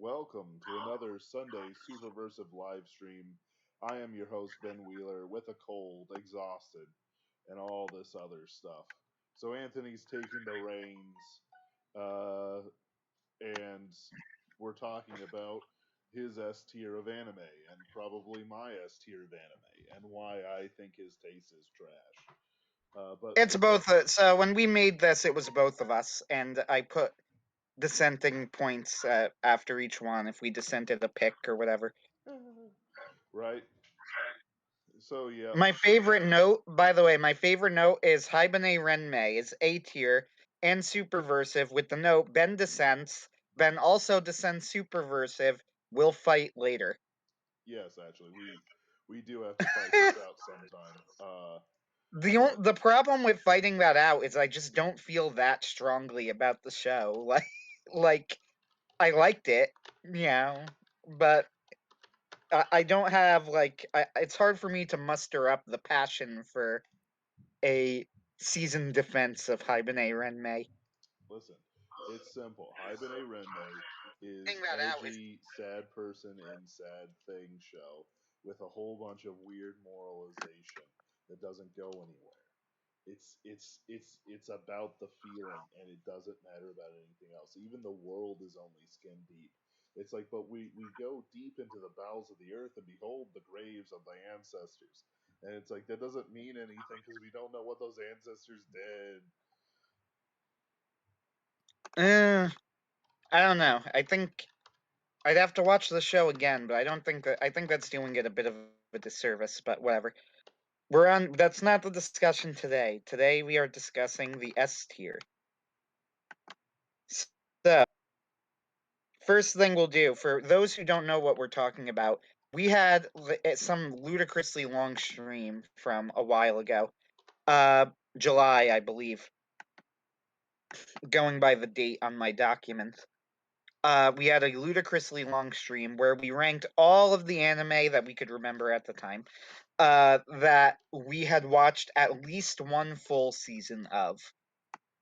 welcome to another Sunday Superversive live stream. I am your host, Ben Wheeler, with a cold, exhausted, and all this other stuff. So Anthony's taking the reins, uh, and we're talking about his S tier of anime, and probably my S tier of anime, and why I think his taste is trash. But It's both. So when we made this, it was both of us, and I put dissenting points after each one if we dissented a pick or whatever. right. So yeah, My favorite note, by the way, my favorite note is Hibane Renmei is A tier and Superversive with the note Ben dissents. Ben also dissents Superversive. We'll fight later. yes, actually, we do have to fight this out sometime. But The problem with fighting that out is I just don't feel that strongly about the show. Like I liked it, but I don't have it's hard for me to muster up the passion for a seasoned defense of Hibane Renmei. listen, it's simple. Hibine Renmei is Finding that out is edgy, sad person in sad thing show with a whole bunch of weird moralization that doesn't go anywhere. It's about the feeling, and it doesn't matter about anything else. Even the world is only skin deep. It's like, but we go deep into the bowels of the earth and behold the graves of the ancestors. And it's like that doesn't mean anything because we don't know what those ancestors did. I don't know. I think I'd have to watch the show again, but I think that's doing it a bit of a disservice, but whatever. That's not the discussion today. Today we are discussing the S tier. So, first thing we'll do, for those who don't know what we're talking about, we had some ludicrously long stream from a while ago. July, I believe, going by the date on my document. We had a ludicrously long stream where we ranked all of the anime that we could remember at the time that we had watched at least one full season of,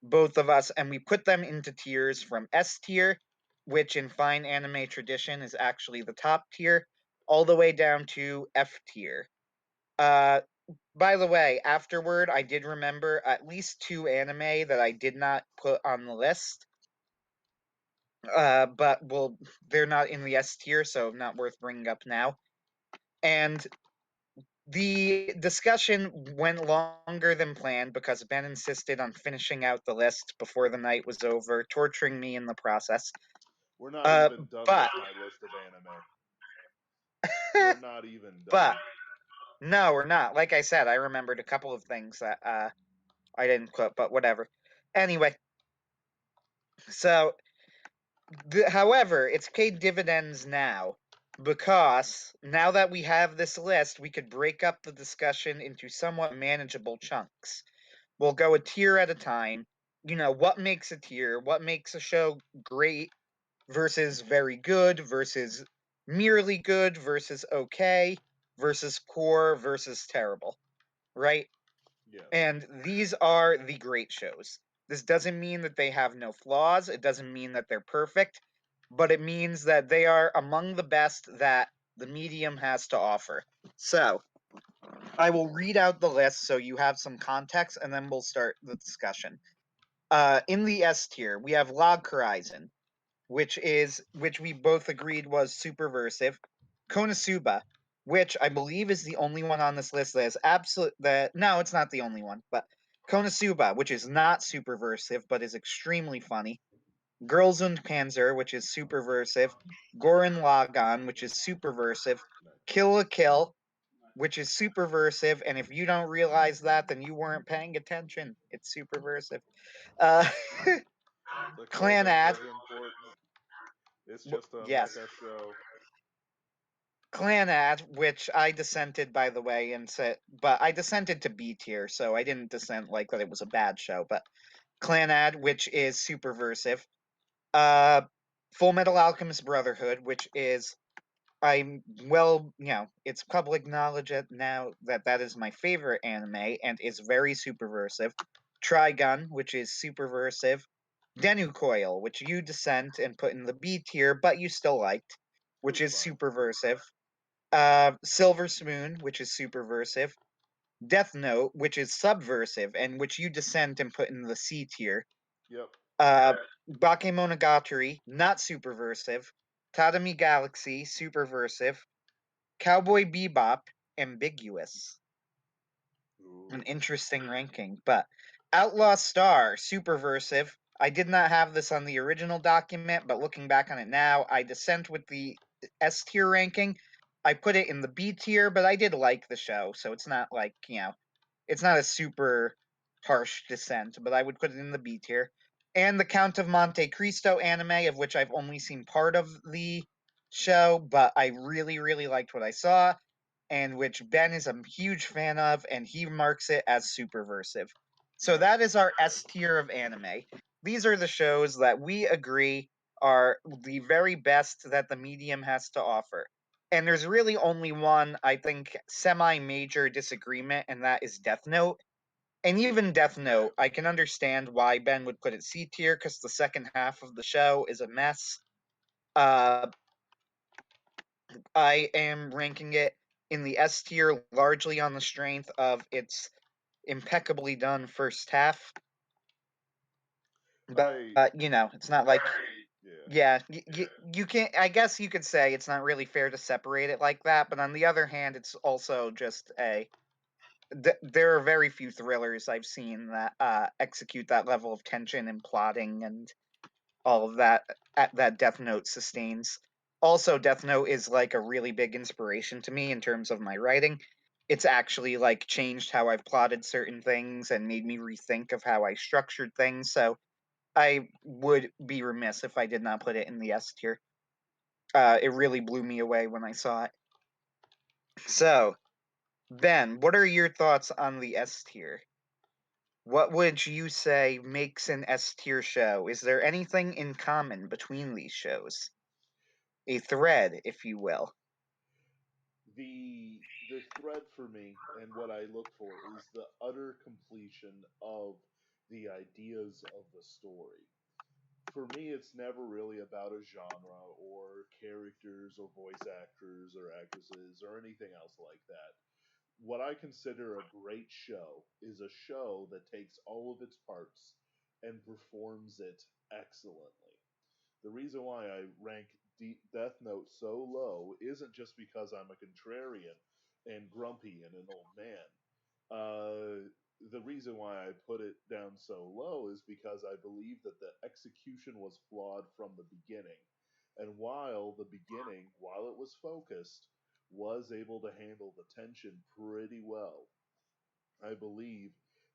both of us, and we put them into tiers from S tier, which in fine anime tradition is actually the top tier, all the way down to F tier. Uh, by the way, afterward, I did remember at least two anime that I did not put on the list. But well, they're not in the S tier, so not worth bringing up now. And the discussion went longer than planned because Ben insisted on finishing out the list before the night was over, torturing me in the process. We're not even done But with my list of anime. We're not even done. but no, we're not. Like I said, I remembered a couple of things that I didn't put, but whatever. Anyway, so however, it's paid dividends now because now that we have this list, we could break up the discussion into somewhat manageable chunks. We'll go a tier at a time. You know, what makes a tier? What makes a show great versus very good versus merely good versus okay versus poor versus terrible, right? Yes. And these are the great shows. This doesn't mean that they have no flaws. It doesn't mean that they're perfect, but it means that they are among the best that the medium has to offer. So, I will read out the list so you have some context, and then we'll start the discussion. In the S tier, we have Log Horizon, which we both agreed was superversive. Konosuba, which I believe is the only one on this list that is absolute. That no, it's not the only one, but Konosuba, which is not superversive but is extremely funny. Girls und Panzer, which is superversive. Gurren Lagann, which is superversive. Kill la Kill, which is superversive, and if you don't realize that, then you weren't paying attention. It's superversive. Uh, The clothing Clannad, was important. It's just a yes. mecha show. Clannad, which I dissented, by the way, and said, but I dissented to B tier, so I didn't dissent like that it was a bad show. But Clannad, which is superversive. Uh, Fullmetal Alchemist Brotherhood, which is it's public knowledge now that that is my favorite anime and is very superversive. Trigun, which is superversive. Dennou Coil, which you dissent and put in the B tier, but you still liked, which It was is fine. Superversive. Silver Spoon, which is Superversive. Death Note, which is Subversive, and which you dissent and put in the C tier. Yep. Bakemonogatari, not Superversive. Tatami Galaxy, Superversive. Cowboy Bebop, Ambiguous. An Ooh. interesting ranking. But Outlaw Star, Superversive. I did not have this on the original document, but looking back on it now, I dissent with the S tier ranking. I put it in the B tier, but I did like the show, so it's not like, it's not a super harsh dissent, but I would put it in the B tier. And the Count of Monte Cristo anime, of which I've only seen part of the show, but I really, really liked what I saw, and which Ben is a huge fan of, and he marks it as Superversive. So Nice. that is our S tier of anime. These are the shows that we agree are the very best that the medium has to offer. And there's really only one, I think, semi-major disagreement, and that is Death Note. And even Death Note, I can understand why Ben would put it C tier, because the second half of the show is a mess. I am ranking it in the S tier largely on the strength of its impeccably done first half. But, it's not like, Yeah. yeah, you can't, I guess you could say it's not really fair to separate it like that, but on the other hand, it's also just there are very few thrillers I've seen that execute that level of tension and plotting and all of that that Death Note sustains. Also, Death Note is like a really big inspiration to me in terms of my writing. It's actually like changed how I've plotted certain things and made me rethink of how I structured things. So I would be remiss if I did not put it in the S tier. It really blew me away when I saw it. So, Ben, what are your thoughts on the S tier? What would you say makes an S tier show? Is there anything in common between these shows? A thread, if you will. The thread for me and what I look for is the utter completion of the ideas of the story. For me, it's never really about a genre or characters or voice actors or actresses or anything else like that. What I consider a great show is a show that takes all of its parts and performs it excellently. The reason why I rank Death Note so low isn't just because I'm a contrarian and grumpy and an old man. The reason why I put it down so low is because I believe that the execution was flawed from the beginning. And while the beginning, while it was focused, was able to handle the tension pretty well, I believe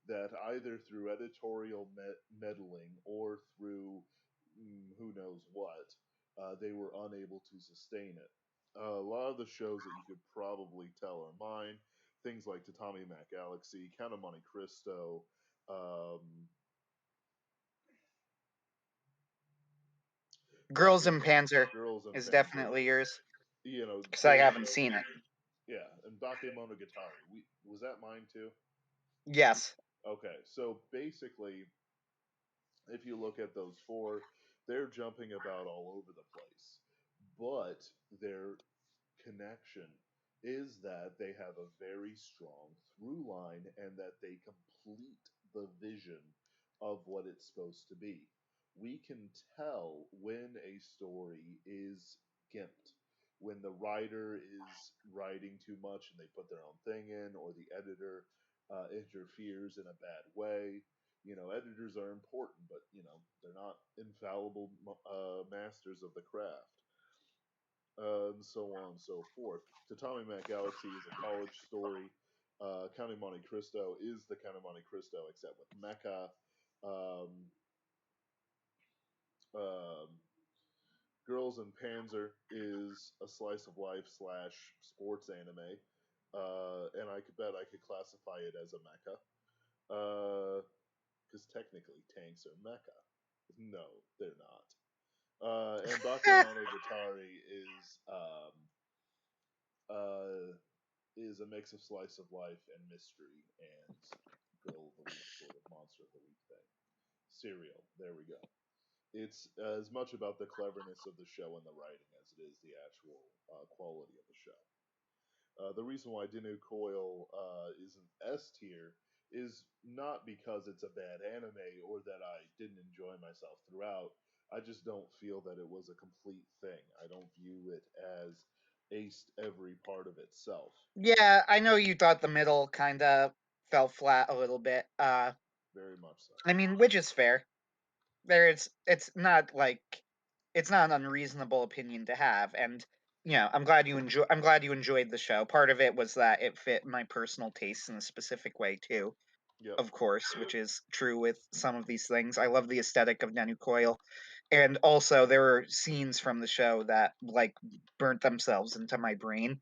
that either through editorial meddling or through who knows what, they were unable to sustain it. A lot of the shows that you could probably tell are mine, things like Tatami Galaxy, Count of Monte Cristo, um, Girls in Bake, Panzer Girls and is Panzer, definitely yours, because I those, haven't seen it. yeah, and Bakemonogatari. Was that mine too? Yes. Okay, so basically, if you look at those four, they're jumping about all over the place. But their connection is that they have a very strong through line and that they complete the vision of what it's supposed to be. We can tell when a story is gimped, when the writer is writing too much and they put their own thing in, or the editor interferes in a bad way. Editors are important, but they're not infallible masters of the craft, and so on and so forth. Tatami Galaxy is a college story. County Monte Cristo is the County Monte Cristo, except with mecha. Um, um, Girls in Panzer is a slice of life slash sports anime, and I could bet I could classify it as a mecha. Because technically tanks are mecha. No, they're not. And Bakemonogatari uh, is a mix of slice of life and mystery and girl of the week sort of monster of the week thing. Serial. There we go. it's as much about the cleverness of the show and the writing as it is the actual quality of the show. The reason why Dennou Coil is an S tier is not because it's a bad anime or that I didn't enjoy myself throughout. I just don't feel that it was a complete thing. I don't view it as aced every part of itself. Yeah, I know you thought the middle kind of fell flat a little bit. Very much so. I mean, which is fair. It's not like it's not an unreasonable opinion to have, and I'm glad you enjoyed the show. Part of it was that it fit my personal tastes in a specific way too, Yep. of course, which is true with some of these things. I love the aesthetic of Dennou Coil, and also there were scenes from the show that like burnt themselves into my brain.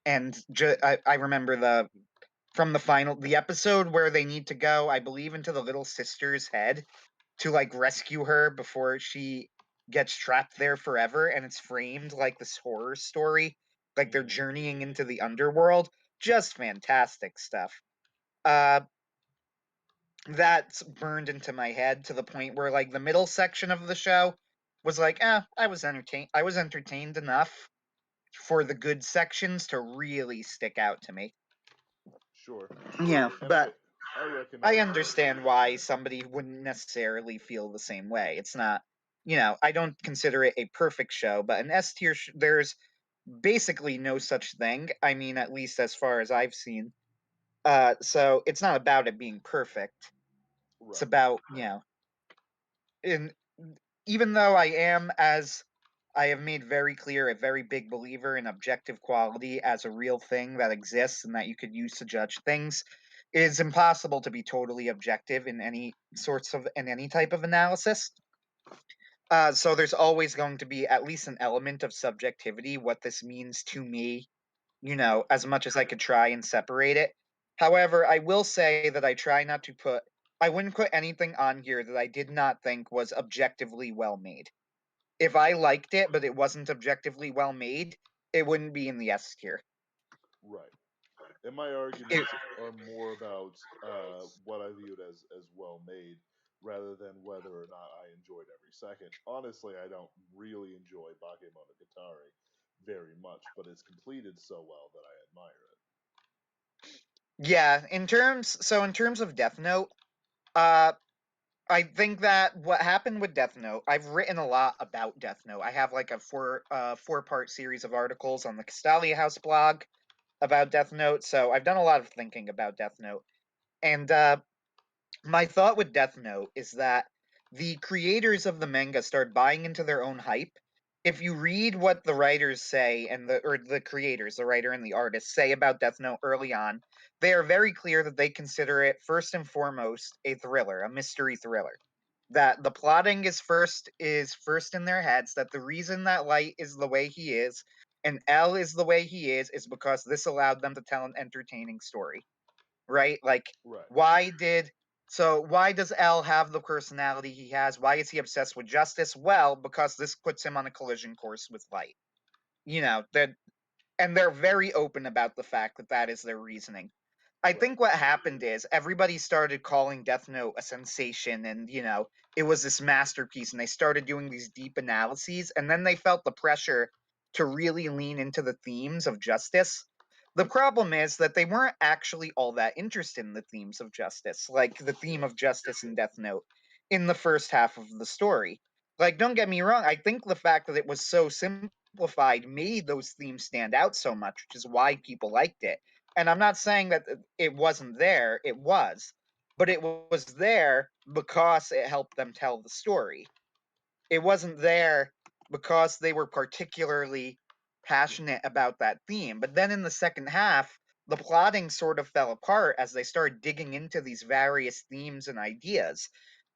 And I remember the episode where they need to go, I believe, into the little sister's head to like rescue her before she gets trapped there forever, and it's framed like this horror story, like they're Hmm. journeying into the underworld. Just fantastic stuff. Uh, that's burned into my head to the point where like the middle section of the show was like, I was entertained. I was entertained enough for the good sections to really stick out to me. Sure. Yeah, And but I I recognize that. understand why somebody wouldn't necessarily feel the same way. It's not, I don't consider it a perfect show, but an S tier, there's basically no such thing. I mean, at least as far as I've seen. So it's not about it being perfect. It's Right. about, in even though I am, as I have made very clear, a very big believer in objective quality as a real thing that exists and that you could use to judge things, it is impossible to be totally objective in any type of analysis. So there's always going to be at least an element of subjectivity, what this means to me, Yep. as much as I could try and separate it. However, I will say that I wouldn't put anything on here that I did not think was objectively well made. If I liked it, but it wasn't objectively well made, it wouldn't be in the S tier. Right. And my It, arguments are more about what I viewed as well made rather than whether or not I enjoyed every second. Honestly, I don't really enjoy Bakemonogatari very much, but it's completed so well that I admire it. yeah, in terms of Death Note, uh, I think that what happened with Death Note, I've written a lot about Death Note. I have like a four-part series of articles on the Castalia House blog about Death Note, so I've done a lot of thinking about Death Note. And my thought with Death Note is that the creators of the manga start buying into their own hype. If you read what the writers say or the creators, the writer and the artist say about Death Note early on, they are very clear that they consider it first and foremost a thriller, a mystery thriller. That the plotting is first in their heads, that the reason that Light is the way he is and L is the way he is because this allowed them to tell an entertaining story, right? Like, Right. why did why does L have the personality he has? Why is he obsessed with justice? Well, because this puts him on a collision course with Light. That and they're very open about the fact that that is their reasoning. I Right. think what happened is everybody started calling Death Note a sensation, and it was this masterpiece, and they started doing these deep analyses, and then they felt the pressure to really lean into the themes of justice. The problem is that they weren't actually all that interested in the themes of justice, like the theme Sure. of justice in Death Note, in the first half of the story. Like, don't get me wrong, I think the fact that it was so simplified made those themes stand out so much, which is why people liked it. And I'm not saying that it wasn't there, it was, but it was there because it helped them tell the story. It wasn't there because they were particularly passionate about that theme. But then in the second half, the plotting sort of fell apart as they started digging into these various themes and ideas.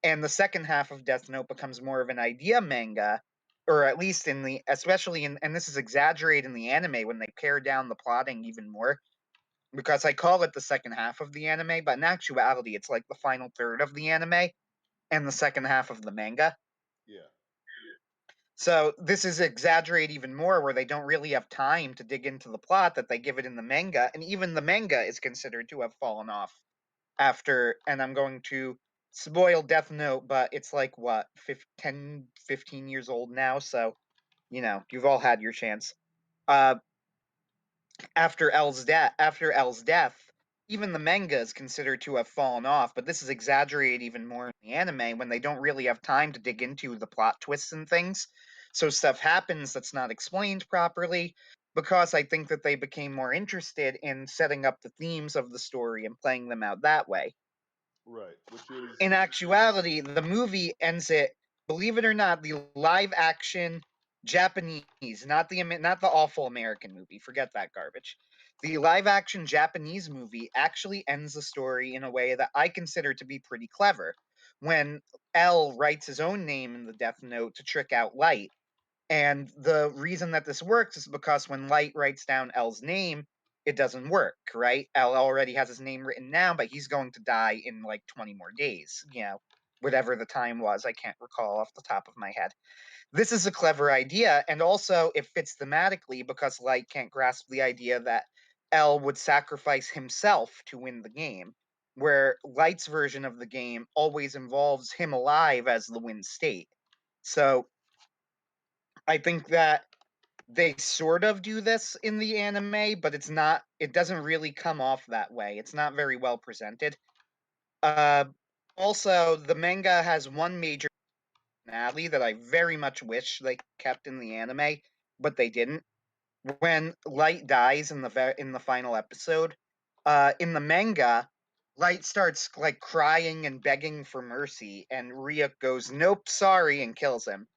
And the second half of Death Note becomes more of an idea manga, or at least especially and this is exaggerated in the anime when they pare down the plotting even more, because I call it the second half of the anime, but in actuality, it's like the final third of the anime and the second half of the manga. Yeah. So this is exaggerated even more, where they don't really have time to dig into the plot that they give it in the manga, and even the manga is considered to have fallen off after. And I'm going to spoil Death Note, but it's like what 10, 15 years old now, so you've all had your chance. Uh, after L's death, even the manga is considered to have fallen off, but this is exaggerated even more in the anime when they don't really have time to dig into the plot twists and things. So stuff happens that's not explained properly because I think that they became more interested in setting up the themes of the story and playing them out that way. Right, which is In actuality, the movie ends it. Believe it or not, the live action Japanese, not the awful American movie. Forget that garbage. The live action Japanese movie actually ends the story in a way that I consider to be pretty clever. When L writes his own name in the Death Note to trick out Light, and the reason that this works is because when Light writes down L's name, it doesn't work, right? L already has his name written down, but he's going to die in like 20 more days, whatever the time was. I can't recall off the top of my head. This is a clever idea, and also it fits thematically because Light can't grasp the idea that L would sacrifice himself to win the game, where Light's version of the game always involves him alive as the win state. So I think that they sort of do this in the anime, but it doesn't really come off that way. It's not very well presented. Uh, Also, the manga has one major finale that I very much wish they kept in the anime, but they didn't. When Light dies in the final episode, in the manga, Light starts like crying and begging for mercy, and Ryuk goes, "Nope, sorry," and kills him.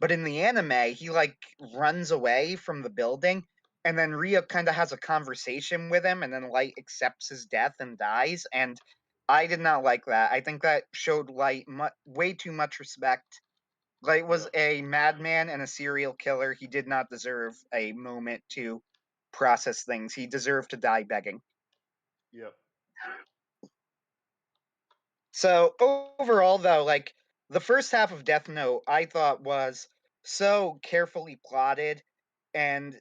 But in the anime, he like runs away from the building, and then Ryuk kind of has a conversation with him, and then Light accepts his death and dies. And I did not like that. I think that showed Light way too much respect. Light was yep, a madman and a serial killer. He did not deserve a moment to process things. He deserved to die begging. yep, So overall, though, like the first half of Death Note, I thought was so carefully plotted and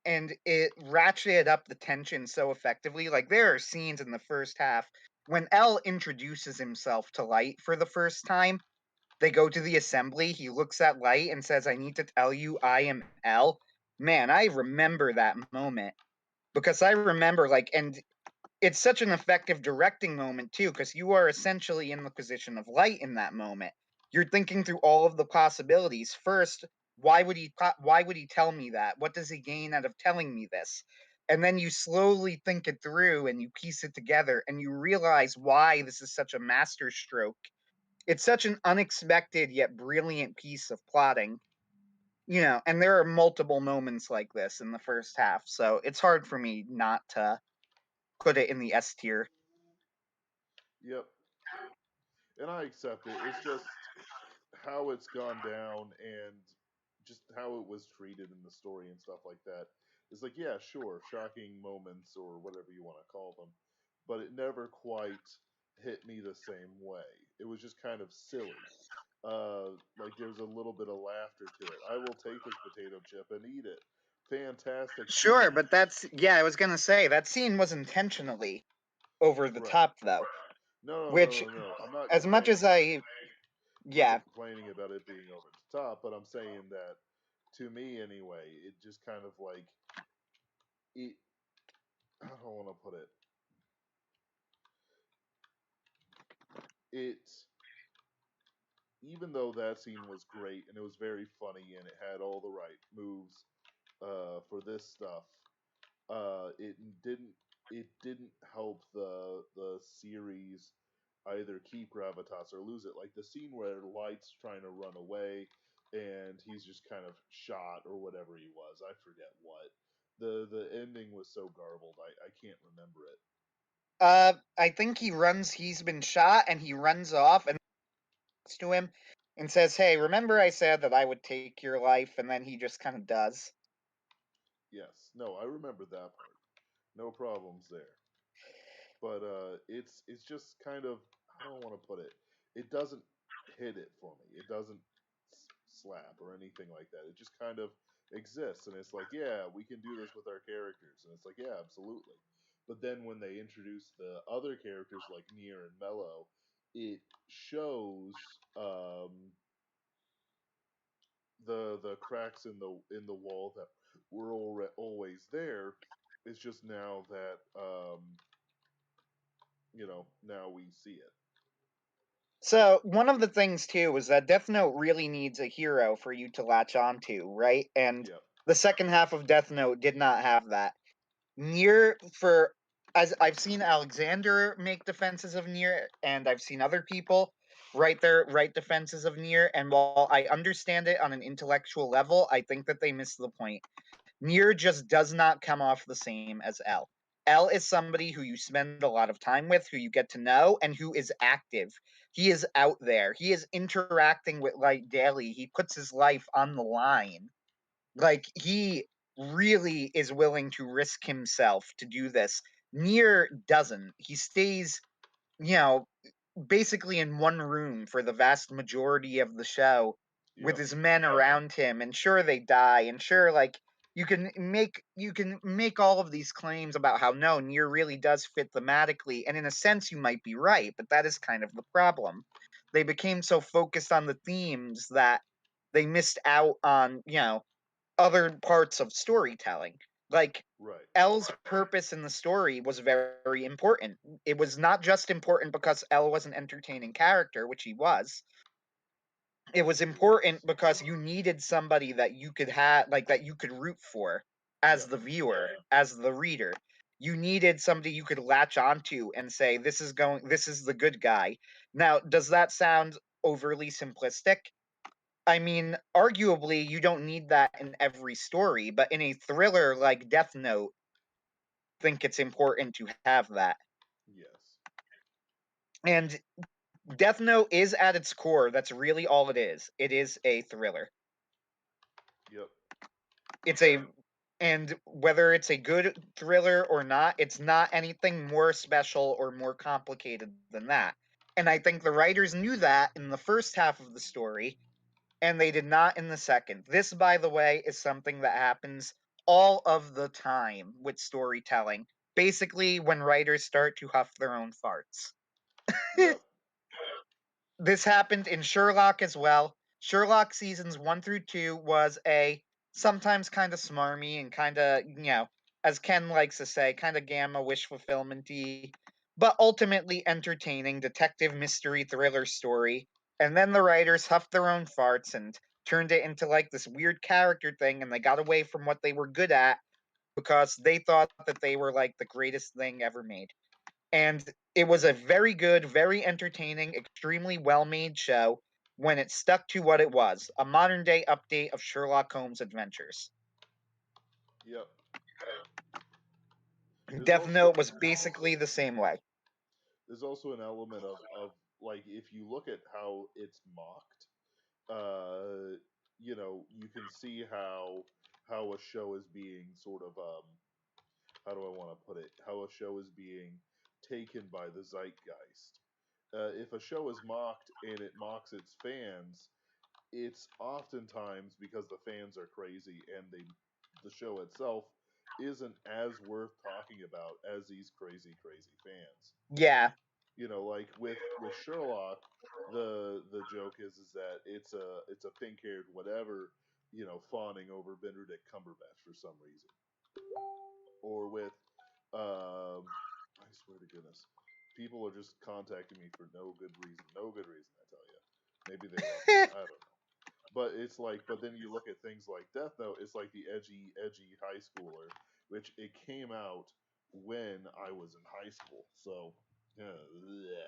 and it ratcheted up the tension so effectively. Like there are scenes in the first half when L introduces himself to Light for the first time. They go to the assembly. He looks at Light and says, "I need to tell you, I am L." Man, I remember that moment because I remember and it's such an effective directing moment too because you are essentially in the position of Light in that moment. You're thinking through all of the possibilities. First, why would he tell me that? What does he gain out of telling me this? And then you slowly think it through and you piece it together and you realize why this is such a masterstroke. It's such an unexpected yet brilliant piece of plotting. And there are multiple moments like this in the first half, so it's hard for me not to put it in the S tier. yep. And I accept it. It's just how it's gone down and just how it was treated in the story and stuff like that. It's like, yeah, sure, shocking moments or whatever you want to call them, but it never quite hit me the same way. It was just kind of silly. Like there's a little bit of laughter to it. I will take this potato chip and eat it. Fantastic Sure, scene. but I was gonna say that scene was intentionally over the Right. top though. No, no, Which, no, no, no. I'm not as much as complaining. I'm not yeah, complaining about it being over the top, but I'm saying that to me anyway, it just kind of like it. I don't want to put it. It even though that scene was great and it was very funny and it had all the right moves for this stuff, it didn't help the series either keep gravitas or lose it. Like the scene where Light's trying to run away and he's just kind of shot or whatever he was. I forget what. The ending was so garbled. I can't remember it. I think he's been shot and he runs off and to him and says, "Hey, remember I said that I would take your life?" And then he just kind of does. Yes. No, I remember that part. No problems there. But it's just kind of, I don't want to put it. It doesn't hit it for me. It doesn't slap or anything like that. It just kind of exists, and it's like, yeah, we can do this with our characters, and it's like, yeah, absolutely. But then when they introduce the other characters like Nier and Mello, it shows the cracks in the wall that were always there. It's just now that now we see it. So one of the things too is that Death Note really needs a hero for you to latch onto, right? And Yep. the second half of Death Note did not have that. Nier, for as I've seen Alexander make defenses of Nier, and I've seen other people write defenses of Nier, and while I understand it on an intellectual level, I think that they miss the point. Nier just does not come off the same as L. L is somebody who you spend a lot of time with, who you get to know, and who is active. He is out there. He is interacting with Light daily. He puts his life on the line. Like, he really is willing to risk himself to do this. Nier doesn't. He stays, you know, basically in one room for the vast majority of the show with Yep. his men around him, and sure they die, and sure, like, you can make all of these claims about how no, Nier really does fit thematically, and in a sense you might be right, but that is kind of the problem. They became so focused on the themes that they missed out on, other parts of storytelling. Like, Right. L's purpose in the story was very important. It was not just important because L was an entertaining character, which he was. It was He important was. because you needed somebody that you could have, like, that you could root for as Yep. the viewer, as the reader. You needed somebody you could latch onto and say, this is the good guy. Now, does that sound overly simplistic? I mean, arguably, you don't need that in every story, but in a thriller like Death Note, I think it's important to have that. Yes. And Death Note is at its core, that's really all it is. It is a thriller. Yep. It's a and whether it's a good thriller or not, it's not anything more special or more complicated than that. And I think the writers knew that in the first half of the story, and they did not in the second. This, by the way, is something that happens all of the time with storytelling. Basically, when writers start to huff their own farts. Yep. This happened in Sherlock as well. Sherlock seasons 1 through 2 was a sometimes kind of smarmy and kind of, as Ken likes to say, kind of gamma wish fulfillment-y, but ultimately entertaining detective mystery thriller story. And then the writers huffed their own farts and turned it into like this weird character thing, and they got away from what they were good at because they thought that they were like the greatest thing ever made. And it was a very good, very entertaining, extremely well made show when it stuck to what it was, a modern day update of Sherlock Holmes' adventures. Yep. There's Death also Note was basically the same way. an element of like if you look at how it's mocked, uh, you can see how a show is being sort of how do I want to put it? How a show is being taken by the zeitgeist. If a show is mocked and it mocks its fans, it's oftentimes because the fans are crazy and the show itself isn't as worth talking about as these crazy fans. Yeah. Like with Sherlock, the joke is that it's a pink haired whatever, fawning over Benedict Cumberbatch for some reason. Or with I swear to goodness, people are just contacting me for no good reason. No good reason, I tell you. Maybe they love me. I don't know. But it's like, but then you look at things like Death Note. It's like the edgy high schooler, which it came out when I was in high school. So, blech.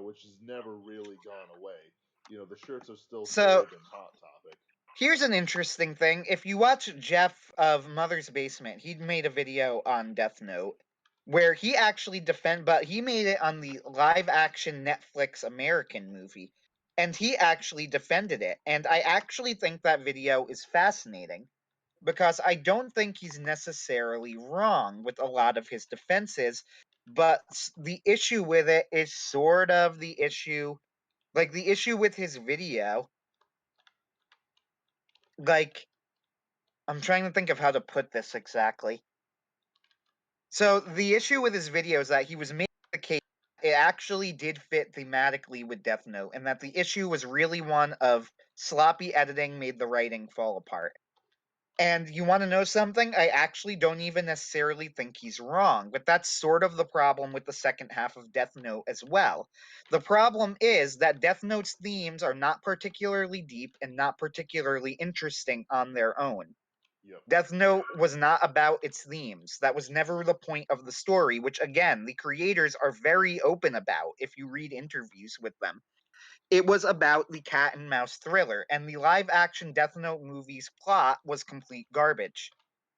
Which has never really gone away. The shirts are still So sold in Hot Topic. here's an interesting thing. If you watch Jeff of Mother's Basement, he made a video on Death Note where he actually but he made it on the live action Netflix American movie. And he actually defended it. And I actually think that video is fascinating because I don't think he's necessarily wrong with a lot of his defenses, but the issue with it is sort of the issue, like the issue with his video, like, I'm trying to think of how to put this exactly. So the issue with his video is that he was making the case. it actually did fit thematically with Death Note, and that the issue was really one of sloppy editing made the writing fall apart. And you want to know something? I actually don't even necessarily think he's wrong, but that's sort of the problem with the second half of Death Note as well. The problem is that Death Note's themes are not particularly deep and not particularly interesting on their own. Yep. Death Note was not about its themes. That was never the point of the story, which again, the creators are very open about if you read interviews with them. It was about the cat and mouse thriller, and the live action Death Note movie's plot was complete garbage.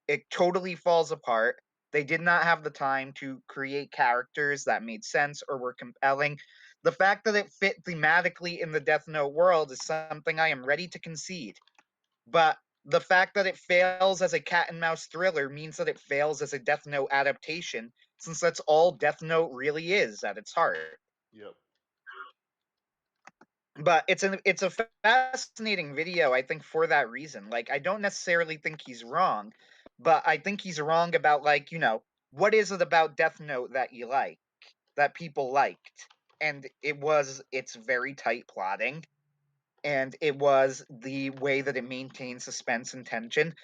It totally falls apart. They did not have the time to create characters that made sense or were compelling. The fact that it fit thematically in the Death Note world is something I am ready to concede. But the fact that it fails as a cat and mouse thriller means that it fails as a Death Note adaptation, since that's all Death Note really is at its heart. Yep. But it's a fascinating video, I think, for that reason. Like, I don't necessarily think he's wrong, but I think he's wrong about, like, what is it about Death Note that you like, that people liked? And it's very tight plotting, and it was the way that it maintains suspense and tension.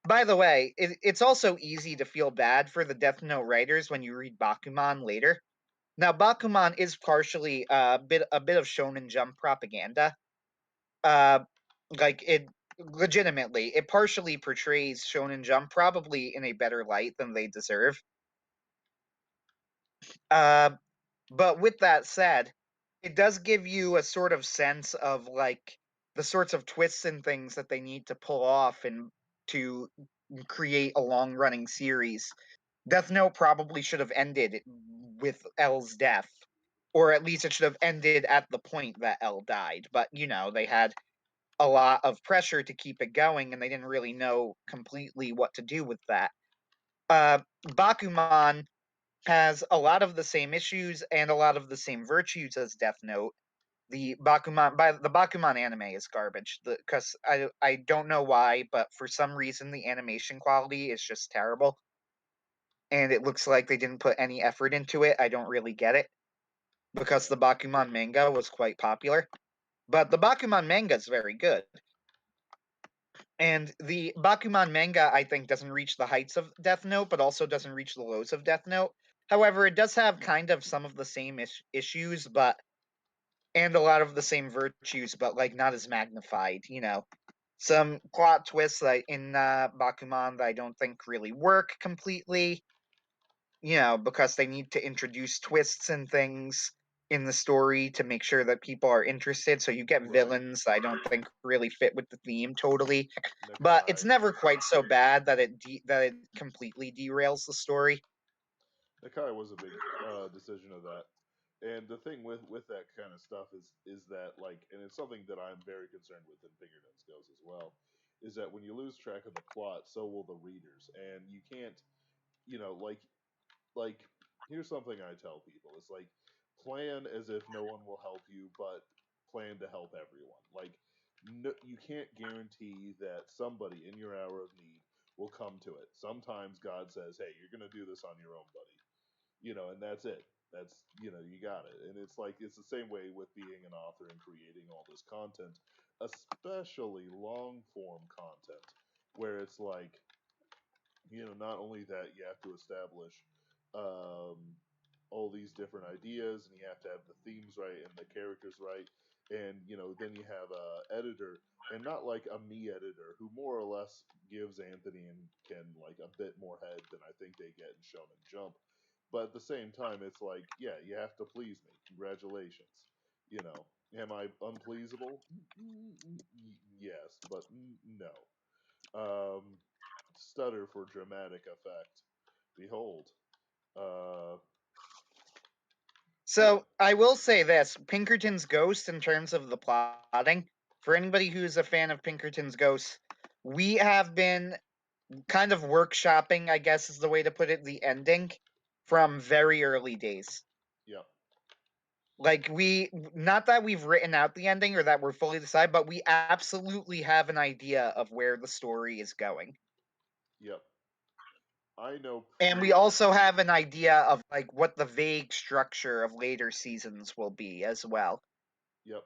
By the way, it's also easy to feel bad for the Death Note writers when you read Bakuman later. Now, Bakuman is partially a bit of Shonen Jump propaganda. Uh, like it legitimately, it partially portrays Shonen Jump probably in a better light than they deserve. Uh, but with that said, it does give you a sort of sense of like the sorts of twists and things that they need to pull off and to create a long running series. Death Note probably should have ended with L's death, or at least it should have ended at the point that L died. But they had a lot of pressure to keep it going, and they didn't really know completely what to do with that. Bakuman has a lot of the same issues and a lot of the same virtues as Death Note. The Bakuman anime is garbage because I don't know why, but for some reason the animation quality is just terrible, and it looks like they didn't put any effort into it. I don't really get it because Yeah. the Bakuman manga was quite popular, but the Bakuman manga is very good. And the Bakuman manga, I think, doesn't reach the heights of Death Note, but also doesn't reach the lows of Death Note. However, it does have kind of some of the same issues, and a lot of the same virtues, but like not as magnified. Some plot twists that in Bakuman that I don't think really work completely. Because they need to introduce twists and things in the story to make sure that people are interested. So you get Right. villains that I don't think really fit with the theme totally. But it's Nakai. never quite so bad that it completely derails the story. Nakai was a big decision of that. And the thing with that kind of stuff is that like, and it's something that I'm very concerned with in Pinkertons Goes as well, is that when you lose track of the plot, so will the readers, and you can't, you know, like here's something I tell people: it's like plan as if no one will help you, but plan to help everyone. Like, no, you can't guarantee that somebody in your hour of need will come to it. Sometimes God says, "Hey, you're gonna do this on your own, buddy," and that's it. That's you got it. And it's like it's the same way with being an author and creating all this content, especially long form content, where it's like not only that you have to establish um, all these different ideas, and you have to have the themes right and the characters right, and then you have a editor, and not like a me editor who more or less gives Anthony and Ken like a bit more head than I think they get in Shonen Jump. But at the same time, it's like, yeah, you have to please me. Congratulations. Am I unpleasable? Yes, but no. Um, stutter for dramatic effect. Behold. Uh, yeah, So I will say this: Pinkerton's Ghost, in terms of the plotting, for anybody who's a fan of Pinkerton's Ghost, we have been kind of workshopping, I guess is the way to put it, the ending from very early days. yeah, Like, not that we've written out the ending or that we're fully decided, but we absolutely have an idea of where the story is going. yep. I know. And we also have an idea of like what the vague structure of later seasons will be as well. Yep.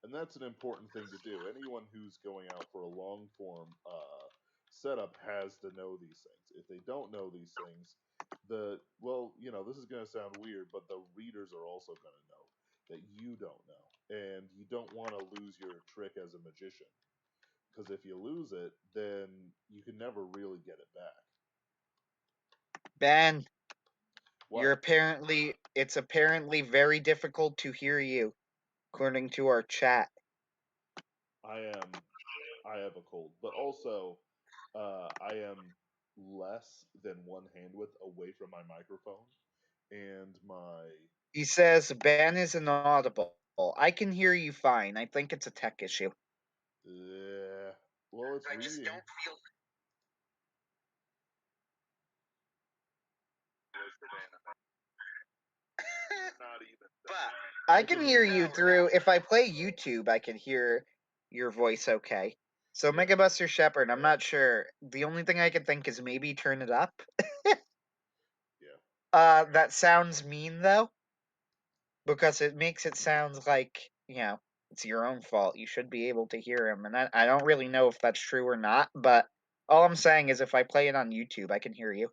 And that's an important thing to do. Anyone who's going out for a long form setup has to know these things. If they don't know these things, this is going to sound weird, but the readers are also going to know that you don't know, and you don't want to lose your trick as a magician. Because if you lose it, then you can never really get it back. Ben, What? it's apparently very difficult to hear you, according to our chat. I have a cold, but also I am less than one hand width away from my microphone, and my He says Ben is inaudible. I can hear you fine. I think it's a tech issue. well, it's reading. Feel Not even. But I can hear you through. If I play YouTube, I can hear your voice okay. So Yeah. Megabuster Shepherd, I'm not sure. The only thing I can think is maybe turn it up. Yeah. That sounds mean though, because it makes it sound like, it's your own fault. You should be able to hear him. And I don't really know if that's true or not, but all I'm saying is if I play it on YouTube, I can hear you.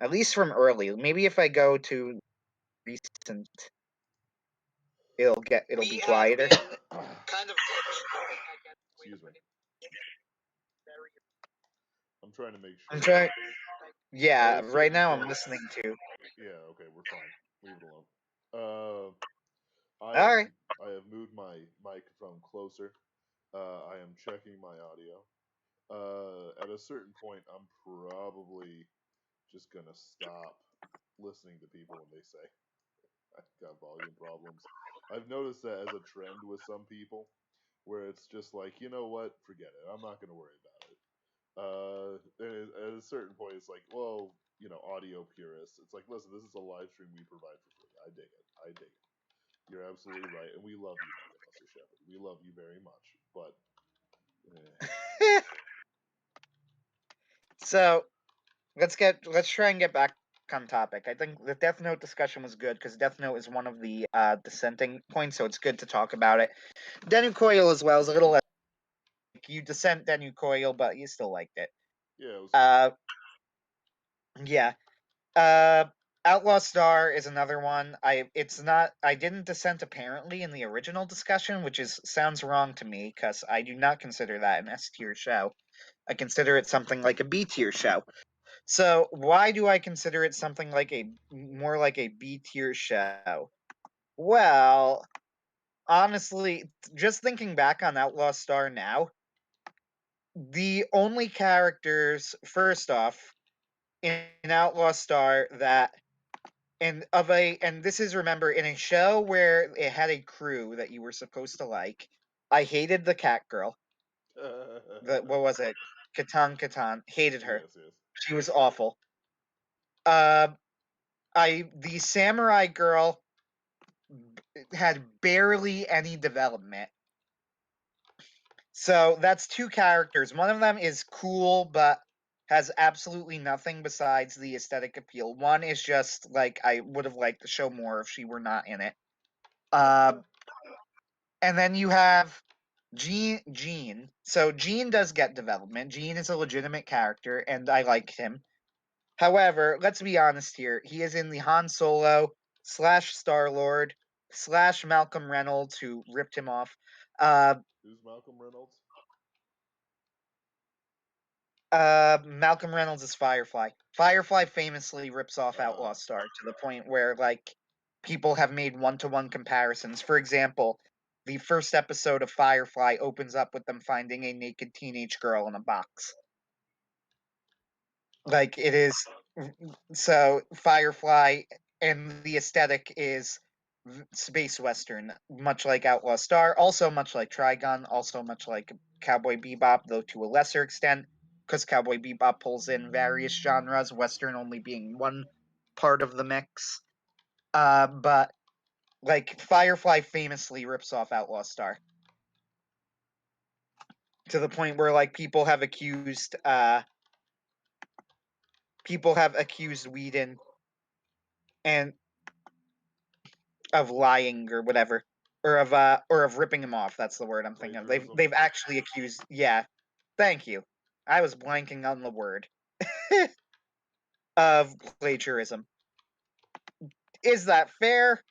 At least from early. Maybe if I go to recent, it'll be quieter. Kind of. Excuse me. I'm trying to make I'm sure. trying. At Yeah, a right certain now I'm point. listening to. Yeah. Okay. We're fine. Leave it alone. Uh, I All have right. I have moved my microphone closer. I am checking my audio. At a certain point, I'm probably just gonna stop listening to people when they say I've got volume problems. I've noticed that as a trend with some people, where it's just like, you know what, forget it. I'm not gonna worry about it. And at a certain point, it's like, well, audio purists. It's like, listen, this is a live stream we provide for free. I dig it. I dig it. You're absolutely right, and we love you, Megabuster Shepherd. We love you very much, but. So let's try and get back on topic. I think the Death Note discussion was good because Death Note is one of the dissenting points, so it's good to talk about it. Dennou Coil as well is a little like you dissent Dennou Coil, but you still liked it. Yeah, it was fun. Yeah. Uh, Outlaw Star is another one. I didn't dissent apparently in the original discussion, which sounds wrong to me because I do not consider that an S tier show. I consider it something like a B tier show. So why do I consider it something like more like a B tier show? Well, honestly, just thinking back on Outlaw Star now, the only characters, first off, in Outlaw Star that and this is, remember, in a show where it had a crew that you were supposed to like. I hated the cat girl. What was it? Katan. Hated her. yes, yes. She was awful. Uh, the samurai girl had barely any development. So that's two characters. One of them is cool, but has absolutely nothing besides the aesthetic appeal. One is just like I would have liked to show more if she were not in it. And then you have Gene. So Gene does get development. Gene is a legitimate character, and I like him. However, let's be honest here. He is in the Han Solo / Star-Lord / Malcolm Reynolds, who ripped him off. Who's Malcolm Reynolds? Malcolm Reynolds is Firefly. Firefly famously rips off Outlaw Star to the point where people have made one-to-one comparisons. For example, the first episode of Firefly opens up with them finding a naked teenage girl in a box. Like it is. So Firefly and the aesthetic is space western, much like Outlaw Star, also much like Trigun, also much like Cowboy Bebop, though to a lesser extent, because Cowboy Bebop pulls in various genres, western only being one part of the mix. But Firefly famously rips off Outlaw Star to the point where people have accused people have accused Whedon and of lying or whatever, or of ripping him off. That's the word I'm thinking of. Plagiarism. They've actually accused. Yeah, thank you. I was blanking on the word of plagiarism. Is that fair?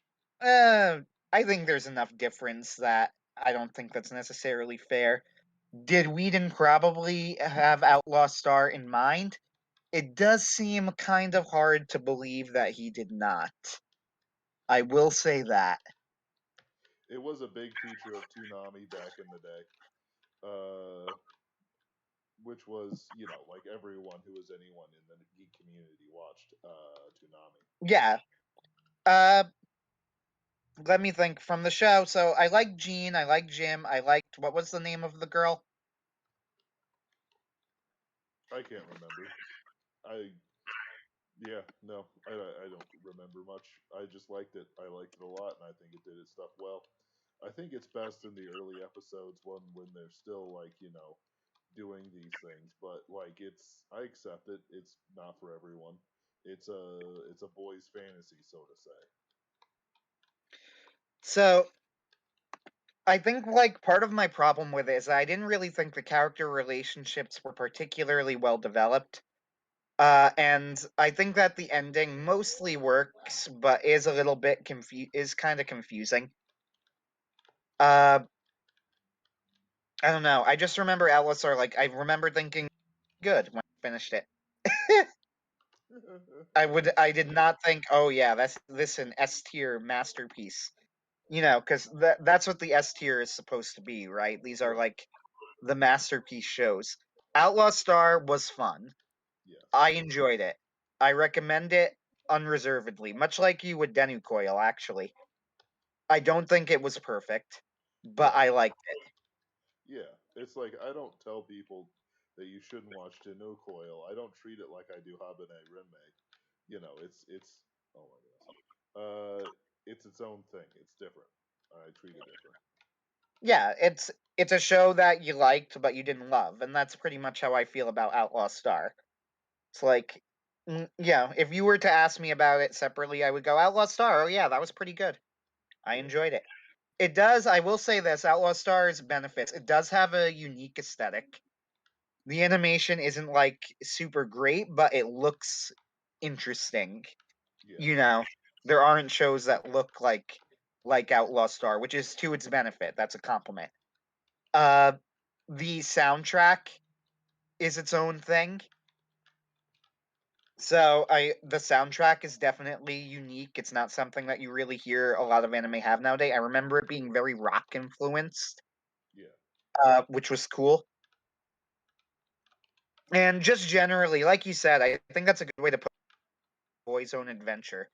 I think there's enough difference that I don't think that's necessarily fair. Did Whedon probably have Outlaw Star in mind? It does seem kind of hard to believe that he did not. I will say that. It was a big feature of Toonami back in the day, which was, like everyone who was anyone in the geek community watched Toonami. Yeah. Uh, let me think from the show. So I like Gene, I like Jim, I liked what was the name of the girl? I can't remember. I Yeah, no, I don't remember much. I just liked it. I liked it a lot, and I think it did its stuff well. I think it's best in the early episodes when they're still like doing these things, but like I accept it. It's not for everyone. It's a boy's fantasy, so to say. So I think like part of my problem with it is I didn't really think the character relationships were particularly well developed. And I think that the ending mostly works, but is a little bit is kind of confusing. Uh, I don't know. I just remember Atlas are like I remember thinking good when I finished it. I did not think, oh yeah, that's this an S tier masterpiece. Because that's what the S tier is supposed to be, right? These are Right. like the masterpiece shows. Outlaw Star was fun. Yes. I enjoyed it. I recommend it unreservedly, much like you with Dennou Coil, actually. I don't think it was perfect, but Yeah. I liked it. Yeah. It's like I don't tell people that you shouldn't watch Dennou Coil. I don't treat it like I do Habane Renmei. It's oh my goodness. It's its own thing. It's different. I treat it different. Yeah, it's a show that you liked but you didn't love, and that's pretty much how I feel about Outlaw Star. It's like, yeah, if you were to ask me about it separately, I would go Outlaw Star. Oh yeah, that was pretty good. I Yeah. enjoyed it. It does. I will say this: Outlaw Star's benefits. It does have a unique aesthetic. The animation isn't like super great, but it looks interesting. Yeah. You know, there aren't shows that look like Outlaw Star, which is to its benefit. That's a compliment. Uh, the soundtrack is its own thing. So the soundtrack is definitely unique. It's not something that you really hear a lot of anime have nowadays. I remember it being very rock influenced, Yeah. which was cool. And just generally, like you said, I think that's a good way to put boy's own adventure.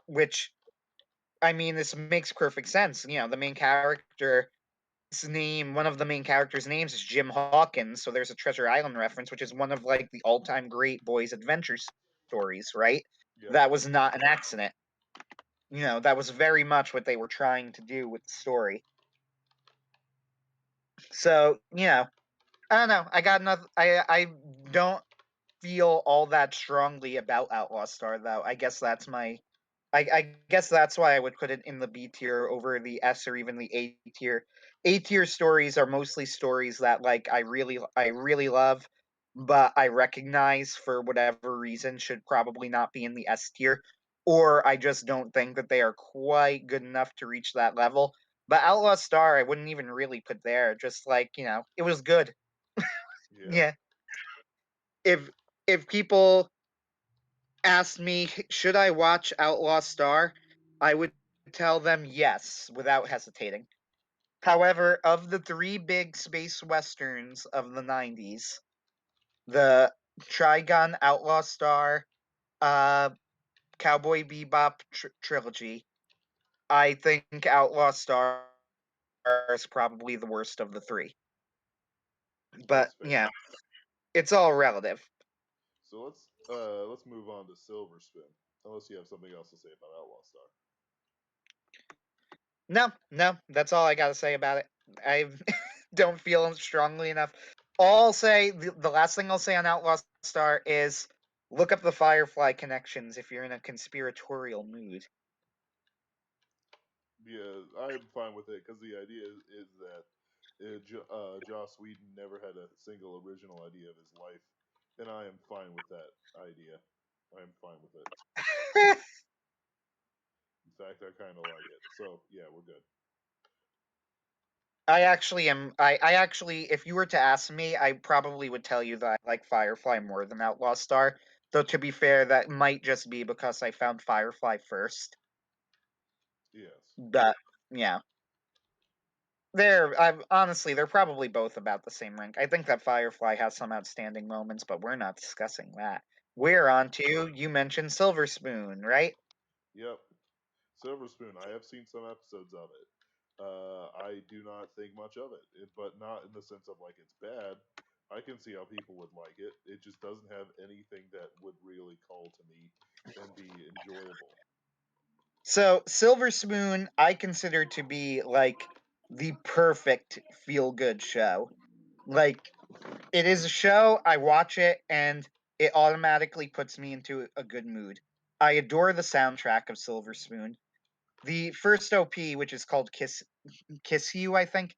Which I mean, this makes perfect sense. The main character one of the main characters' names is Jim Hawkins, so there's a Treasure Island reference, which is one of like the all-time great boys' adventure stories, right? Yep. That was not an accident. That was very much what they were trying to do with the story. So, I don't know. I got another. I don't feel all that strongly about Outlaw Star, though. I guess that's my. I guess that's why I would put it in the B tier over the S or even the A tier. A tier stories are mostly stories that like I really love, but I recognize for whatever reason should probably not be in the S tier, or I just don't think that they are quite good enough to reach that level. But Outlaw Star, I wouldn't even really put there. Just like it was good. Yeah. Yeah. If if people asked me, should I watch Outlaw Star, I would tell them yes without hesitating. However, of the three big space westerns of the 90s, the Trigun Outlaw Star, uh, Cowboy Bebop trilogy, I think Outlaw Star is probably the worst of the three. But That's fair. yeah, it's all relative. So let's move on to Silver Spin. Unless you have something else to say about Outlaw Star. No, no, that's all I got to say about it. I don't feel strongly enough. All I'll say, the last thing I'll say on Outlaw Star is Look up the Firefly connections if you're in a conspiratorial mood. Yeah, I'm fine with it because the idea is that Joss Whedon never had a single original idea of his life, and I am fine with that idea. I am fine with it. In fact, I kind of like it. So yeah, we're good. I actually am. I actually, if you were to ask me, I probably would tell you that I like Firefly more than Outlaw Star. Though to be fair, that might just be because I found Firefly first. Yes. But yeah, honestly, they're probably both about the same rank. I think that Firefly has some outstanding moments, but we're not discussing that. We're on to, you mentioned Silver Spoon, right? Yep. Silver Spoon. I have seen some episodes of it. I do not think much of it, but not in the sense of like it's bad. I can see how people would like it. It just doesn't have anything that would really call to me and be enjoyable. So, Silver Spoon, I consider to be like the perfect feel good show. Like, it is a show, I watch it, and it automatically puts me into a good mood. I adore the soundtrack of Silver Spoon. The first OP, which is called Kiss You, I think.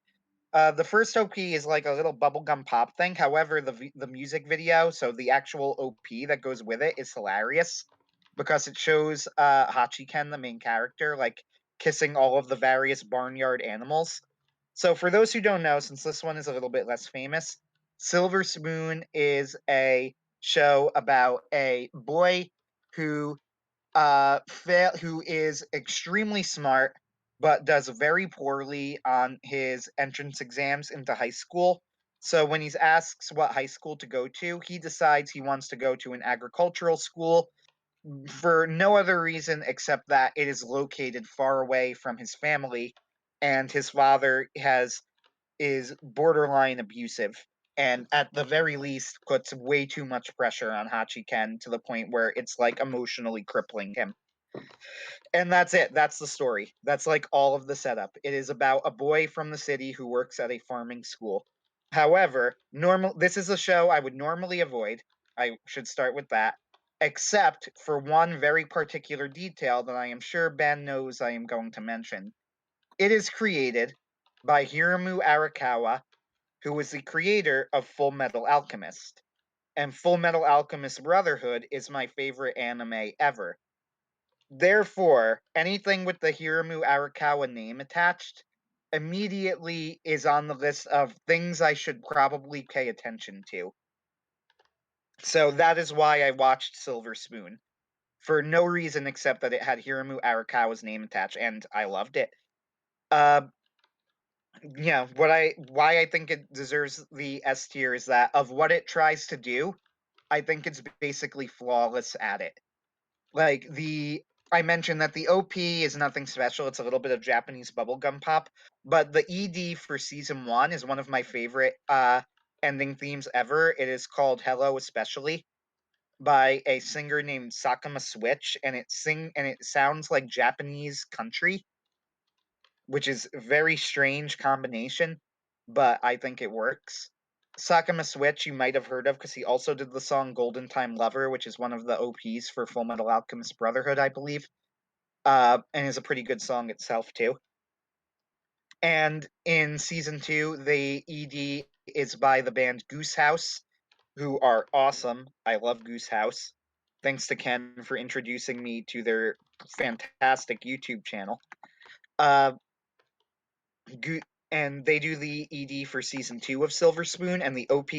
The first OP is like a little bubblegum pop thing. However, the music video, so the actual OP that goes with it, is hilarious because it shows Hachiken, the main character, like kissing all of the various barnyard animals. So, for those who don't know, since this one is a little bit less famous, Silver Spoon is a show about a boy who who is extremely smart but does very poorly on his entrance exams into high school. So when he's asked what high school to go to, he decides he wants to go to an agricultural school for no other reason except that it is located far away from his family, and his father has is borderline abusive, and at the very least puts way too much pressure on Hachiken to the point where it's like emotionally crippling him. And that's it. That's the story. That's like all of the setup. It is about a boy from the city who works at a farming school. However, this is a show I would normally avoid. I should start with that. Except for one very particular detail that I am sure Ben knows I am going to mention. It is created by Hiromu Arakawa, who was the creator of Fullmetal Alchemist. And Fullmetal Alchemist Brotherhood is my favorite anime ever. Therefore, anything with the Hiromu Arakawa name attached immediately is on the list of things I should probably pay attention to. So that is why I watched Silver Spoon. For no reason except that it had Hiromu Arakawa's name attached, and I loved it. Uh, why I think it deserves the S tier is that of what it tries to do, I think it's basically flawless at it. Like I mentioned that the OP is nothing special. It's a little bit of Japanese bubblegum pop, but the ED for season 1 is one of my favorite ending themes ever. It is called Hello Especially by a singer named Sakama Switch, and it sounds like Japanese country, which is a very strange combination, but I think it works. Sakama Switch you might have heard of because he also did the song Golden Time Lover, which is one of the OPs for Fullmetal Alchemist Brotherhood, I believe. And is a pretty good song itself, too. And in season 2, the ED is by the band Goose House, who are awesome. I love Goose House. Thanks to Ken for introducing me to their fantastic YouTube channel. Uh, and they do the ED for season 2 of Silver Spoon, and the OP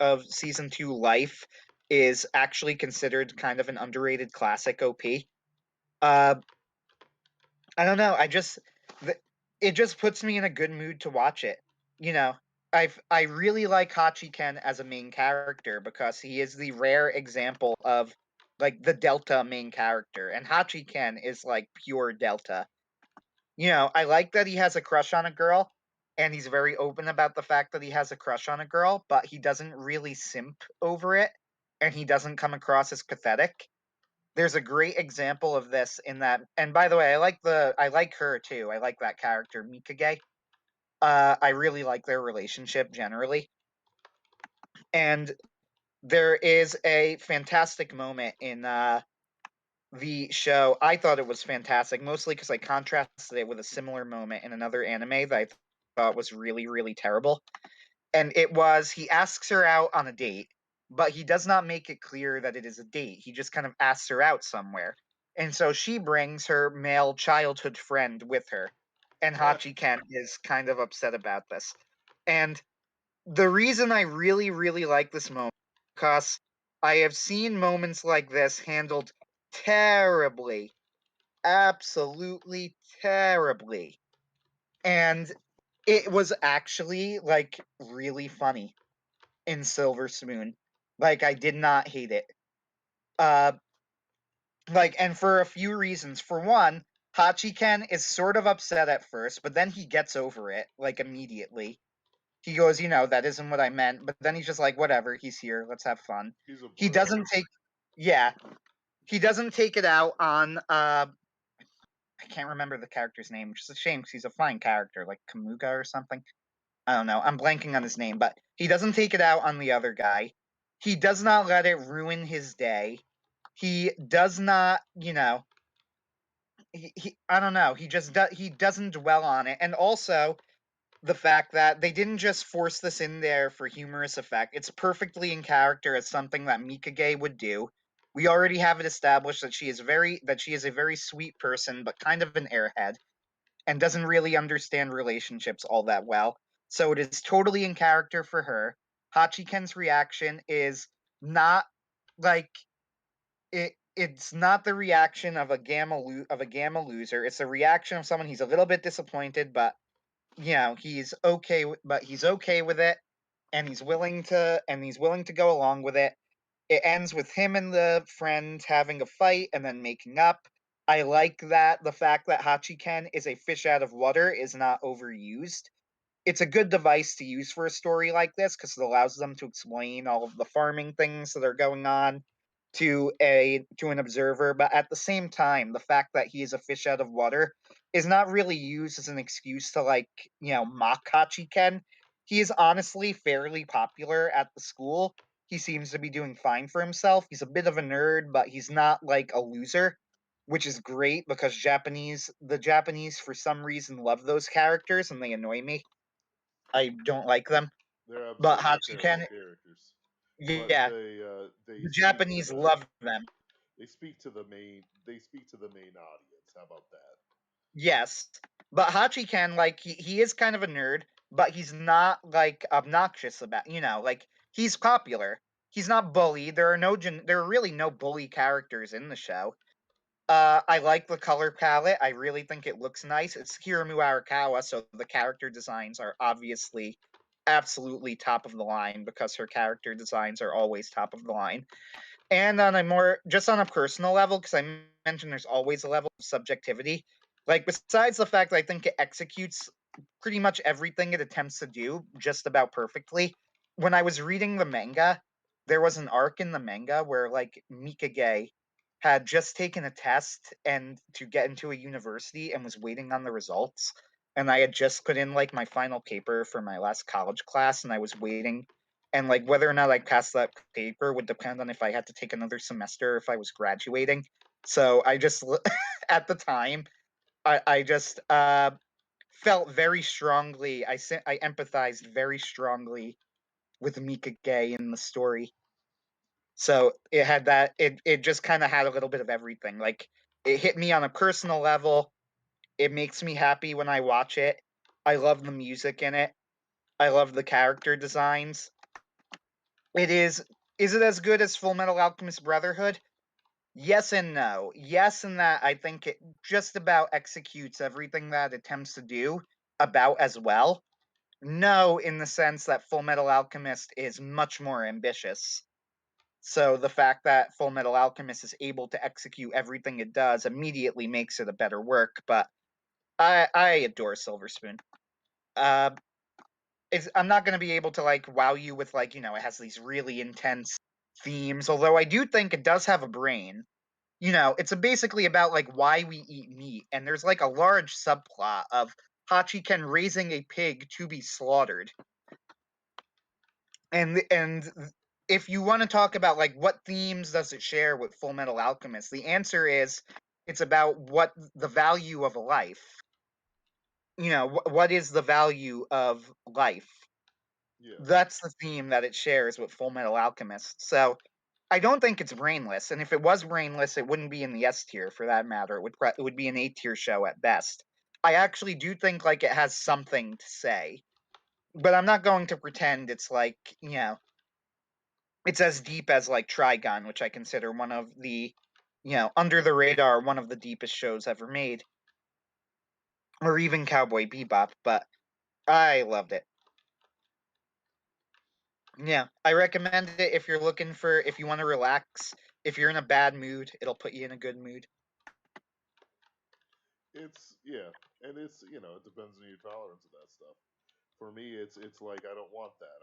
of season 2 Life is actually considered kind of an underrated classic OP. I don't know. It just puts me in a good mood to watch it. You know, I really like Hachi Ken as a main character because he is the rare example of like the Delta main character, and Hachi Ken is like pure Delta. I like that he has a crush on a girl, and he's very open about the fact that he has a crush on a girl, but he doesn't really simp over it, and he doesn't come across as pathetic. There's a great example of this in that, and by the way, I like her too. I like that character, Mikage. I really like their relationship generally. And there is a fantastic moment in the show. I thought it was fantastic, mostly because I contrasted it with a similar moment in another anime that I thought was really, really terrible. And it was, he asks her out on a date, but he does not make it clear that it is a date. He just kind of asks her out somewhere. And so she brings her male childhood friend with her. And Hachi Ken is kind of upset about this. And the reason I really, really like this moment, because I have seen moments like this handled terribly, absolutely terribly. And it was actually like really funny in Silver Spoon. Like, I did not hate it. And for a few reasons. For one, Hachiken is sort of upset at first, but then he gets over it, like, immediately. He goes, that isn't what I meant, but then he's just like, whatever, he's here, let's have fun. He's a bro. He doesn't take it out on, I can't remember the character's name, which is a shame because he's a fine character, like Kamuga or something. I don't know. I'm blanking on his name, but he doesn't take it out on the other guy. He does not let it ruin his day. He does not, I don't know. He doesn't dwell on it. And also the fact that they didn't just force this in there for humorous effect. It's perfectly in character as something that Mikage would do. We already have it established that she is a very sweet person, but kind of an airhead and doesn't really understand relationships all that well. So it is totally in character for her. Hachiken's reaction is not like it's not the reaction of a gamma loser. It's the reaction of someone he's a little bit disappointed, but he's okay with it, and he's willing to go along with it. It ends with him and the friend having a fight and then making up. I like that the fact that Hachiken is a fish out of water is not overused. It's a good device to use for a story like this because it allows them to explain all of the farming things that are going on to an observer, but at the same time, the fact that he is a fish out of water is not really used as an excuse to mock Hachiken. He is honestly fairly popular at the school. He seems to be doing fine for himself. He's a bit of a nerd, but he's not like a loser, which is great because the Japanese for some reason love those characters and they annoy me. I don't like them. They're But absolutely terrible Hachiken, characters. But yeah, they the speak to Japanese love them. they speak to the main audience. How about that? Yes, but Hachiken, like he is kind of a nerd, but he's not like obnoxious about like he's popular. He's not bullied. There are really no bully characters in the show. I like the color palette. I really think it looks nice. It's Hiramu Arakawa, so the character designs are obviously absolutely top of the line because her character designs are always top of the line. And on a personal level, because I mentioned there's always a level of subjectivity. Like, besides the fact that I think it executes pretty much everything it attempts to do just about perfectly, when I was reading the manga, there was an arc in the manga where, like, Mikage had just taken a test and to get into a university and was waiting on the results. And I had just put in, like, my final paper for my last college class, and I was waiting and like whether or not I passed that paper would depend on if I had to take another semester or if I was graduating. So I just at the time I just felt very strongly. I empathized very strongly with Mikage in the story. So it just kind of had a little bit of everything. Like, it hit me on a personal level. It makes me happy when I watch it. I love the music in it. I love the character designs. It is. Is it as good as Fullmetal Alchemist Brotherhood? Yes and no. Yes, in that I think it just about executes everything that it attempts to do about as well. No, in the sense that Fullmetal Alchemist is much more ambitious. So the fact that Fullmetal Alchemist is able to execute everything it does immediately makes it a better work. But I adore Silver Spoon. I'm not going to be able to like wow you with it has these really intense themes, although I do think it does have a brain. It's basically about like why we eat meat, and there's like a large subplot of Hachiken raising a pig to be slaughtered. And if you want to talk about like what themes does it share with Fullmetal Alchemist, the answer is it's about what the value of a life. What is the value of life? Yes. That's the theme that it shares with Fullmetal Alchemist. So I don't think it's brainless, and if it was brainless, it wouldn't be in the S tier for that matter. It would be an A tier show at best. I actually do think like it has something to say, but I'm not going to pretend it's like it's as deep as like Trigun, which I consider one of the under the radar one of the deepest shows ever made, or even Cowboy Bebop. But I loved it. Yeah, I recommend it if you're looking for if you want to relax. If you're in a bad mood, it'll put you in a good mood. It's yeah, and it's it depends on your tolerance of that stuff. For me, it's like I don't want that.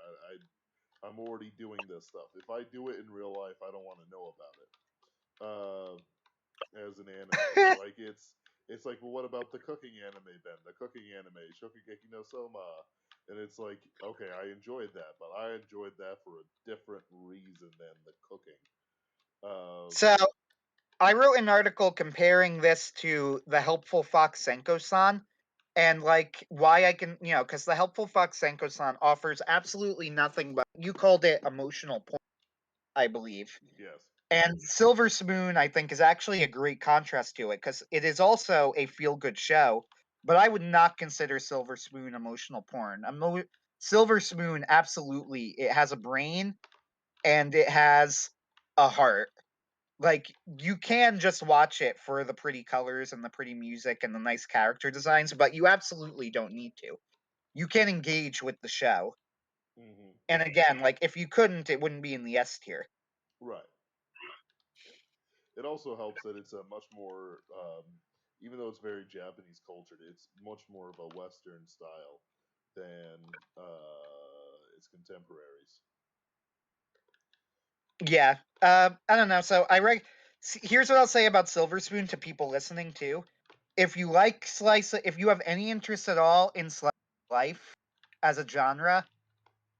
I'm already doing this stuff. If I do it in real life, I don't want to know about it. As an anime, like it's like, well, what about the cooking anime, Ben? The cooking anime, Shokugeki no Soma, and it's like, okay, I enjoyed that, but I enjoyed that for a different reason than the cooking. So I wrote an article comparing this to the Helpful Fox Senko-san, and like why I can, because the Helpful Fox Senko-san offers absolutely nothing but you called it emotional porn, I believe. Yes. And Silver Spoon, I think, is actually a great contrast to it because it is also a feel-good show, but I would not consider Silver Spoon emotional porn. Silver Spoon, absolutely, it has a brain and it has a heart. Like you can just watch it for the pretty colors and the pretty music and the nice character designs, but you absolutely don't need to. You can engage with the show. Hmm. And again, like if you couldn't, it wouldn't be in the S tier. Right. It also helps that it's a much more, even though it's very Japanese cultured, it's much more of a Western style than its contemporaries. Yeah. I don't know. So here's what I'll say about Silver Spoon to people listening too. If you like if you have any interest at all in slice of life as a genre,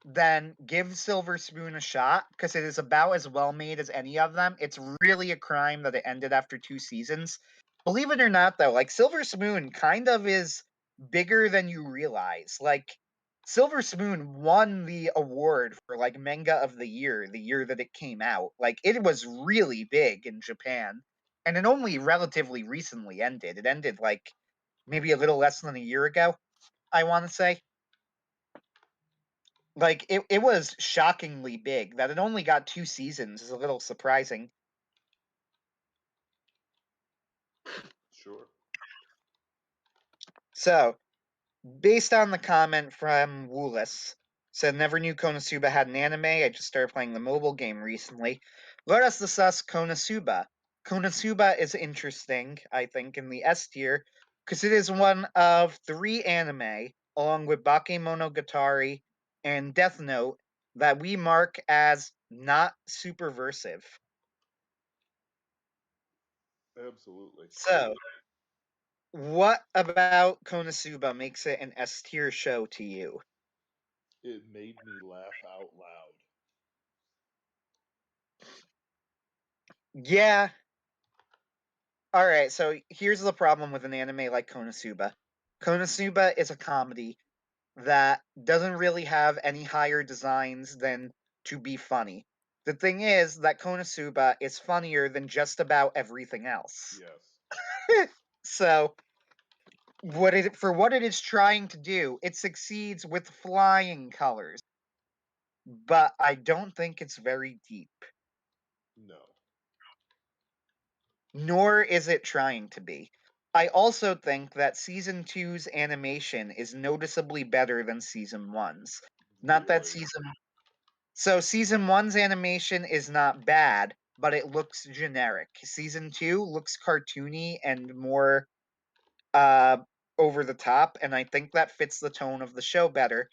then give Silver Spoon a shot because it is about as well made as any of them. It's really a crime that it ended after 2 seasons. Believe it or not, though, like Silver Spoon kind of is bigger than you realize. Like Silver Spoon won the award for like manga of the year that it came out. Like it was really big in Japan, and it only relatively recently ended. It ended like maybe a little less than a year ago, I want to say. Like it was shockingly big. That it only got 2 seasons is a little surprising. Sure. So, based on the comment from Woolis, said never knew Konosuba had an anime. I just started playing the mobile game recently. Let us discuss Konosuba. Konosuba is interesting, I think, in the S tier because it is one of 3 anime, along with Bakemonogatari and Death Note, that we mark as not superversive. Absolutely. So, what about Konosuba makes it an S tier show to you? It made me laugh out loud. Yeah. All right. So here's the problem with an anime like Konosuba. Konosuba is a comedy that doesn't really have any higher designs than to be funny. The thing is that Konosuba is funnier than just about everything else. Yes. So what it is trying to do, it succeeds with flying colors, but I don't think it's very deep. No. Nor is it trying to be. I also think that season two's animation is noticeably better than season one's. Not that Really? season one's animation is not bad, but it looks generic. Season two looks cartoony and more uh over the top, and I think that fits the tone of the show better.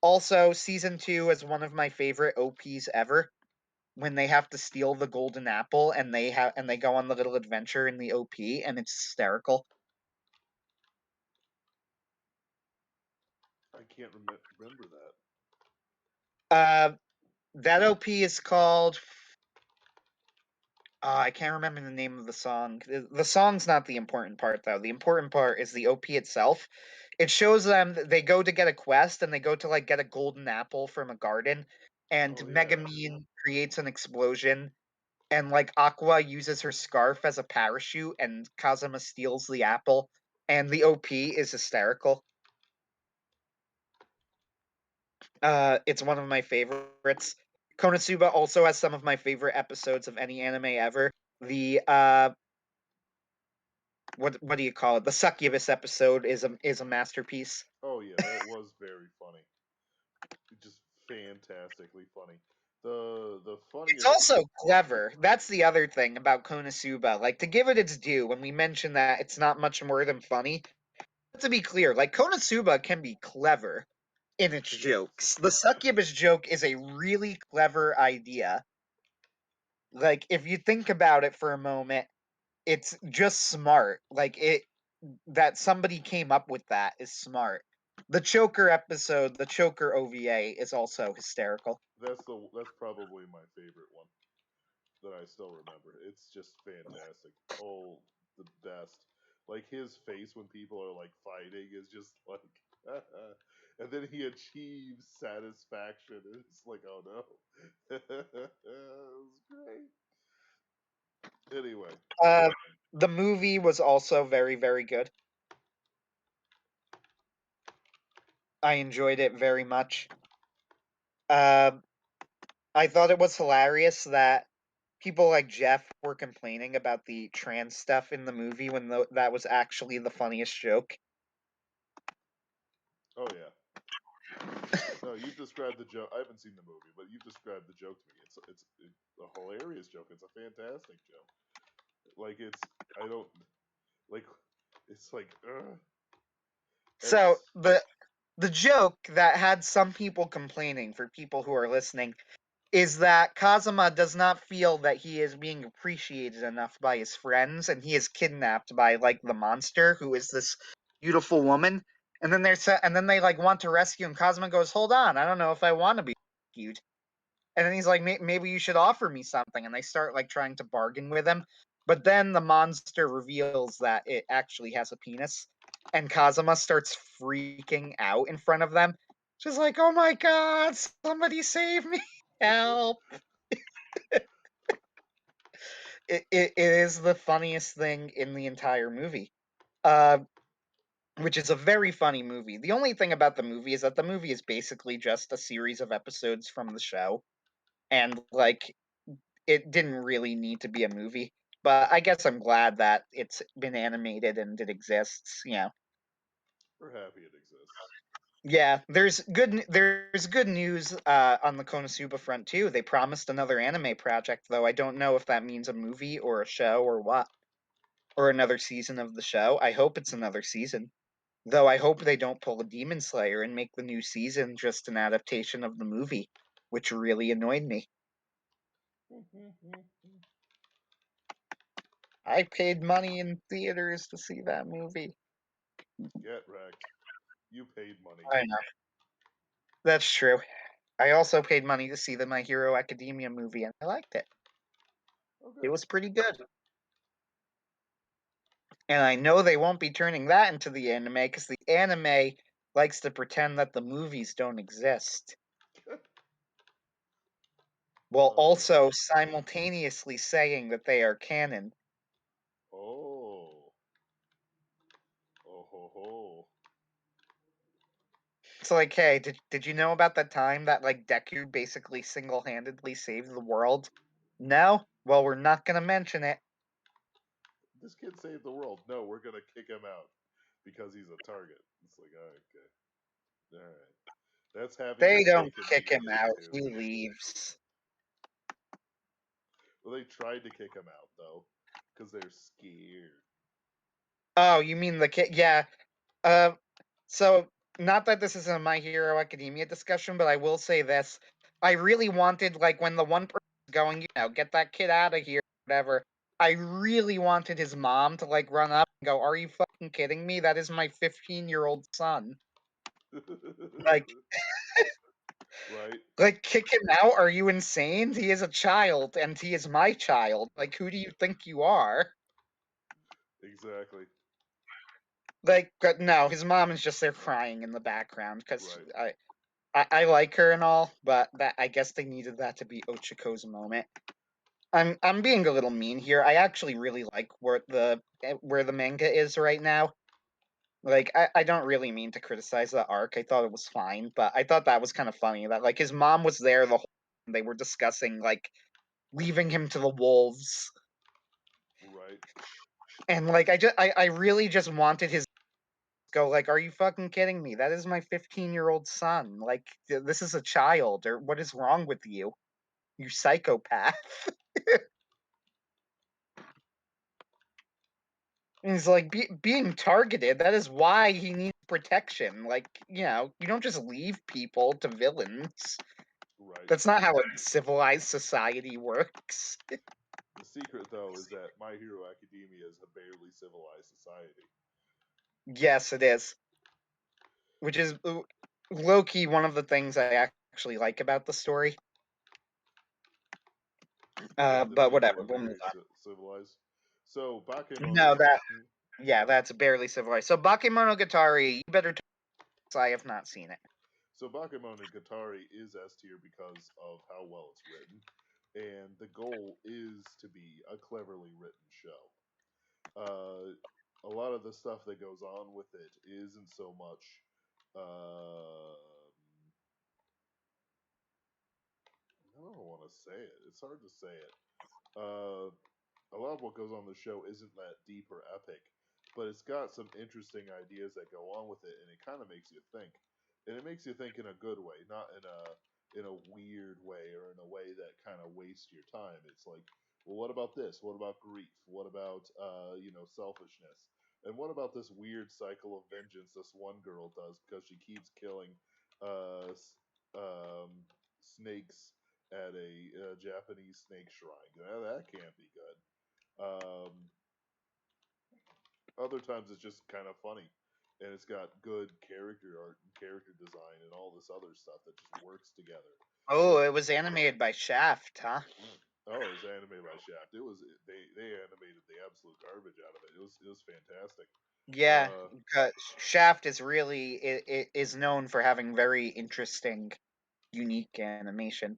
Also, season two is one of my favorite OPs ever when they have to steal the golden apple and they go on the little adventure in the OP and it's hysterical. I can't remember that. Uh That OP is called. I can't remember the name of the song. The song's not the important part, though. The important part is the OP itself. It shows them they go to get a quest, and they go to like get a golden apple from a garden, and Oh, yeah. Megamine creates an explosion, and like Aqua uses her scarf as a parachute, and Kazuma steals the apple, and the OP is hysterical. It's one of my favorites. Konosuba also has some of my favorite episodes of any anime ever. The what do you call it? The succubus episode is a masterpiece. Oh, yeah, that was very funny. Just fantastically funny. The It's funniest. also clever. That's the other thing about Konosuba. Like, to give it its due, when we mention that it's not much more than funny, to be clear, like Konosuba can be clever in its Yes. jokes. The succubus joke is a really clever idea. Like, if you think about it for a moment, it's just smart. Like, it that somebody came up with that is smart. The Choker episode, the Choker OVA is also hysterical. That's probably my favorite one that I still remember. It's just fantastic. Oh, the best. Like his face when people are like fighting is just like, and then he achieves satisfaction. And it's like, oh no, it was great. Anyway, Uh, the movie was also very, very good. I enjoyed it very much. Uh, I thought it was hilarious that people like Jeff were complaining about the trans stuff in the movie when that was actually the funniest joke. oh yeah. No, you've described the joke. I haven't seen the movie, but you've described the joke to me. It's a hilarious joke. It's a fantastic joke. Like it's I don't like it's like So it's the joke that had some people complaining, for people who are listening, is that Kazuma does not feel that he is being appreciated enough by his friends, and he is kidnapped by like the monster, who is this beautiful woman. And then and then they like want to rescue him. Kazuma goes, "Hold on, I don't know if I want to be rescued." And then he's like, "Maybe you should offer me something." And they start like trying to bargain with him. But then the monster reveals that it actually has a penis, and Kazuma starts freaking out in front of them. Just like, "Oh my god, somebody save me! Help!" It is the funniest thing in the entire movie. Uh, which is a very funny movie. The only thing about the movie is that the movie is basically just a series of episodes from the show, and like it didn't really need to be a movie. But I guess I'm glad that it's been animated and it exists. You know, we're happy it exists. yeah. There's good news on the Konosuba front too. They promised another anime project, though I don't know if that means a movie or a show or what, or another season of the show. I hope it's another season. Though I hope they don't pull a Demon Slayer and make the new season just an adaptation of the movie, which really annoyed me. I paid money in theaters to see that movie. Get wrecked. You paid money. I know. That's true. I also paid money to see the My Hero Academia movie, and I liked it. Oh, It good. was pretty good. And I know they won't be turning that into the anime because the anime likes to pretend that the movies don't exist, while Oh. also simultaneously saying that they are canon. Oh. Oh ho ho. It's like, hey, did you know about the time that like Deku basically single-handedly saved the world? No? Well, we're not gonna mention it. This kid saved the world. No, we're gonna kick him out because he's a target. It's like, okay, all right. That's having They your don't cake and kick eating him it out. too. He leaves. Well, they tried to kick him out though, because they're scared. Oh, you mean the kid? Yeah. Uh, so not that this is a My Hero Academia discussion, but I will say this: I really wanted, like, when the one person was going, get that kid out of here, whatever. I really wanted his mom to like run up and go, "Are you fucking kidding me? That is my 15-year-old son." Like, Right? Like, kick him out? Are you insane? He is a child, and he is my child. Like, who do you think you are? Exactly. Like, no, his mom is just there crying in the background because Right. I like her and all, but that I guess they needed that to be Ochiko's moment. I'm being a little mean here. I actually really like where the manga is right now. Like, I don't really mean to criticize the arc. I thought it was fine, but I thought that was kind of funny that like his mom was there the whole time. They were discussing like leaving him to the wolves, Right. and like I really just wanted his go like, are you fucking kidding me? That is my 15-year-old son. Like, this is a child, or what is wrong with you? You psychopath. And he's like being targeted. That is why he needs protection. Like, you don't just leave people to villains. Right. That's not how a civilized society works. The secret, though, is that My Hero Academia is a barely civilized society. Yes, it is. Which is low key one of the things I actually like about the story. That the But people whatever, are we'll move very on. civilized. So No, Bakemono. yeah, that's barely civilized. So Bakemonogatari, you better. I have not seen it. So Bakemonogatari is S tier because of how well it's written, and the goal is to be a cleverly written show. A lot of the stuff that goes on with it isn't so much. I don't want to say it. It's hard to say it. Uh, a lot of what goes on the show isn't that deep or epic, but it's got some interesting ideas that go on with it, and it kind of makes you think. And it makes you think in a good way, not in a weird way or in a way that kind of wastes your time. It's like, well, what about this? What about grief? What about selfishness? And what about this weird cycle of vengeance this one girl does because she keeps killing uh, snakes at a Japanese snake shrine? That can't be good. Um, Other times it's just kind of funny, and it's got good character art and character design and all this other stuff that just works together. Oh, Like, it was animated by Shaft, huh? oh, it was animated by Shaft. They animated the absolute garbage out of it. It was fantastic. Yeah, Uh, Shaft is really is known for having very interesting, unique animation.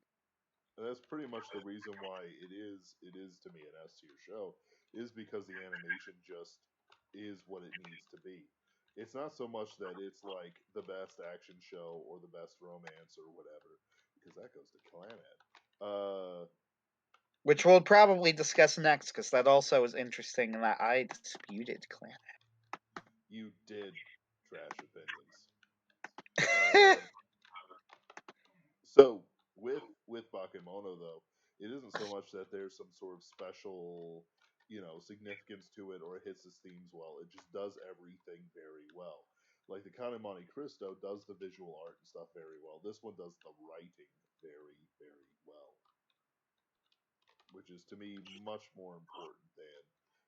and that's pretty much the reason why it is to me an S tier show is because the animation just is what it needs to be. It's not so much that it's like the best action show or the best romance or whatever, because that goes to Clannad. Which we'll probably discuss next, because that also is interesting that I disputed Clan. You did trash opinions. Uh, so with Bakemono though, it isn't so much that there's some sort of special, significance to it or it hits its themes well. It just does everything very well. Like the Count of Monte Cristo does the visual art and stuff very well. This one does the writing very, very well, which is to me much more important than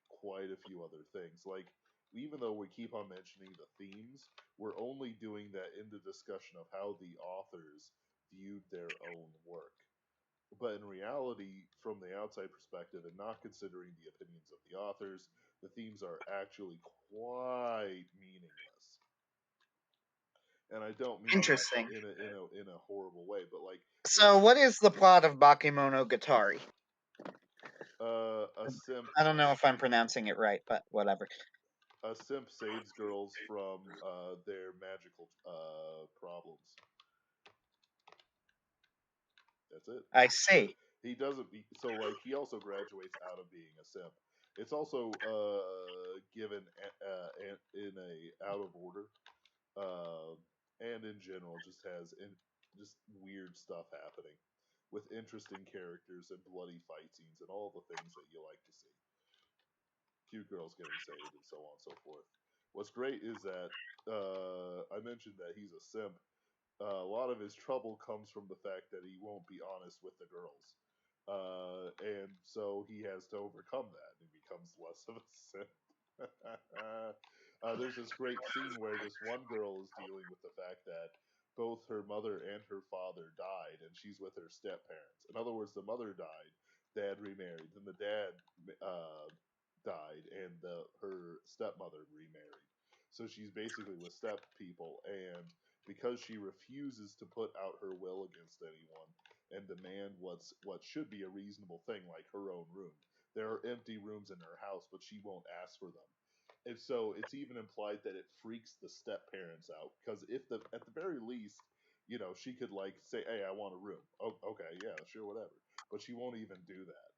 quite a few other things. Like, even though we keep on mentioning the themes, we're only doing that in the discussion of how the authors viewed their own work. But in reality, from the outside perspective and not considering the opinions of the authors, the themes are actually quite meaningless. And I don't mean that Interesting. in a horrible way, but like So, there's what is the plot of Bakemonogatari? a simp I don't know if I'm pronouncing it right, but whatever. a simp saves girls from their magical problems. That's it. I But see. he doesn't. So like he also graduates out of being a simp. It's also given in a out of order, uh, and in general just has just weird stuff happening with interesting characters and bloody fight scenes and all the things that you like to see. Cute girls getting saved and so on and so forth. What's great is that I mentioned that he's a simp. A lot of his trouble comes from the fact that he won't be honest with the girls. And so he has to overcome that and becomes less of a simp. There's this great scene where this one girl is dealing with the fact that both her mother and her father died, and she's with her step parents. In other words, the mother died, dad remarried, then the dad uh, died, and her stepmother remarried. So she's basically with step people, and because she refuses to put out her will against anyone and demand what should be a reasonable thing, like her own room. There are empty rooms in her house, but she won't ask for them. And so it's even implied that it freaks the step parents out because if the at the very least, she could like say, "Hey, I want a room." Oh, okay, yeah, sure, whatever. But she won't even do that.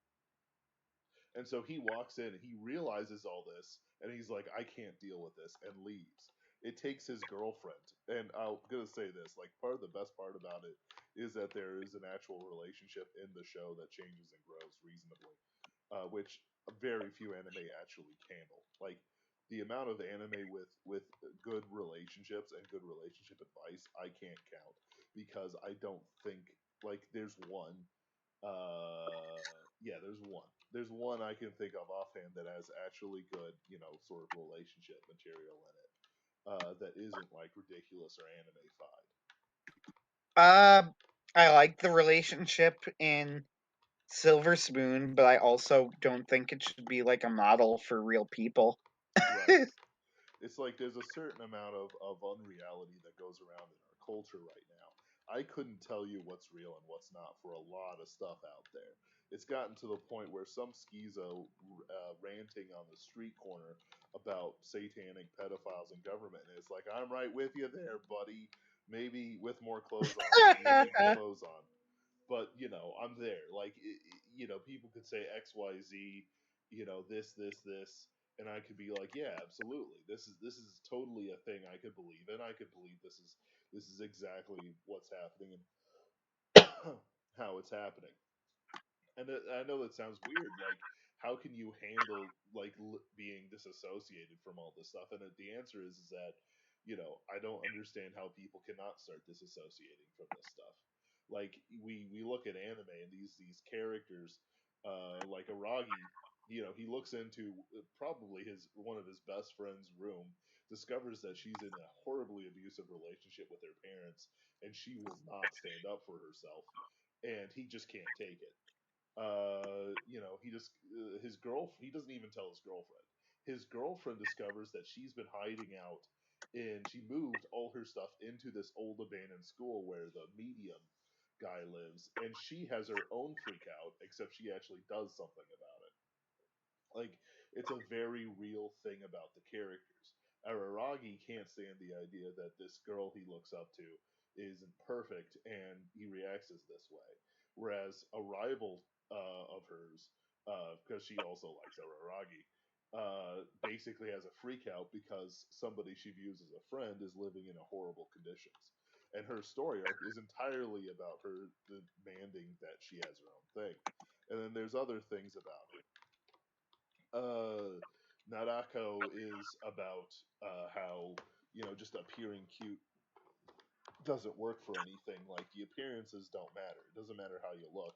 And so he walks in and he realizes all this and he's like, I can't deal with this and leaves. It takes his girlfriend. And I'm going to say this like, part of the best part about it is that there is an actual relationship in the show that changes and grows reasonably, which very few anime actually handle. Like, the amount of anime with good relationships and good relationship advice, I can't count because I don't think like there's one yeah, there's one. There's one I can think of offhand that has actually good, sort of relationship material in it. That isn't like ridiculous or anime-fied. Uh, I like the relationship in Silver Spoon, but I also don't think it should be like a model for real people. Right. It's like there's a certain amount of unreality that goes around in our culture right now. I couldn't tell you what's real and what's not for a lot of stuff out there. It's gotten to the point where some schizo ranting on the street corner about satanic pedophiles and government, and it's like, I'm right with you there, buddy. Maybe with more clothes on if you need the clothes on. But I'm there. Like people could say XYZ, this, and I could be like, yeah, absolutely. This is totally a thing I could believe in. I could believe this is exactly what's happening and how it's happening. And I know that sounds weird. Like, how can you handle like being disassociated from all this stuff? And the answer is that I don't understand how people cannot start disassociating from this stuff. Like, we look at anime and these characters, like Aragi. He looks into probably his one of his best friend's room, discovers that she's in a horribly abusive relationship with her parents, and she will not stand up for herself, and he just can't take it. He just his girl. He doesn't even tell his girlfriend. His girlfriend discovers that she's been hiding out, and she moved all her stuff into this old abandoned school where the medium guy lives, and she has her own freak out, except she actually does something about it. Like, it's a very real thing about the characters. Araragi can't stand the idea that this girl he looks up to isn't perfect, and he reacts as this way. Whereas a rival of hers, because she also likes Araragi, basically has a freak out because somebody she views as a friend is living in horrible conditions. And her story arc is entirely about her demanding that she has her own thing. And then there's other things about it. Narako is about how just appearing cute doesn't work for anything. Like, the appearances don't matter. It doesn't matter how you look.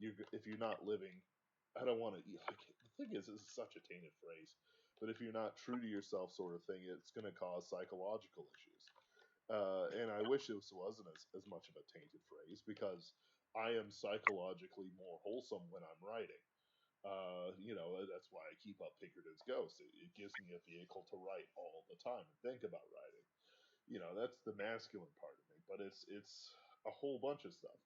If you're not living, I don't want to eat. Like, the thing is, this is such a tainted phrase, but if you're not true to yourself, sort of thing, it's going to cause psychological issues. And I wish this wasn't as much of a tainted phrase because I am psychologically more wholesome when I'm writing. That's why I keep up Pinkerton's Ghost. It gives me a vehicle to write all the time and think about writing. That's the masculine part of me, but it's a whole bunch of stuff,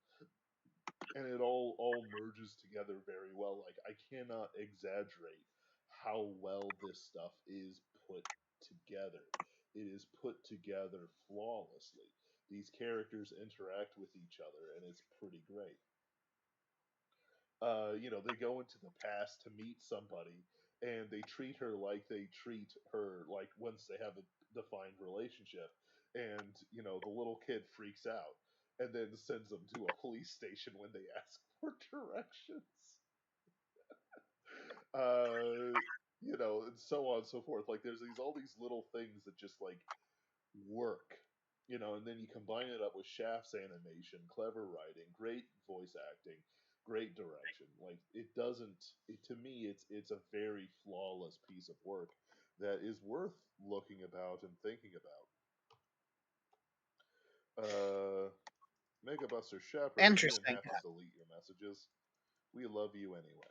and it all merges together very well. Like, I cannot exaggerate how well this stuff is put together. It is put together flawlessly. These characters interact with each other, and it's pretty great. They go into the past to meet somebody and they treat her like they treat her like once they have a defined relationship. And, the little kid freaks out and then sends them to a police station when they ask for directions. Uh, and so on and so forth. Like, there's all these little things that just like work, and then you combine it up with Shaft's animation, clever writing, great voice acting, great direction. Like, it doesn't to me it's a very flawless piece of work that is worth looking about and thinking about. Mega Buster Shepherd, you didn't Interesting. have to delete your messages. We love you anyway.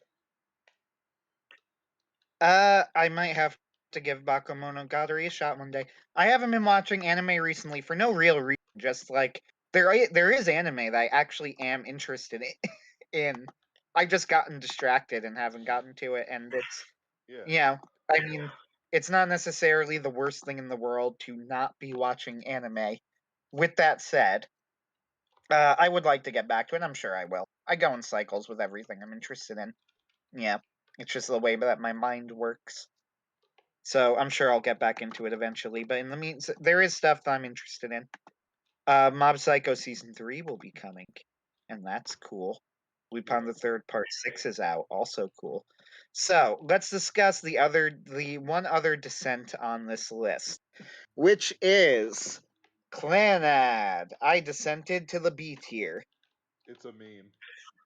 I might have to give Bakemonogatari a shot one day. I haven't been watching anime recently for no real reason. Just like there is anime that I actually am interested in. I've just gotten distracted and haven't gotten to it, and it's Yeah. I mean, it's not necessarily the worst thing in the world to not be watching anime. With that said, I would like to get back to it. I'm sure I will. I go in cycles with everything I'm interested in. Yeah, it's just the way that my mind works. So I'm sure I'll get back into it eventually. But in the meantime, there is stuff that I'm interested in. Mob Psycho season 3 will be coming, and that's cool. Lupin the Third Part 6 is out, also cool. So let's discuss the one other dissent on this list, which is Clannad. I dissented to the B tier. It's a meme.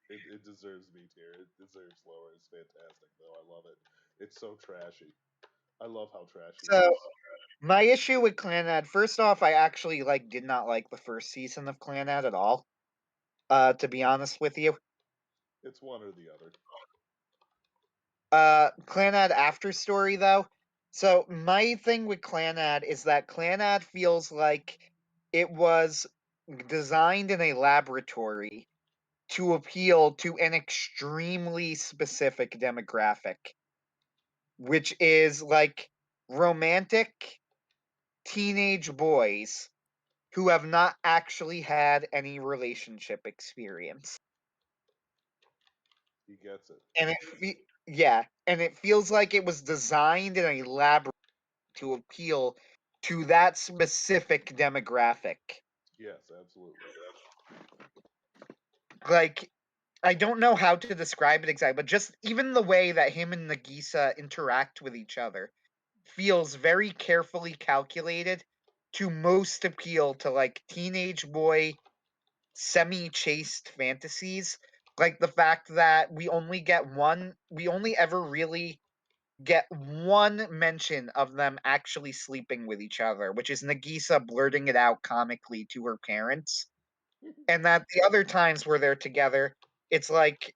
It deserves B tier. It deserves lower. It's fantastic, though. I love it. It's so trashy. I love how trashy it So is. my issue with Clannad, first off, I actually did not like the first season of Clannad at all. To be honest with you, It's one or the other. Clannad After Story though. So my thing with Clannad is that Clannad feels like it was designed in a laboratory to appeal to an extremely specific demographic, which is like romantic teenage boys who have not actually had any relationship experience. He gets it. And and it feels like it was designed in a lab to appeal to that specific demographic. Yes, absolutely. Like, I don't know how to describe it exactly, but just even the way that him and Nagisa interact with each other feels very carefully calculated to most appeal to teenage boy semi-chaste fantasies. Like the fact that we only ever really get one mention of them actually sleeping with each other, which is Nagisa blurting it out comically to her parents. And that the other times where they're together, it's like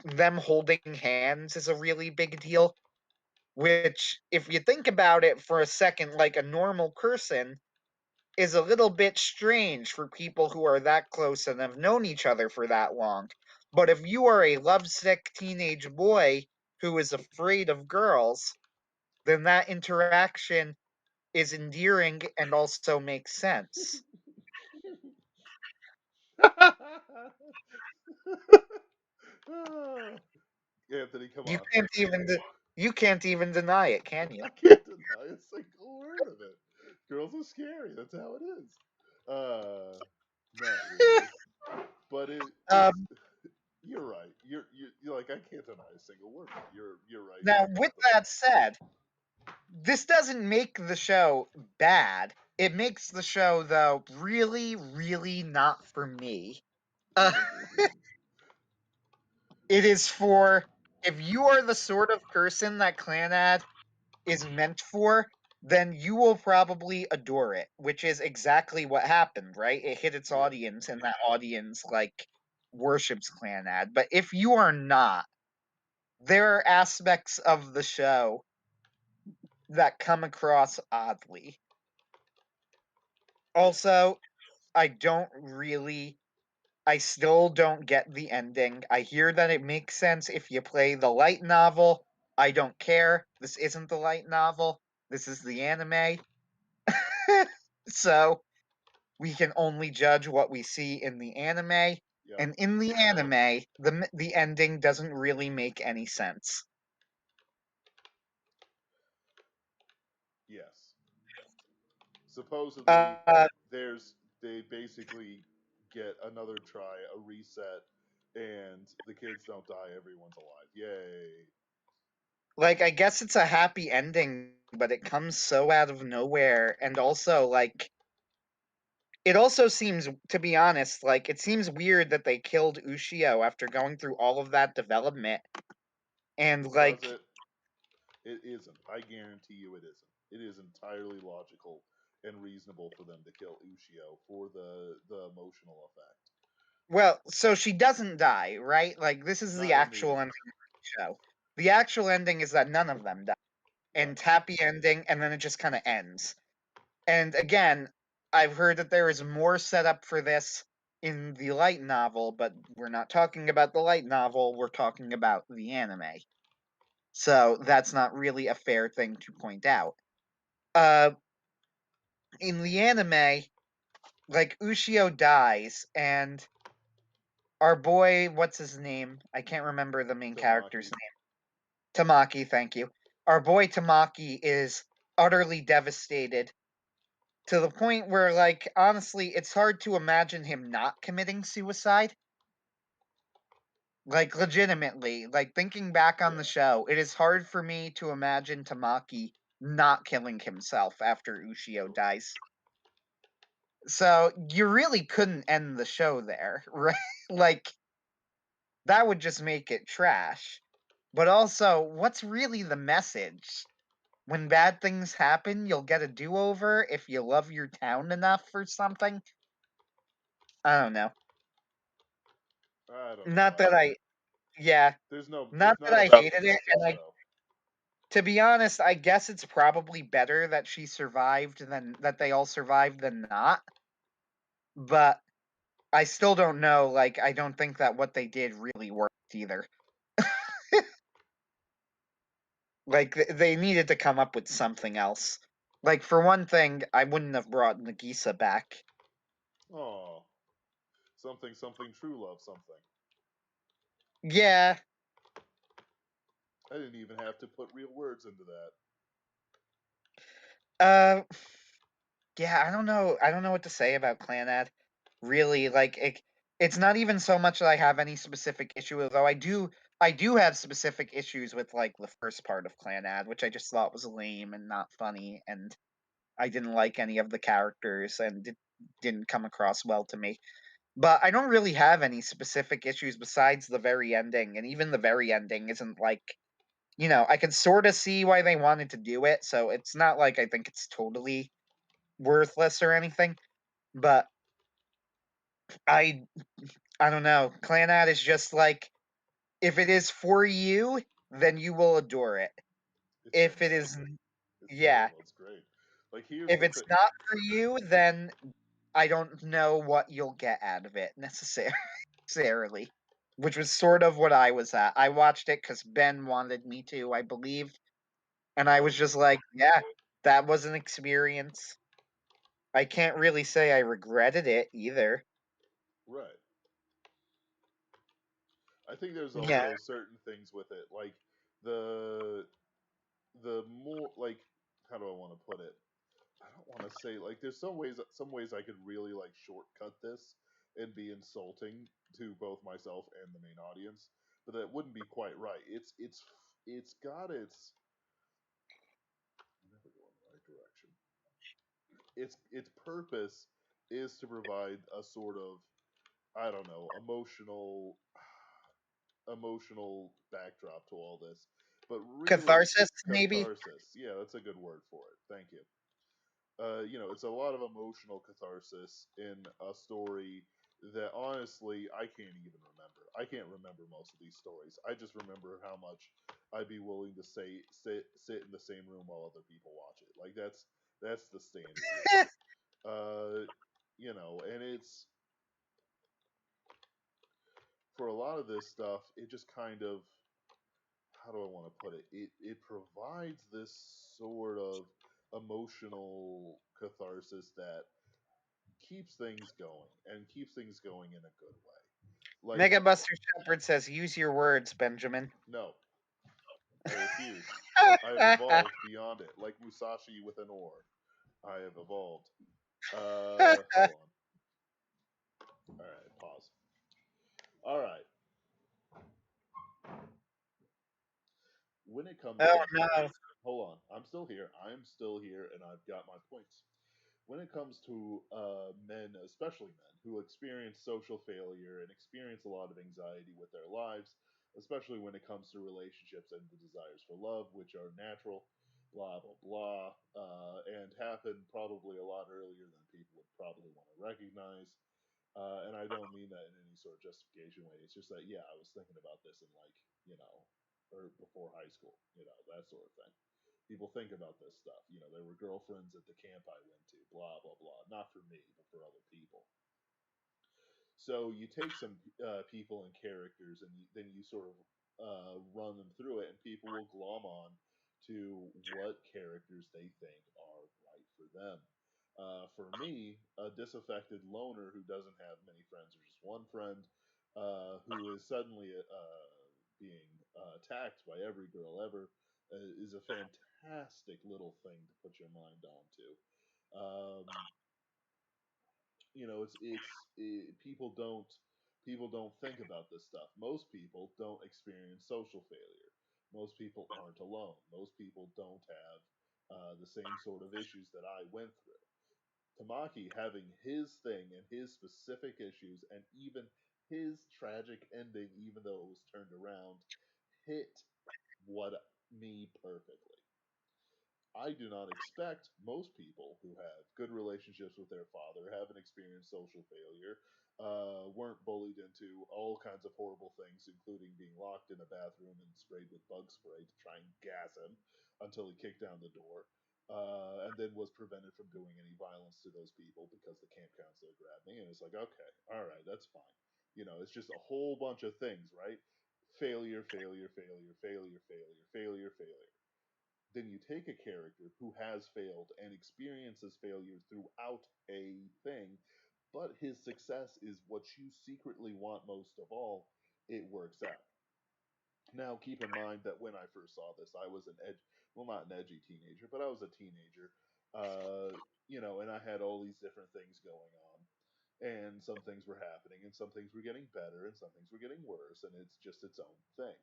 them holding hands is a really big deal. Which, if you think about it for a second, like a normal person, is a little bit strange for people who are that close and have known each other for that long. But if you are a lovesick teenage boy who is afraid of girls, then that interaction is endearing and also makes sense. Anthony, come You on. can't even you can't even deny it, can you? I can't deny a single word of it. Girls are scary. That's how it is. Not really, but it's. Um, You're right. You're like I can't deny a single word. You're right Now, on with both of that those. said, this doesn't make the show bad. It makes the show, though, really, really not for me. Uh, it is for if you are the sort of person that Clannad is meant for, then you will probably adore it, which is exactly what happened, right? It hit its Yeah. audience, and that audience worships Clannad. But if you are not, there are aspects of the show that come across oddly. Yes. Also, I still don't get the ending. I hear that it makes sense if you play the light novel. I don't care. This isn't the light novel. This is the anime. So we can only judge what we see in the anime. Yep. And in the anime, the ending doesn't really make any sense. Yes. Supposedly, Uh, they basically get another try, a reset, and the kids don't die. Everyone's alive. Yay! I guess it's a happy ending, but it comes so out of nowhere, and also it also seems, to be honest, it seems weird that they killed Ushio after going through all of that development. And Does it? It isn't. I guarantee you, it isn't. It is entirely logical and reasonable for them to kill Ushio for the emotional effect. Well, so she doesn't die, right? Like, this is the Not in actual the ending of the show. The actual ending is that none of them die. And right. happy ending, and then it just kind of ends. And again, I've heard that there is more setup for this in the light novel, but we're not talking about the light novel, we're talking about the anime. So that's not really a fair thing to point out. In the anime, like, Ushio dies, and our boy, what's his name? I can't remember the main character's Tamaki. name. Tamaki, thank you. Our boy Tamaki is utterly devastated to the point where, like, honestly, it's hard to imagine him not committing suicide. Like, legitimately, like, thinking back on the Yeah. show, it is hard for me to imagine Tamaki not killing himself after Ushio dies. So, you really couldn't end the show there, right? Like, that would just make it trash. But also, what's really the message? When bad things happen, you'll get a do-over if you love your town enough or something? I don't know. I don't know Not that either. yeah, There's no. not It's that not I about the hated it, and message though. to be honest, I guess it's probably better that she survived than that they all survived than not. But I still don't know. Like, I don't think that what they did really worked either. Like, they needed to come up with something else. Like, for one thing, I wouldn't have brought Nagisa back. Oh, something true love something. Yeah, I didn't even have to put real words into that. uh, yeah, I don't know. I don't know what to say about Clannad. Really, like, it's not even so much that I have any specific issue with, though I do have specific issues with, like, the first part of Clannad, which I just thought was lame and not funny, and I didn't like any of the characters, and it didn't come across well to me. But I don't really have any specific issues besides the very ending, and even the very ending isn't like, I can sort of see why they wanted to do it, so it's not like I think it's totally worthless or anything. But I I don't know. Clannad is just like, if it is for you, then you will adore it. It's If it is, fantastic. It's yeah, beautiful. It's great. Like here's if the it's thing. not for you, then I don't know what you'll get out of it necessarily. Which was sort of what I was at. I watched it because Ben wanted me to, I believe, and I was just like, yeah, that was an experience. I can't really say I regretted it either. Right. I think there's Yeah. also certain things with it, like the the more like how do I want to put it? I don't want to say like there's some ways I could really like shortcut this and be insulting to both myself and the main audience, but that wouldn't be quite right. It's got its I'm never going the right direction. Its purpose is to provide a sort of I don't know emotional backdrop to all this, but really Catharsis, maybe? catharsis. Yeah, that's a good word for it. Thank you. It's a lot of emotional catharsis in a story that honestly I can't even remember. I can't remember most of these stories. I just remember how much I'd be willing to sit in the same room while other people watch it. Like that's the standard really. And it's for a lot of this stuff, it just kind of how do I want to put it? It provides this sort of emotional catharsis that keeps things going and keeps things going in a good way. Like Mega Buster Shepherd says, use your words, Benjamin. no, I refuse. I have evolved beyond it, like Musashi with an oar. I have evolved. Hold on. All right, pause. All right. When it comes Oh to no. hold on, I'm still here. I'm still here, and I've got my points. When it comes to men, especially men, who experience social failure and experience a lot of anxiety with their lives, especially when it comes to relationships and the desires for love, which are natural, blah blah blah, and happened probably a lot earlier than people would probably want to recognize. And I don't mean that in any sort of justification way. It's just that yeah, I was thinking about this in like or before high school, that sort of thing. People think about this stuff. There were girlfriends at the camp I went to, blah blah blah. Not for me, but for other people. So you take some people and characters, and then you sort of run them through it, and people will glom on to what characters they think are right for them. For me, a disaffected loner who doesn't have many friends or just one friend, who is suddenly being attacked by every girl ever, is a fantastic little thing to put your mind onto. People don't think about this stuff. Most people don't experience social failure. Most people aren't alone. Most people don't have the same sort of issues that I went through. Tamaki having his thing and his specific issues and even his tragic ending, even though it was turned around, hit what me perfectly. I do not expect most people who have good relationships with their father, haven't experienced social failure, weren't bullied into all kinds of horrible things, including being locked in a bathroom and sprayed with bug spray to try and gas him until he kicked down the door, and then was prevented from doing any violence to those people because the camp counselor grabbed me. And it's like, okay, all right, that's fine. It's just a whole bunch of things, right? Failure, failure, failure, failure, failure, failure, failure. Then you take a character who has failed and experiences failure throughout a thing, but his success is what you secretly want most of all. It works out. Now, keep in mind that when I first saw this, I was well, not an edgy teenager, but I was a teenager, uh, and I had all these different things going on. And some things were happening, and some things were getting better, and some things were getting worse, and it's just its own thing.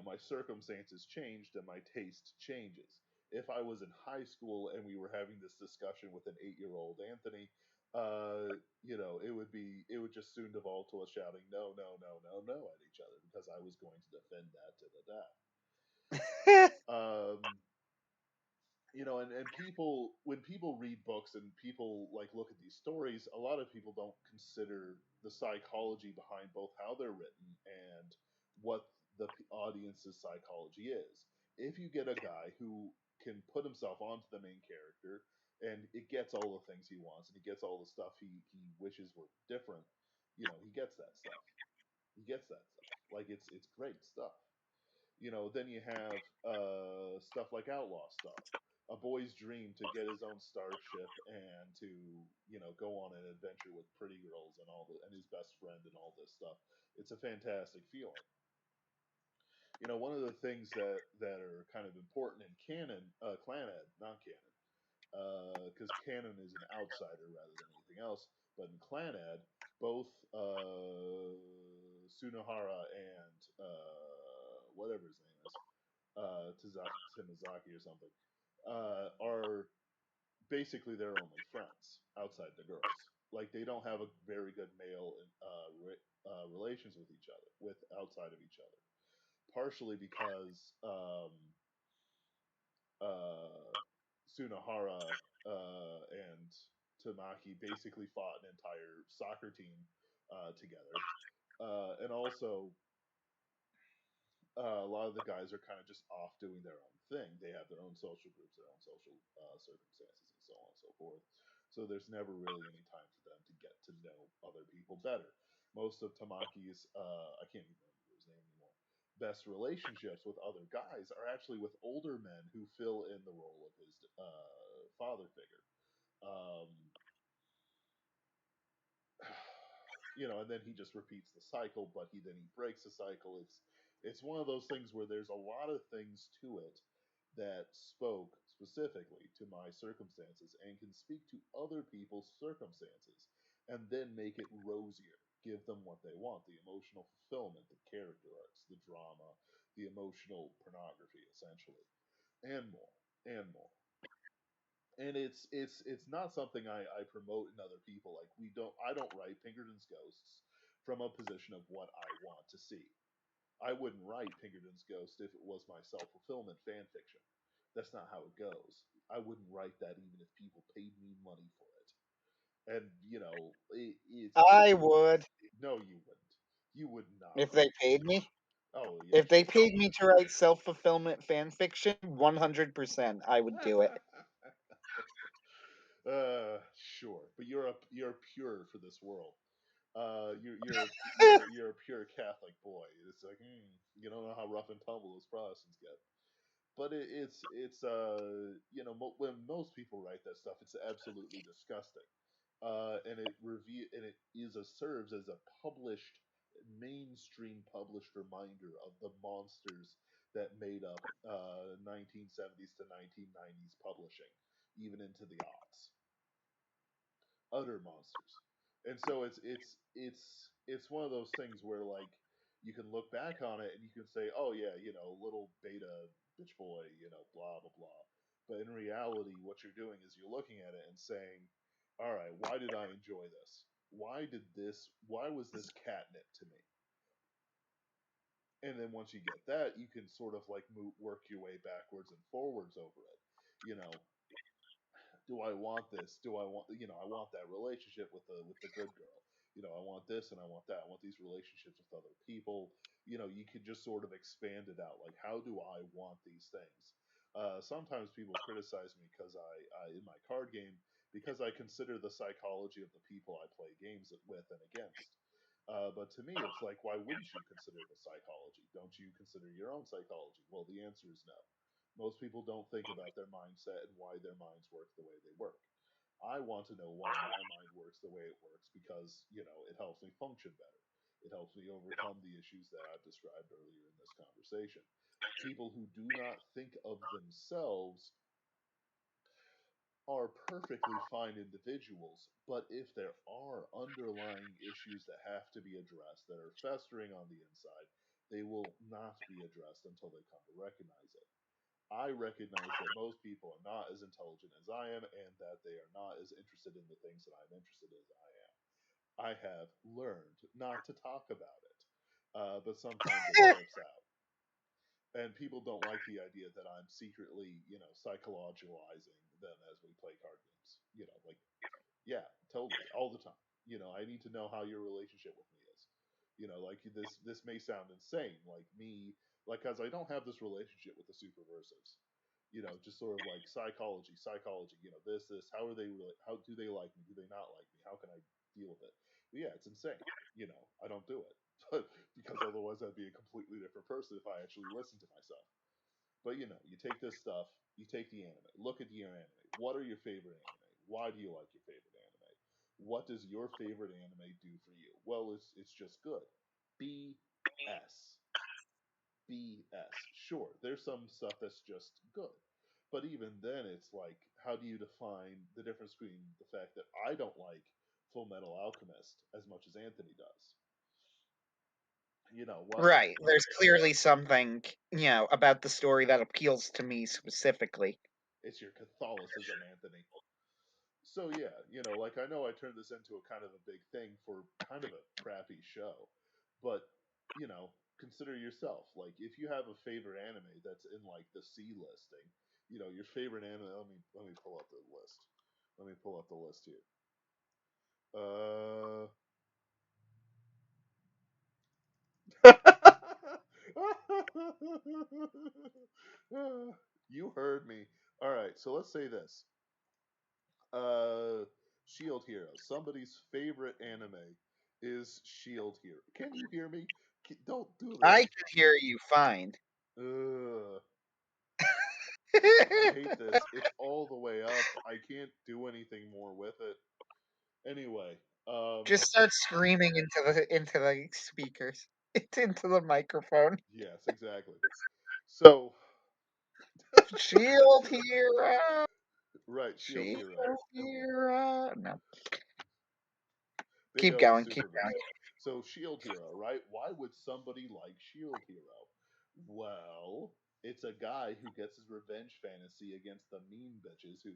My circumstances changed and my taste changes. If I was in high school and we were having this discussion with an 8-year-old Anthony, it would just soon devolve to us shouting no, no, no, no, no at each other because I was going to defend that to the death. And people, when people read books and people like look at these stories, a lot of people don't consider the psychology behind both how they're written and what the audience's psychology is. If you get a guy who can put himself onto the main character and it gets all the things he wants and he gets all the stuff he wishes were different, he gets that stuff. He gets that stuff. Like it's great stuff. Then you have stuff like Outlaw Star, a boy's dream to get his own starship and to go on an adventure with pretty girls and and his best friend and all this stuff. It's a fantastic feeling. One of the things that are kind of important in canon, Clannad, not canon, because canon is an outsider rather than anything else. But in Clannad, both Sunohara and whatever his name is, Timizaki or something, are basically their only friends outside the girls. Like they don't have a very good male relations with each other, with outside of each other. Partially because uh, Sunohara and Tamaki basically fought an entire soccer team together, and also a lot of the guys are kind of just off doing their own thing. They have their own social groups, their own social circumstances, and so on and so forth. So there's never really any time for them to get to know other people better. Most of Tamaki's, I can't even remember his name anymore, best relationships with other guys are actually with older men who fill in the role of his father figure. Um, and then he just repeats the cycle, but he breaks the cycle. It's one of those things where there's a lot of things to it that spoke specifically to my circumstances and can speak to other people's circumstances and then make it rosier, give them what they want, the emotional fulfillment, the character arcs, the drama, the emotional pornography, essentially, and more, and more. And it's not something I promote in other people. Like I don't write Pinkerton's Ghosts from a position of what I want to see. I wouldn't write Pinkerton's Ghost if it was my self fulfillment fan fiction. That's not how it goes. I wouldn't write that even if people paid me money for it. And I would no, you wouldn't. You would not if write they that paid shit. me. Oh yeah, If they sure. paid me to write self-fulfillment fan fiction, 100% I would do it. Sure, but you're pure for this world. You're a pure Catholic boy. It's like you don't know how rough and tumble us Protestants get. But when most people write that stuff, it's absolutely disgusting. And it serves as a published mainstream published reminder of the monsters that made up 1970s to 1990s publishing, even into the aughts, utter monsters. And so it's one of those things where like you can look back on it and you can say, oh yeah, little beta bitch boy, blah blah blah. But in reality, what you're doing is you're looking at it and saying, all right, why did I enjoy this? Why was this catnip to me? And then once you get that, you can sort of like work your way backwards and forwards over it. You know, do I want this? Do I want I want that relationship with the good girl. I want this and I want that. I want these relationships with other people. You could just sort of expand it out. Like, how do I want these things? Sometimes people criticize me because I in my card game because I consider the psychology of the people I play games with and against. But to me, it's like, why wouldn't you consider the psychology? Don't you consider your own psychology? Well, the answer is no. Most people don't think about their mindset and why their minds work the way they work. I want to know why my mind works the way it works because, it helps me function better. It helps me overcome the issues that I've described earlier in this conversation. People who do not think of themselves are perfectly fine individuals, but if there are underlying issues that have to be addressed that are festering on the inside, they will not be addressed until they come to recognize it. I recognize that most people are not as intelligent as I am and that they are not as interested in the things that I'm interested in as I am. I have learned not to talk about it, but sometimes it slips out. And people don't like the idea that I'm secretly, psychologizing them as we play card games. Like, yeah, totally, all the time. I need to know how your relationship with me is. Like this may sound insane, like me, like because I don't have this relationship with the superversives. Just sort of like psychology. This. How are they really? How do they like me? Do they not like me? How can I deal with it? But yeah, it's insane. I don't do it, but because otherwise I'd be a completely different person if I actually listened to myself. But you take this stuff, you take the anime, look at your anime. What are your favorite anime? Why do you like your favorite anime? What does your favorite anime do for you? Well, it's just good. BS. BS. Sure, there's some stuff that's just good. But even then, it's like, how do you define the difference between the fact that I don't like Full Metal Alchemist as much as Anthony does? What? Right. There's clearly something, about the story that appeals to me specifically. It's your Catholicism, Anthony. So yeah, like I know I turned this into a kind of a big thing for kind of a crappy show, but consider yourself. Like, if you have a favorite anime that's in like the C listing, your favorite anime. Let me pull up the list. Let me pull up the list here. Uh, you heard me. All right, so let's say this. Shield Hero. Somebody's favorite anime is Shield Hero. Can you hear me? Don't do I this. can hear you fine. Ugh, I hate this. It's all the way up. I can't do anything more with it. Anyway, Just start screaming into the speakers. Into the microphone. yes, exactly. So, Shield hero. right, Shield Shield Hero. hero. No. Big Keep O going, keep Superversive. going. So Shield Hero, right? Why would somebody like Shield Hero? Well, it's a guy who gets his revenge fantasy against the mean bitches who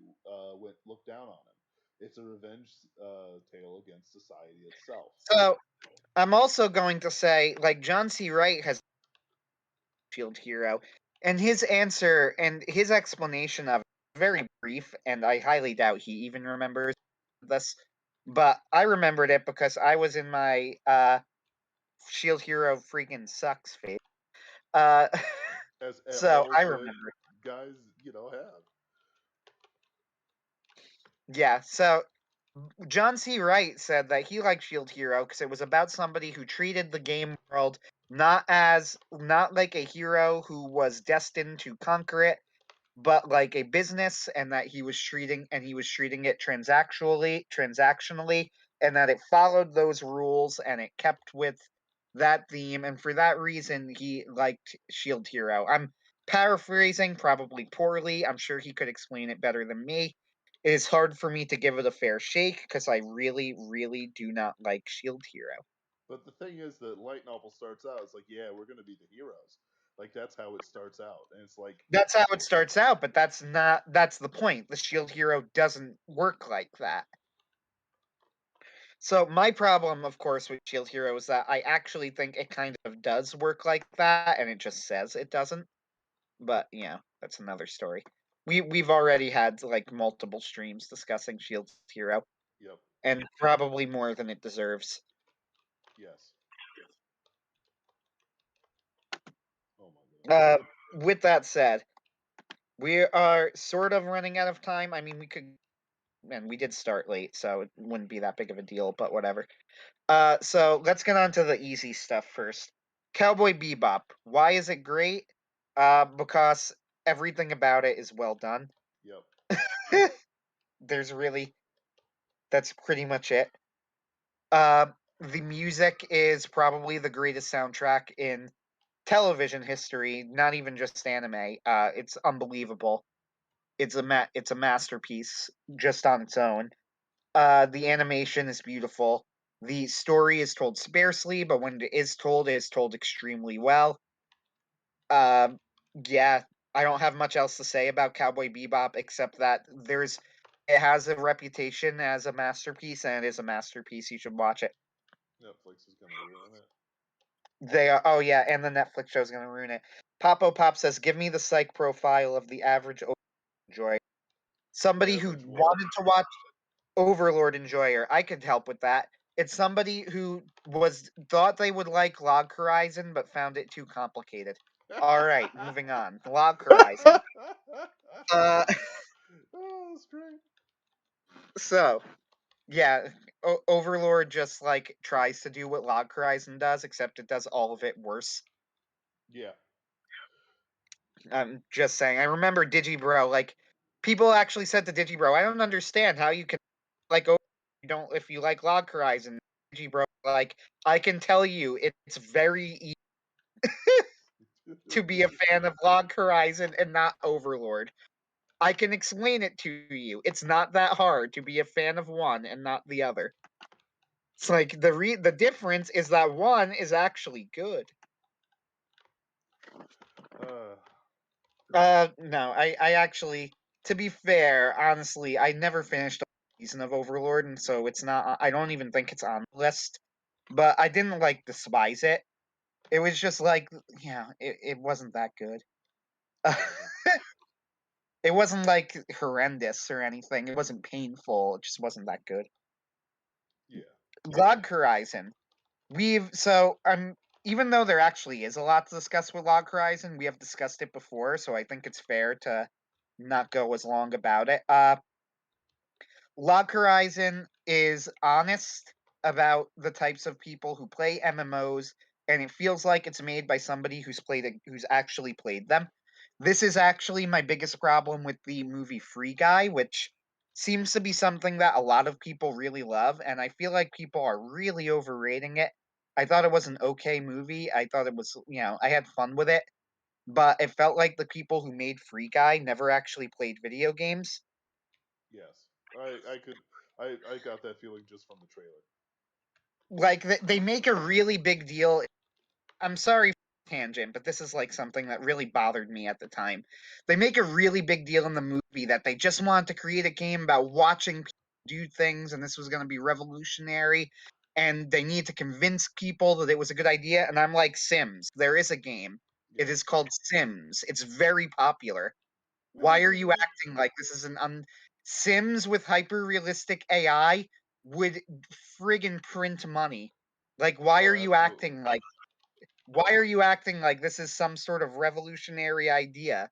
went look down on him. It's a revenge tale against society itself. So I'm also going to say, like, John C. Wright has Shield hero. And his answer and his explanation of it was very brief, and I highly doubt he even remembers this. But I remembered it because I was in my Shield Hero freaking sucks phase. Uh, As so all I good remember. guys, have. Yeah, so John C. Wright said that he liked Shield Hero because it was about somebody who treated the game world not like a hero who was destined to conquer it, but like a business, and that he was treating it transactionally, and that it followed those rules and it kept with that theme, and for that reason he liked Shield Hero. I'm paraphrasing probably poorly. I'm sure he could explain it better than me. It is hard for me to give it a fair shake because I really, really do not like Shield Hero. But the thing is, the light novel starts out. It's like, yeah, we're gonna be the heroes. Like that's how it starts out, and it's like, That's how it starts out, but that's the point. The Shield Hero doesn't work like that. So my problem, of course, with Shield Hero is that I actually think it kind of does work like that, and it just says it doesn't. But that's another story. We've already had like multiple streams discussing Shield Hero, yep, and probably more than it deserves. yes. Oh my god. With that said, we are sort of running out of time. I mean, we could, and we did start late, so it wouldn't be that big of a deal. But whatever. So let's get on to the easy stuff first. Cowboy Bebop. Why is it great? Because everything about it is well done. Yep. There's really That's pretty much it. Uh, the music is probably the greatest soundtrack in television history, not even just anime. It's unbelievable. It's a masterpiece just on its own. The animation is beautiful. The story is told sparsely, but when it is told extremely well. Um, yeah, I don't have much else to say about Cowboy Bebop except that it has a reputation as a masterpiece, and it is a masterpiece. You should watch it. Netflix is gonna ruin it. They are. Oh yeah, and the Netflix show is gonna ruin it. Popo Pop says, "Give me the psych profile of the average enjoyer. Somebody who Average what? wanted to watch Overlord enjoyer. I could help with that. It's somebody who thought they would like Log Horizon, but found it too complicated. All right, moving on. Log Horizon. Uh, Oh, that's great. so yeah, Overlord just like tries to do what Log Horizon does, except it does all of it worse. Yeah. I'm just saying. I remember Digibro. Like people actually said to Digibro, "I don't understand how you can like you don't if you like Log Horizon." Digibro, like I can tell you, it's very easy to be a fan of Log Horizon and not Overlord. I can explain it to you. It's not that hard to be a fan of one and not the other. It's like the difference is that one is actually good. uh, No, I actually, to be fair, honestly, I never finished a season of Overlord, and so it's not. I don't even think it's on the list. But I didn't like despise it. It was just like, it wasn't that good. it wasn't. It wasn't like horrendous or anything. It wasn't painful. It just wasn't that good. Yeah. Log Horizon. Even though there actually is a lot to discuss with Log Horizon, we have discussed it before, so I think it's fair to not go as long about it. Log Horizon is honest about the types of people who play MMOs, and it feels like it's made by somebody who's actually played them. This is actually my biggest problem with the movie Free Guy, which seems to be something that a lot of people really love, and I feel like people are really overrating it. I thought it was an okay movie. I thought it was, I had fun with it, but it felt like the people who made Free Guy never actually played video games. Yes. I could. I got that feeling just from the trailer. Like they make a really big deal. I'm sorry for tangent, but this is like something that really bothered me at the time. They make a really big deal in the movie that they just wanted to create a game about watching people do things, and this was going to be revolutionary, and they need to convince people that it was a good idea. And I'm like, Sims, there is a game. It is called Sims. It's very popular. Why are you acting like this is an Sims with hyper realistic AI would friggin' print money? Like, why Oh, are you absolutely. acting like? Why are you acting like this is some sort of revolutionary idea?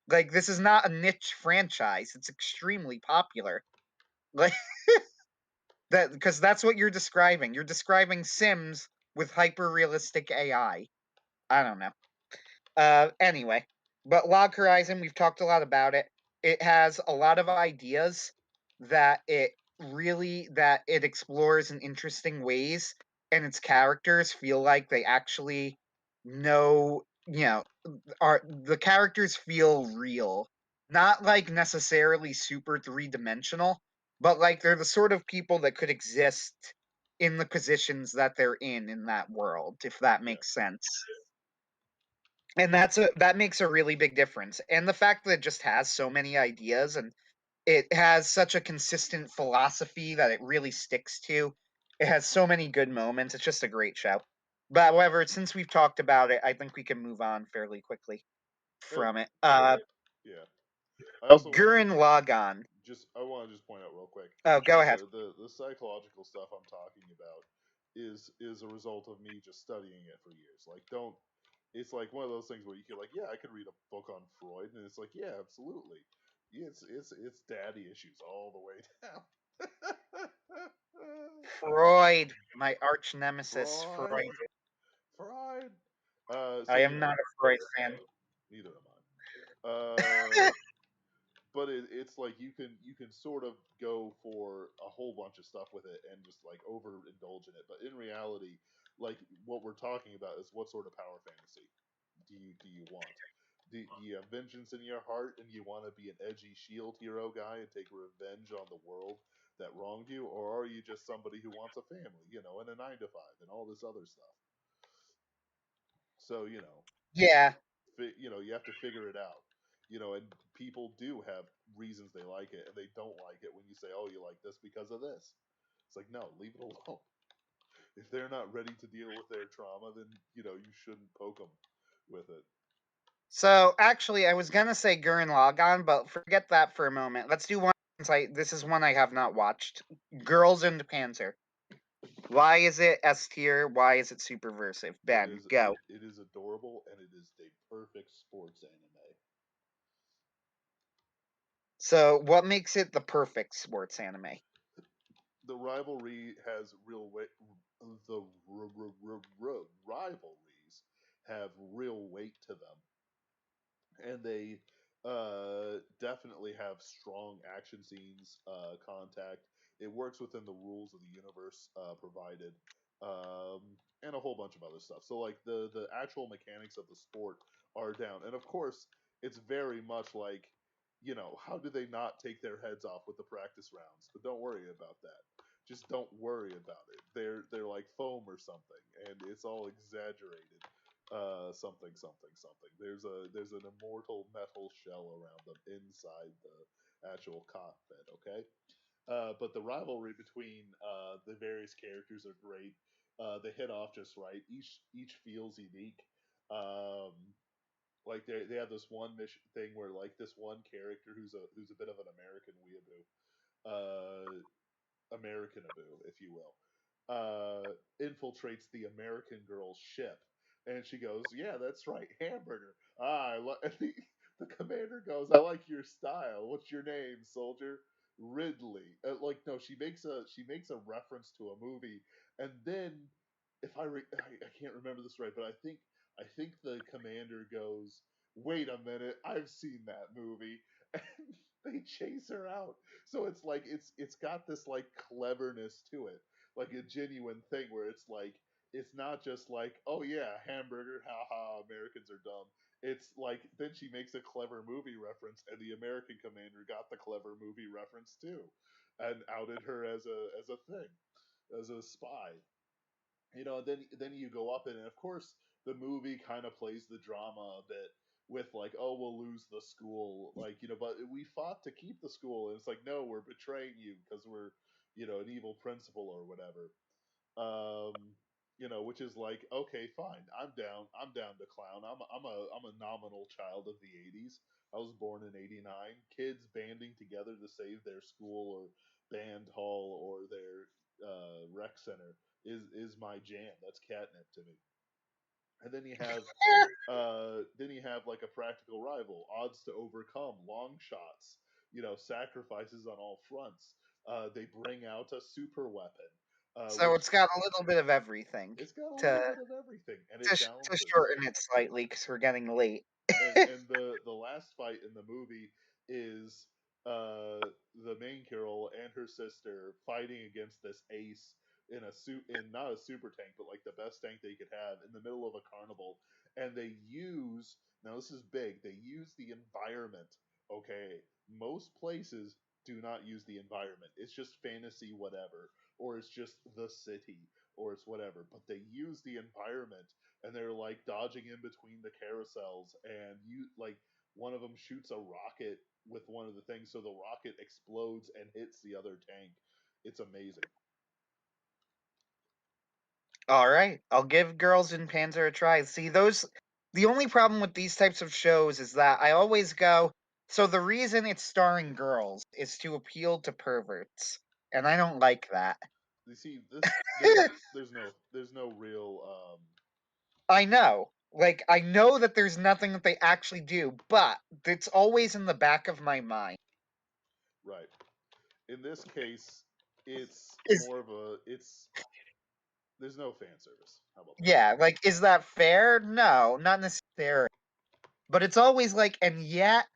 Like, this is not a niche franchise. It's extremely popular. Like that because that's what you're describing. You're describing Sims with hyper realistic AI. I don't know. Anyway, but Log Horizon, we've talked a lot about it. It has a lot of ideas that it explores in interesting ways, and its characters feel like they actually know, are the characters feel real, not like necessarily super three-dimensional, but like they're the sort of people that could exist in the positions that they're in that world, if that Yeah. makes sense. And that makes a really big difference. And the fact that it just has so many ideas and it has such a consistent philosophy that it really sticks to. It has so many good moments. It's just a great show. But however, since we've talked about it, I think we can move on fairly quickly from it. Yeah. I also want to Gurren Lagann. just point out real quick Oh, go that ahead. the psychological stuff I'm talking about is a result of me just studying it for years. Like, don't. It's like one of those things where you feel like, yeah, I could read a book on Freud, and it's like, yeah, absolutely. Yeah, it's daddy issues all the way down. Freud, my arch nemesis, Freud, Freud. Freud. So I am not a Freud fan. neither am I. But it's like you can sort of go for a whole bunch of stuff with it and just like overindulge in it. But in reality, like what we're talking about is what sort of power fantasy do you want? Do you have vengeance in your heart and you want to be an edgy shield hero guy and take revenge on the world that wronged you, or are you just somebody who wants a family, and a 9 to 5 and all this other stuff? So Yeah. you have to figure it out. And people do have reasons they like it, and they don't like it when you say, "Oh, you like this because of this." It's like, no, leave it alone. If they're not ready to deal with their trauma, then you shouldn't poke them with it. So actually, I was gonna say Gurren Lagann, but forget that for a moment. Let's do one. This is one I have not watched. Girls and Panzer. Why is it S tier? Why is it Superversive? It Ben, is go. it is adorable, and it is the perfect sports anime. So, what makes it the perfect sports anime? The rivalry has real weight. The rivalries have real weight to them, and they definitely have strong action scenes, contact. It works within the rules of the universe provided, and a whole bunch of other stuff. So like the actual mechanics of the sport are down, and of course it's very much like, how do they not take their heads off with the practice rounds? But don't worry about that. Just don't worry about it. They're like foam or something, and it's all exaggerated, something something something. There's an immortal metal shell around them inside the actual cockpit. Okay, but the rivalry between the various characters are great. They hit off just right. Each feels unique. Um, like they have this one mission thing where like this one character who's a bit of an American weeaboo, American Abu, if you will, infiltrates the American girl's ship. And she goes, "Yeah, that's right, hamburger. And the commander goes, "I like your style. What's your name, soldier?" Ridley. Like, no, she makes a reference to a movie, and then if I can't remember this right, but I think the commander goes, "Wait a minute, I've seen that movie," and they chase her out. So it's like it's got this like cleverness to it, like a genuine thing where it's like it's not just like, oh yeah, hamburger, haha, Americans are dumb. It's like then she makes a clever movie reference, and the American commander got the clever movie reference too, and outed her as a thing, as a spy. Then you go up, and of course the movie kind of plays the drama a bit with like, oh, we'll lose the school, like, but we fought to keep the school, and it's like, no, we're betraying you because we're, an evil principal or whatever. um which is like, okay, fine, I'm down. I'm down to clown. I'm a nominal child of the '80s. I was born in '89. Kids banding together to save their school or band hall or their rec center is my jam. That's catnip to me. And then you have like a practical rival, odds to overcome, long shots, sacrifices on all fronts. They bring out a super weapon, So which it's got a little bit of everything it's got a little to bit of everything, and it to balances. shorten it slightly because we're getting late. And the last fight in the movie is the main girl and her sister fighting against this ace in a suit in not a super tank but like the best tank they could have in the middle of a carnival, and they use, now this is big, they use the environment. Okay, most places do not use the environment, it's just fantasy whatever, or it's just the city, or it's whatever, but they use the environment, and they're like dodging in between the carousels, and you like one of them shoots a rocket with one of the things, so the rocket explodes and hits the other tank. It's amazing. All right, I'll give Girls in Panzer a try. See, the only problem with these types of shows is that I always go, so the reason it's starring girls is to appeal to perverts, and I don't like that. You see, there's no real I know. Like, I know that there's nothing that they actually do, but it's always in the back of my mind. right. In this case, it's Is more of a it's there's no fan service. How about Yeah, like, is that fair? No, not necessarily. But it's always like, and yet,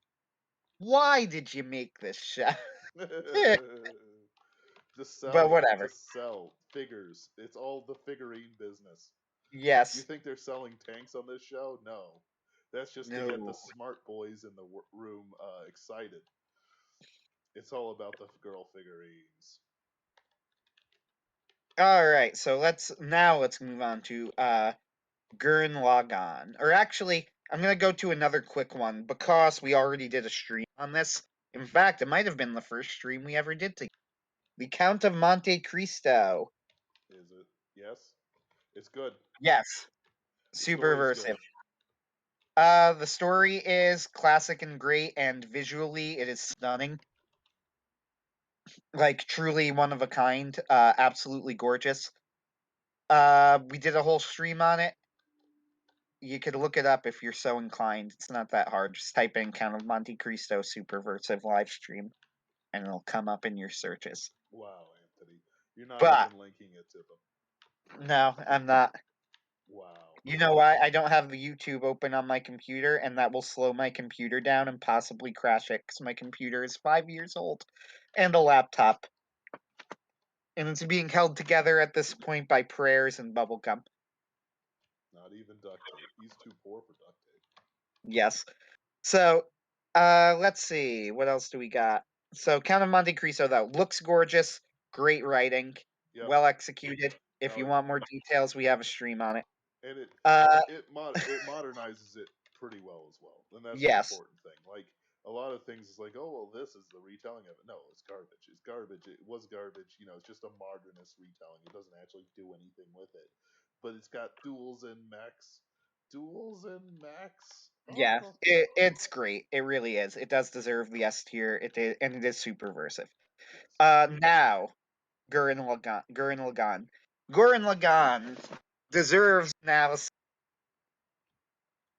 why did you make this show? that? Just But sell, whatever. just sell figures. It's all the figurine business. You Yes. think they're selling tanks on this show? No, that's just to get the No. smart boys in the room excited. It's all about the girl figurines. All right, so let's move on to Gurren Lagann. Or actually, I'm gonna go to another quick one because we already did a stream on this. In fact, it might have been the first stream we ever did together. The Count of Monte Cristo. Is it? Yes, it's good. Yes, The story's Superversive. good. The story is classic and great, and visually it is stunning. Like truly one of a kind. Absolutely gorgeous. We did a whole stream on it. You could look it up if you're so inclined. It's not that hard. Just type in Count of Monte Cristo Superversive live stream, and it'll come up in your searches. Wow, Anthony, you're not But even linking it to them. no, I'm not. Wow. You know why? I don't have the YouTube open on my computer, and that will slow my computer down and possibly crash it because my computer is 5 years old and a laptop. And it's being held together at this point by prayers and bubblegum. Not even duct tape. He's too poor for duct tape. Yes. So, let's see. What else do we got? So, Count of Monte Cristo, though, looks gorgeous. Great writing. Yep. Well executed. If No, you want more details, we have a stream on it. and it Uh, it modernizes it pretty well as well, and that's the yes. important thing. Like a lot of things is like, oh well, this is the retelling of it. No, it's garbage. It's garbage. It was garbage. It's just a modernist retelling. It doesn't actually do anything with it, but it's got duels and mechs. Duels and mechs. Yeah, Oh it's great. It really is. It does deserve the S tier. It is, and it is superversive. yes. Now, Gurren Lagann. Gurren Lagann deserves now.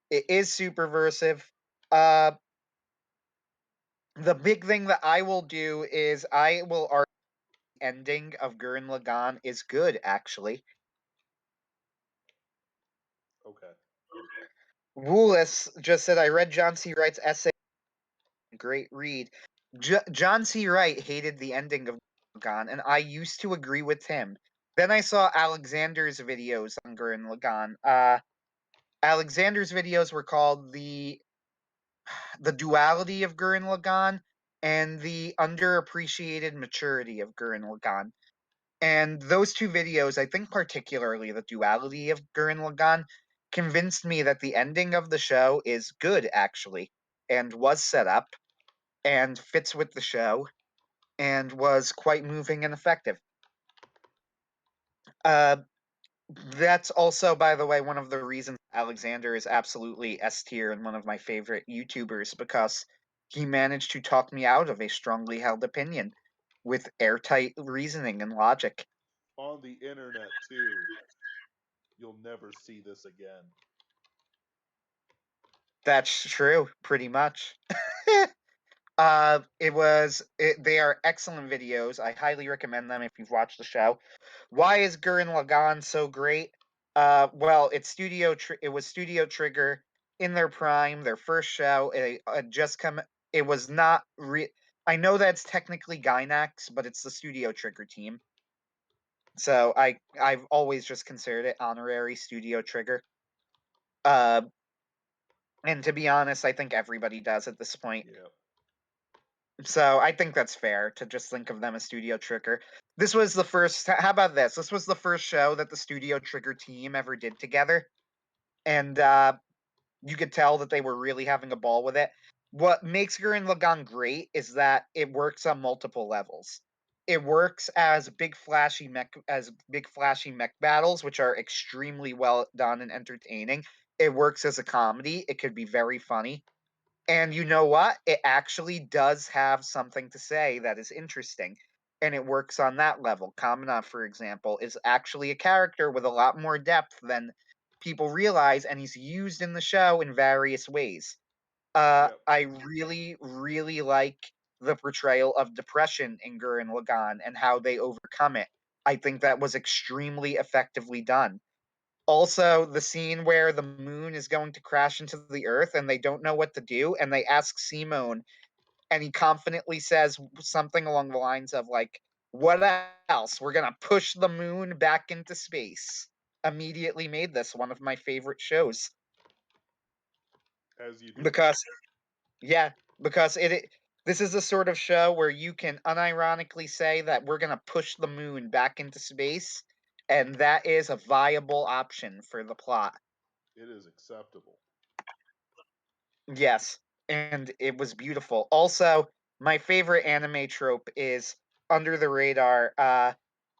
It is superversive. Uh, the big thing that I will do is I will argue the ending of Gurren Lagann is good, actually. Okay. Woolis just said, I read John C. Wright's essay. Great read. John C. Wright hated the ending of Lagann, and I used to agree with him. Then I saw Alexander's videos on Gurren Lagann. Alexander's videos were called the duality of Gurren Lagann and the underappreciated maturity of Gurren Lagann. And those two videos, I think particularly the duality of Gurren Lagann, convinced me that the ending of the show is good, actually, and was set up and fits with the show and was quite moving and effective. Uh, That's also, by the way, one of the reasons Alexander is absolutely S tier and one of my favorite YouTubers, because he managed to talk me out of a strongly held opinion with airtight reasoning and logic. On the internet too. You'll never see this again. That's true, pretty much. They are excellent videos. I highly recommend them if you've watched the show. Why is Gurren Lagann so great? Well, it was Studio Trigger in their prime, their first show. It had just come. It was not. I know that's technically Gainax, but it's the Studio Trigger team. So I've always just considered it honorary Studio Trigger. Uh, and to be honest, I think everybody does at this point. Yep. So I think that's fair to just think of them as Studio Trigger. This was the first. How about this? This was the first show that the Studio Trigger team ever did together, and you could tell that they were really having a ball with it. What makes Gurren Lagann great is that it works on multiple levels. It works as big flashy mech battles, which are extremely well done and entertaining. It works as a comedy. It could be very funny. And you know what? It actually does have something to say that is interesting. And it works on that level. Kamina, for example, is actually a character with a lot more depth than people realize, and he's used in the show in various ways. Yep. I really, really like the portrayal of depression in Gurren Lagann and how they overcome it. I think that was extremely effectively done. Also, the scene where the moon is going to crash into the earth and they don't know what to do, and they ask Simone, and he confidently says something along the lines of, like, what else? We're going to push the moon back into space. Immediately made this one of my favorite shows. As you do. Because, yeah, because this is the sort of show where you can unironically say that we're going to push the moon back into space, and that is a viable option for the plot. It is acceptable. Yes, and it was beautiful. Also, my favorite anime trope is under the radar,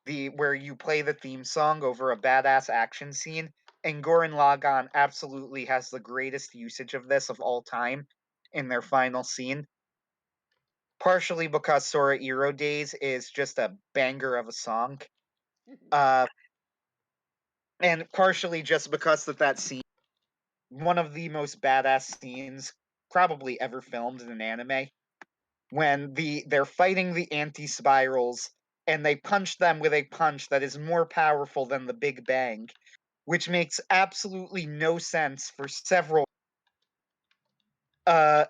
the where you play the theme song over a badass action scene, and Gurren Lagann absolutely has the greatest usage of this of all time in their final scene. Partially because Sora Iro Days is just a banger of a song. Uh, and partially just because that scene, one of the most badass scenes probably ever filmed in an anime, when they're fighting the anti-spirals and they punch them with a punch that is more powerful than the Big Bang, which makes absolutely no sense for several uh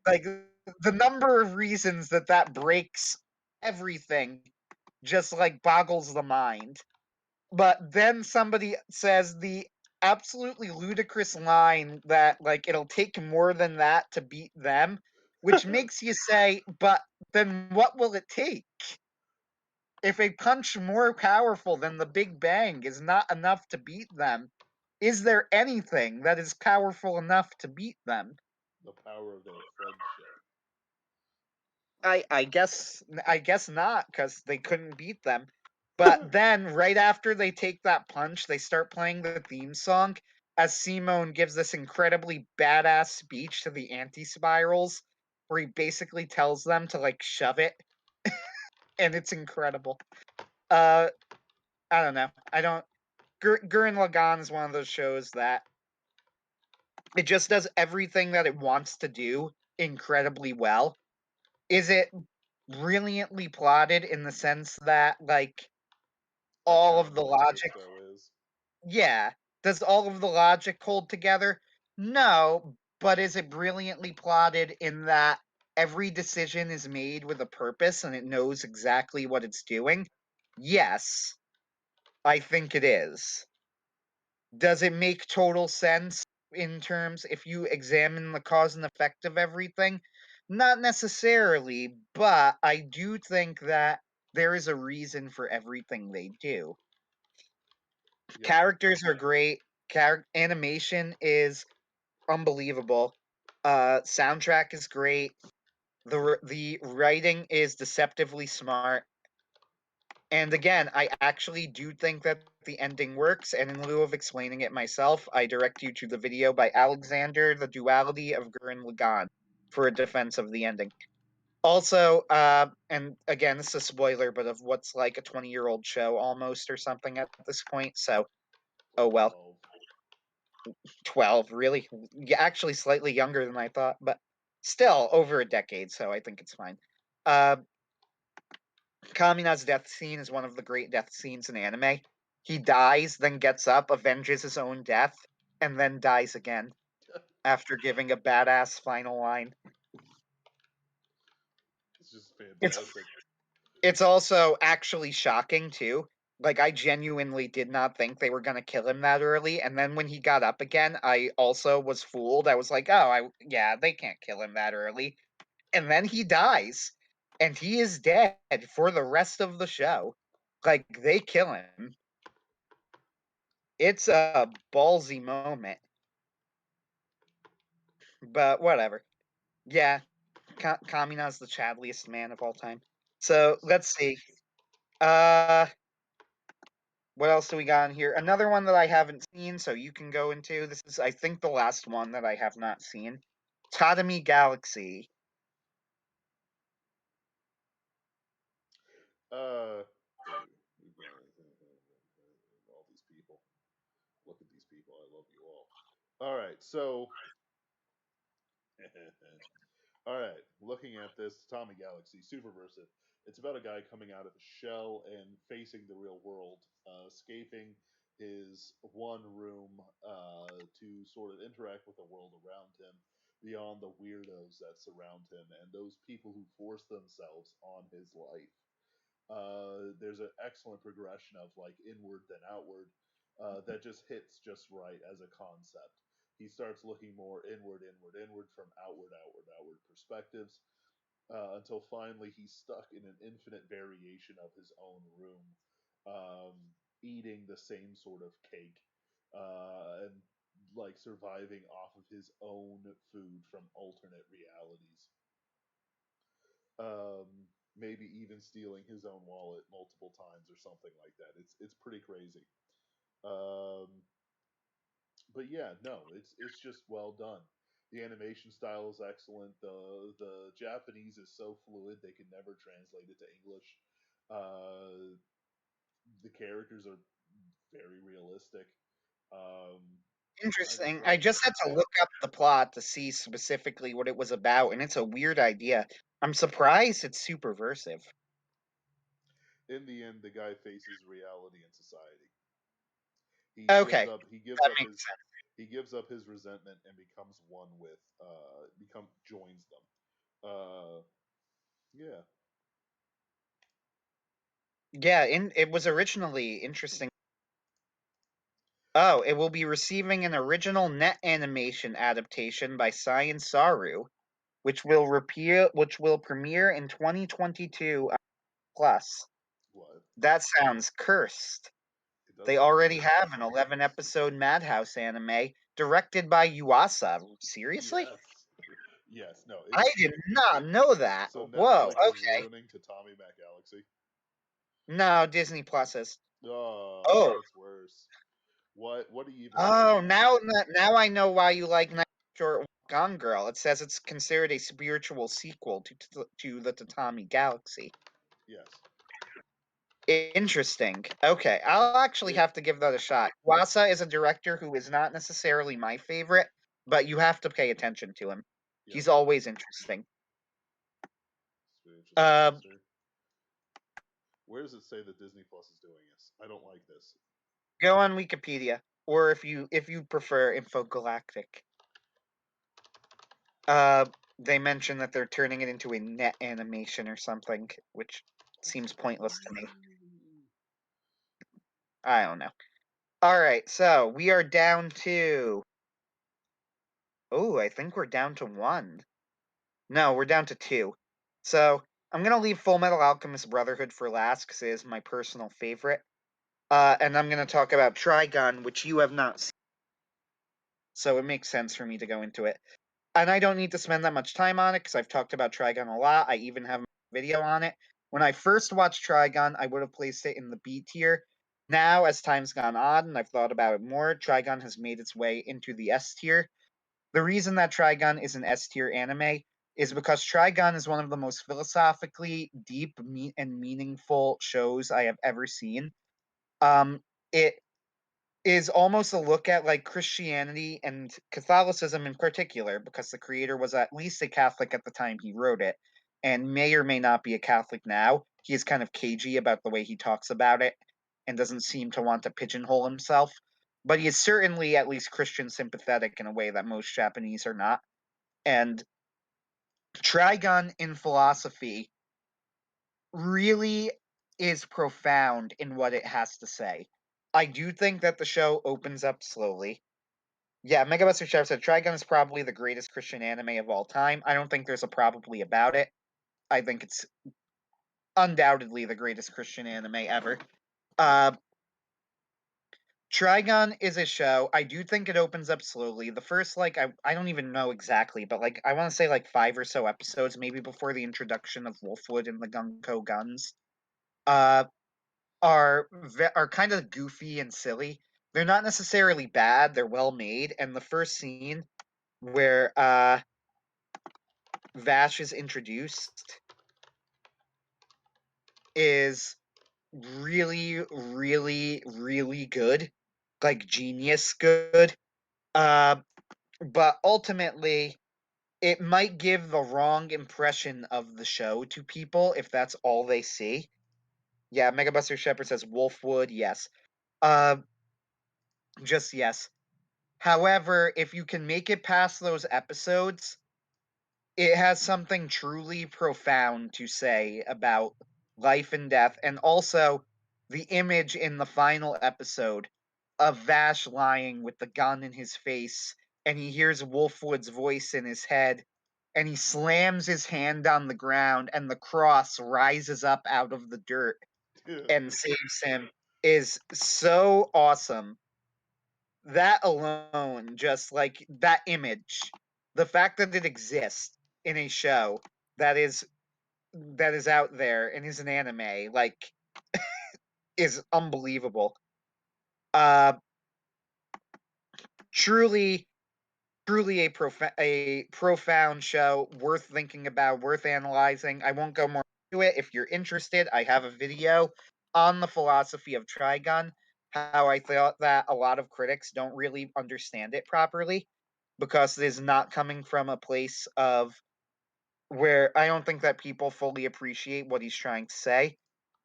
like the number of reasons that breaks everything just like boggles the mind. But then somebody says the absolutely ludicrous line that, like, it'll take more than that to beat them, which makes you say, but then what will it take? If a punch more powerful than the Big Bang is not enough to beat them, is there anything that is powerful enough to beat them? The power of their friendship. I guess not, because they couldn't beat them. But then right after they take that punch, they start playing the theme song as Simone gives this incredibly badass speech to the anti-spirals, where he basically tells them to, like, shove it, and it's incredible. Uh, I don't know. I don't. Gurren Lagann is one of those shows that it just does everything that it wants to do incredibly well. Is it brilliantly plotted in the sense that, like, That's all how of the Monte logic, Cristo is. yeah, does all of the logic hold together? No, but is it brilliantly plotted in that every decision is made with a purpose and it knows exactly what it's doing? Yes, I think it is. Does it make total sense in terms if you examine the cause and effect of everything? Not necessarily, but I do think that there is a reason for everything they do. Yep. Characters are great. Animation is unbelievable. Soundtrack is great. The writing is deceptively smart, And again, I actually do think that the ending works, and in lieu of explaining it myself, I direct you to the video by Alexander, The Duality of Gurren Lagann, for a defense of the ending. Also, and again, this is a spoiler, but of what's like a 20-year-old show almost or something at this point, so, oh Like well. 12. 12, really? Yeah, actually slightly younger than I thought, but still over a decade, so I think it's fine. Kamina's death scene is one of the great death scenes in anime. He dies, then gets up, avenges his own death, and then dies again after giving a badass final line. It's just It's fantastic. it's also actually shocking too. Like I genuinely did not think they were going to kill him that early, and then when he got up again, I also was fooled. I was like, "Oh, yeah, they can't kill him that early." And then he dies, and he is dead for the rest of the show. Like they kill him. It's a ballsy moment, but whatever. Yeah, Kamina's the chadliest man of all time. So Yes. let's see. Uh, what else do we got in here? Another one that I haven't seen, so you can go into. This is, I think, the last one that I have not seen. Tatami Galaxy. We've got all these people. Look at these people. I love you all. All right, so all right, looking at this Tommy Galaxy, Superversive. It's about a guy coming out of a shell and facing the real world, escaping his one room to sort of interact with the world around him beyond the weirdos that surround him and those people who force themselves on his life. There's an excellent progression of like inward then outward that just hits just right as a concept. He starts looking more inward, inward, inward from outward, outward, outward perspectives until finally he's stuck in an infinite variation of his own room, um, eating the same sort of cake and like surviving off of his own food from alternate realities. Maybe even stealing his own wallet multiple times or something like that. It's pretty crazy. Um, but yeah, no, it's just well done. The animation style is excellent. The Japanese is so fluid they can never translate it to English. Uh, the characters are very realistic. Um, I just Interesting. I love it. just had to look up the plot to see specifically what it was about, and it's a weird idea. I'm surprised it's superversive. In the end, the guy faces reality and society. Okay, He gives that up makes his sense. he gives up his resentment and becomes one with become joins them. Uh, yeah. Yeah, it was originally interesting. Oh, it will be receiving an original net animation adaptation by Science Saru, which will premiere in 2022 plus. What? That sounds cursed. It does They sound already cursed. have an 11 episode Madhouse anime directed by Yuasa. Seriously? Yes. Yes. No. I did not know that. So Whoa, Netflix is okay. ruining Tatami Galaxy. No, Disney Plus is. Oh, Oh, that's worse. What are you even oh, looking at? now I know why you like Night Short Gone Girl. It says it's considered a spiritual sequel to the Tatami Galaxy. Yes. Interesting. Okay, I'll actually It. have to give that a shot. Wasa is a director who is not necessarily my favorite, but you have to pay attention to him. He's Yes. always interesting. Spiritual Uh, successor. Where does it say that Disney Plus is doing this? I don't like this. go on Wikipedia, or if you prefer Infogalactic. Uh, they mention that they're turning it into a net animation or something, which What's seems pointless to me. new? I don't know. All right, so we are down to. Oh, I think we're down to one. No, we're down to two. So I'm gonna leave Fullmetal Alchemist Brotherhood for last because it is my personal favorite. And I'm gonna talk about Trigun, which you have not seen, so it makes sense for me to go into it. And I don't need to spend that much time on it because I've talked about Trigun a lot. I even have a video on it. When I first watched Trigun, I would have placed it in the B tier. Now, as time's gone on and I've thought about it more, Trigun has made its way into the S tier. The reason that Trigun is an S tier anime is because Trigun is one of the most philosophically deep and meaningful shows I have ever seen. It is almost a look at like Christianity and Catholicism in particular, because the creator was at least a Catholic at the time he wrote it, and may or may not be a Catholic now. He is kind of cagey about the way he talks about it and doesn't seem to want to pigeonhole himself. But he is certainly at least Christian sympathetic in a way that most Japanese are not. And Trigun in philosophy really is profound in what it has to say. I do think that the show opens up slowly. Yeah, Megabuster Chef said Trigun is probably the greatest Christian anime of all time. I don't think there's a probably about it. I think it's undoubtedly the greatest Christian anime ever. Trigun is a show. I do think it opens up slowly. The first, like, I don't even know exactly, but like, I want to say like 5 or so episodes, maybe before the introduction of Wolfwood and the Gunko guns, are kind of goofy and silly. They're not necessarily bad. They're well made. And the first scene where Vash is introduced is really, really, really good, like genius good. But ultimately, it might give the wrong impression of the show to people if that's all they see. Yeah, Megabuster Shepherd says Wolfwood, yes. Just yes. However, if you can make it past those episodes, it has something truly profound to say about life and death, and also the image in the final episode of Vash lying with the gun in his face, and he hears Wolfwood's voice in his head, and he slams his hand on the ground, and the cross rises up out of the dirt and saves him, is so awesome. That alone, just like that image, the fact that it exists in a show that is out there and is an anime, like, is unbelievable. Truly, truly a profound show, worth thinking about, worth analyzing. I won't go more into it. If you're interested, I have a video on the philosophy of Trigun, how I thought that a lot of critics don't really understand it properly, because it is not coming from a place of where I don't think that people fully appreciate what he's trying to say.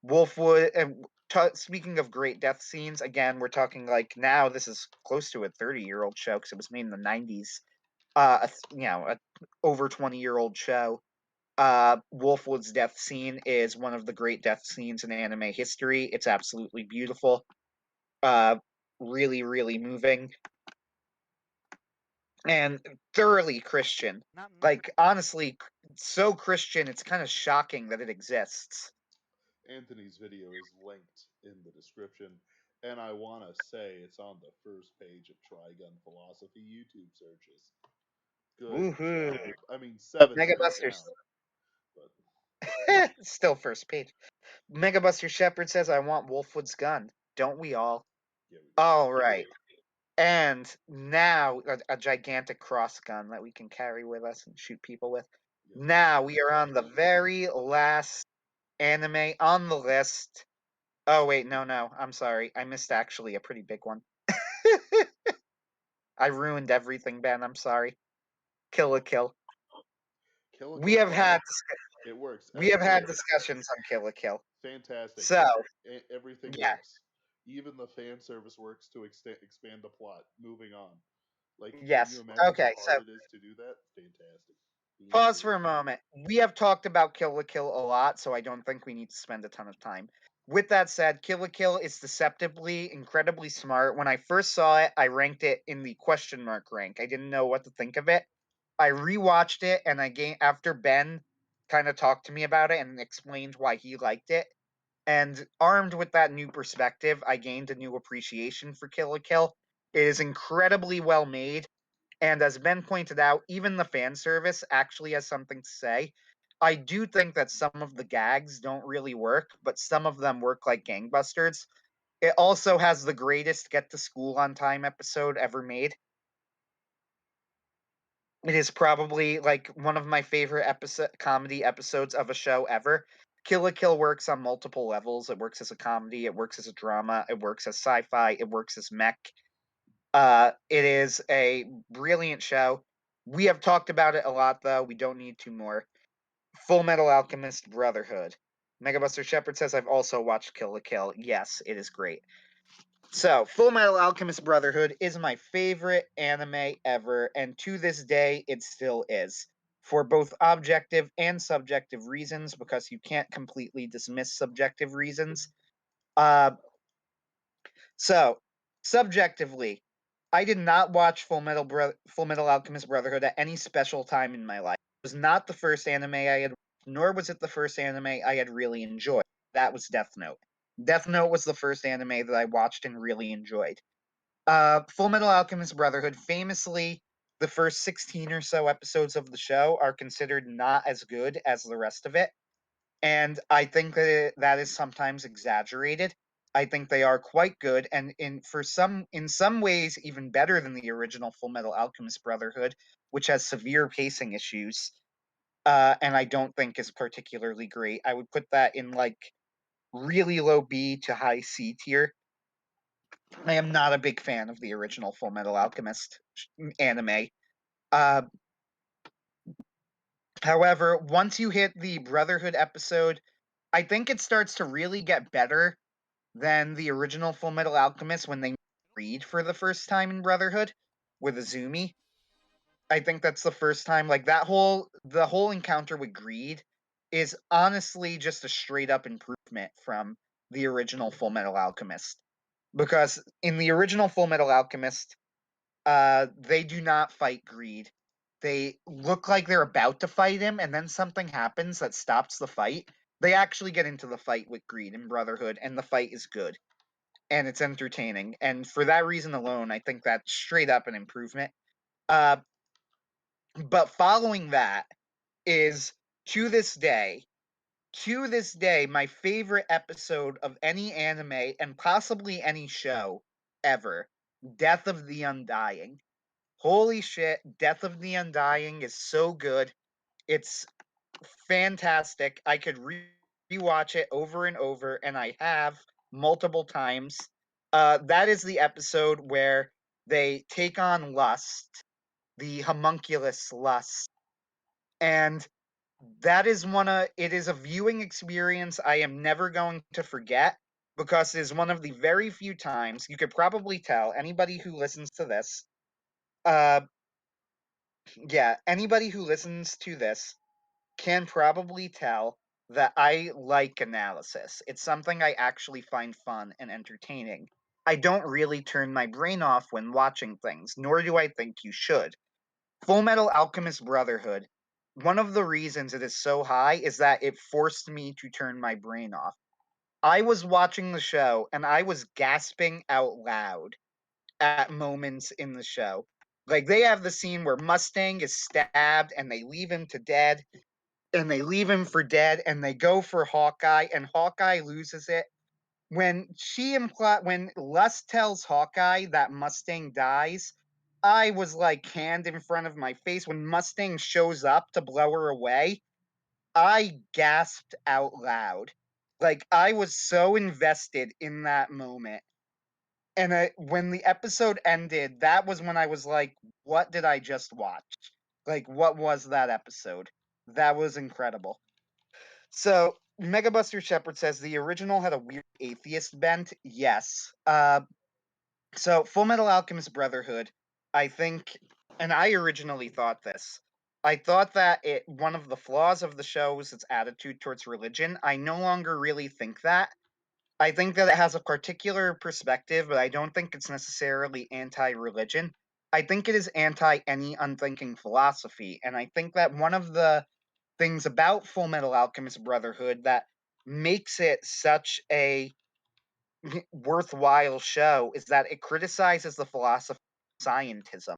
Wolfwood, and speaking of great death scenes, again, we're talking like now this is close to a 30-year-old show because it was made in the 90s. A over 20-year-old show. Wolfwood's death scene is one of the great death scenes in anime history. It's absolutely beautiful. Really, really moving. And thoroughly Christian. Like, honestly, so Christian, it's kind of shocking that it exists. Anthony's video is linked in the description, and I want to say it's on the first page of Trigun Philosophy YouTube searches. Good Woohoo! job. I mean, 7 to go Megabusters. down, but Still first page. Megabuster Shepherd says, I want Wolfwood's gun. Don't we all? yeah, we do. All right. And now a gigantic cross gun that we can carry with us and shoot people with. Yes. Now we are on the very last anime on the list. Oh wait, no, I'm sorry. I missed actually a pretty big one. I ruined everything, Ben. I'm sorry. Kill la Kill. Kill a We Kill. have had It works. we have had discussions on Kill la Kill. Fantastic. So Everything yeah. works. Even the fan service works to expand the plot. Moving on. Like, can Yes. you imagine Okay. how So hard it is to do that? Fantastic. pause for a moment. We have talked about Kill la Kill a lot, so I don't think we need to spend a ton of time. With that said, Kill la Kill is deceptively incredibly smart. When I first saw it, I ranked it in the question mark rank. I didn't know what to think of it. I rewatched it, and after Ben kind of talked to me about it and explained why he liked it. And armed with that new perspective, I gained a new appreciation for Kill la Kill. It is incredibly well made. And as Ben pointed out, even the fan service actually has something to say. I do think that some of the gags don't really work, but some of them work like gangbusters. It also has the greatest get to school on time episode ever made. It is probably like one of my favorite comedy episodes of a show ever. Kill la Kill works on multiple levels. It works as a comedy, it works as a drama, it works as sci-fi, it works as mech. It is a brilliant show. We have talked about it a lot, though. We don't need to more. Fullmetal Alchemist Brotherhood. Megabuster Shepherd says, I've also watched Kill la Kill. Yes, it is great. So, Fullmetal Alchemist Brotherhood is my favorite anime ever, and to this day, it still is. For both objective and subjective reasons, because you can't completely dismiss subjective reasons. So, subjectively, I did not watch Fullmetal Alchemist Brotherhood at any special time in my life. It was not the first anime I had, nor was it the first anime I had really enjoyed. That was Death Note. Death Note was the first anime that I watched and really enjoyed. Fullmetal Alchemist Brotherhood, famously, the first 16 or so episodes of the show are considered not as good as the rest of it. And I think that is sometimes exaggerated. I think they are quite good, and in some ways even better than the original Fullmetal Alchemist Brotherhood, which has severe pacing issues, and I don't think is particularly great. I would put that in like really low B to high C tier. I am not a big fan of the original Fullmetal Alchemist anime. Uh, However, once you hit the Brotherhood episode, I think it starts to really get better than the original Fullmetal Alchemist when they read for the first time in Brotherhood with Azumi. I think that's the first time, like the whole encounter with Greed is honestly just a straight up improvement from the original Fullmetal Alchemist. Because in the original Fullmetal Alchemist, they do not fight Greed. They look like they're about to fight him, and then something happens that stops the fight. They actually get into the fight with Greed in Brotherhood, and the fight is good and it's entertaining. And for that reason alone, I think that's straight up an improvement. Uh, but following that is to this day, my favorite episode of any anime and possibly any show ever, Death of the Undying. Holy shit, Death of the Undying is so good. It's fantastic. I could rewatch it over and over, and I have multiple times. That is the episode where they take on Lust, the homunculus Lust, and that is it is a viewing experience I am never going to forget because it is one of the very few times you could probably tell anybody who listens to this. Uh, yeah, anybody who listens to this can probably tell that I like analysis. It's something I actually find fun and entertaining. I don't really turn my brain off when watching things, nor do I think you should. Fullmetal Alchemist Brotherhood, one of the reasons it is so high is that it forced me to turn my brain off. I was watching the show and I was gasping out loud at moments in the show. Like they have the scene where Mustang is stabbed and they leave him to dead and they leave him for dead and they go for Hawkeye and Hawkeye loses it. When Lust tells Hawkeye that Mustang dies, I was like hand in front of my face. When Mustang shows up to blow her away, I gasped out loud. Like I was so invested in that moment. And when the episode ended, that was when I was like, what did I just watch? Like, what was that episode? That was incredible. So, Megabuster Shepherd says the original had a weird atheist bent. Yes. So, Fullmetal Alchemist Brotherhood, I think, and I originally thought this. I thought that one of the flaws of the show was its attitude towards religion. I no longer really think that. I think that it has a particular perspective, but I don't think it's necessarily anti-religion. I think it is anti any unthinking philosophy, and I think that one of the things about Fullmetal Alchemist Brotherhood that makes it such a worthwhile show is that it criticizes the philosophy of scientism.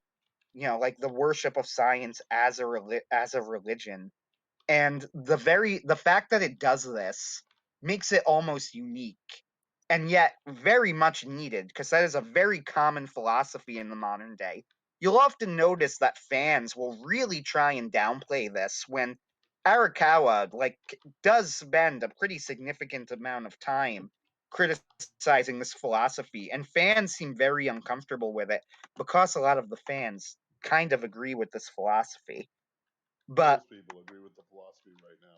You know, like the worship of science as a religion. And the fact that it does this makes it almost unique and yet very much needed, because that is a very common philosophy in the modern day. You'll often notice that fans will really try and downplay this when Arakawa does spend a pretty significant amount of time criticizing this philosophy, and fans seem very uncomfortable with it because a lot of the fans kind of agree with this philosophy. But Most people agree with the philosophy right now.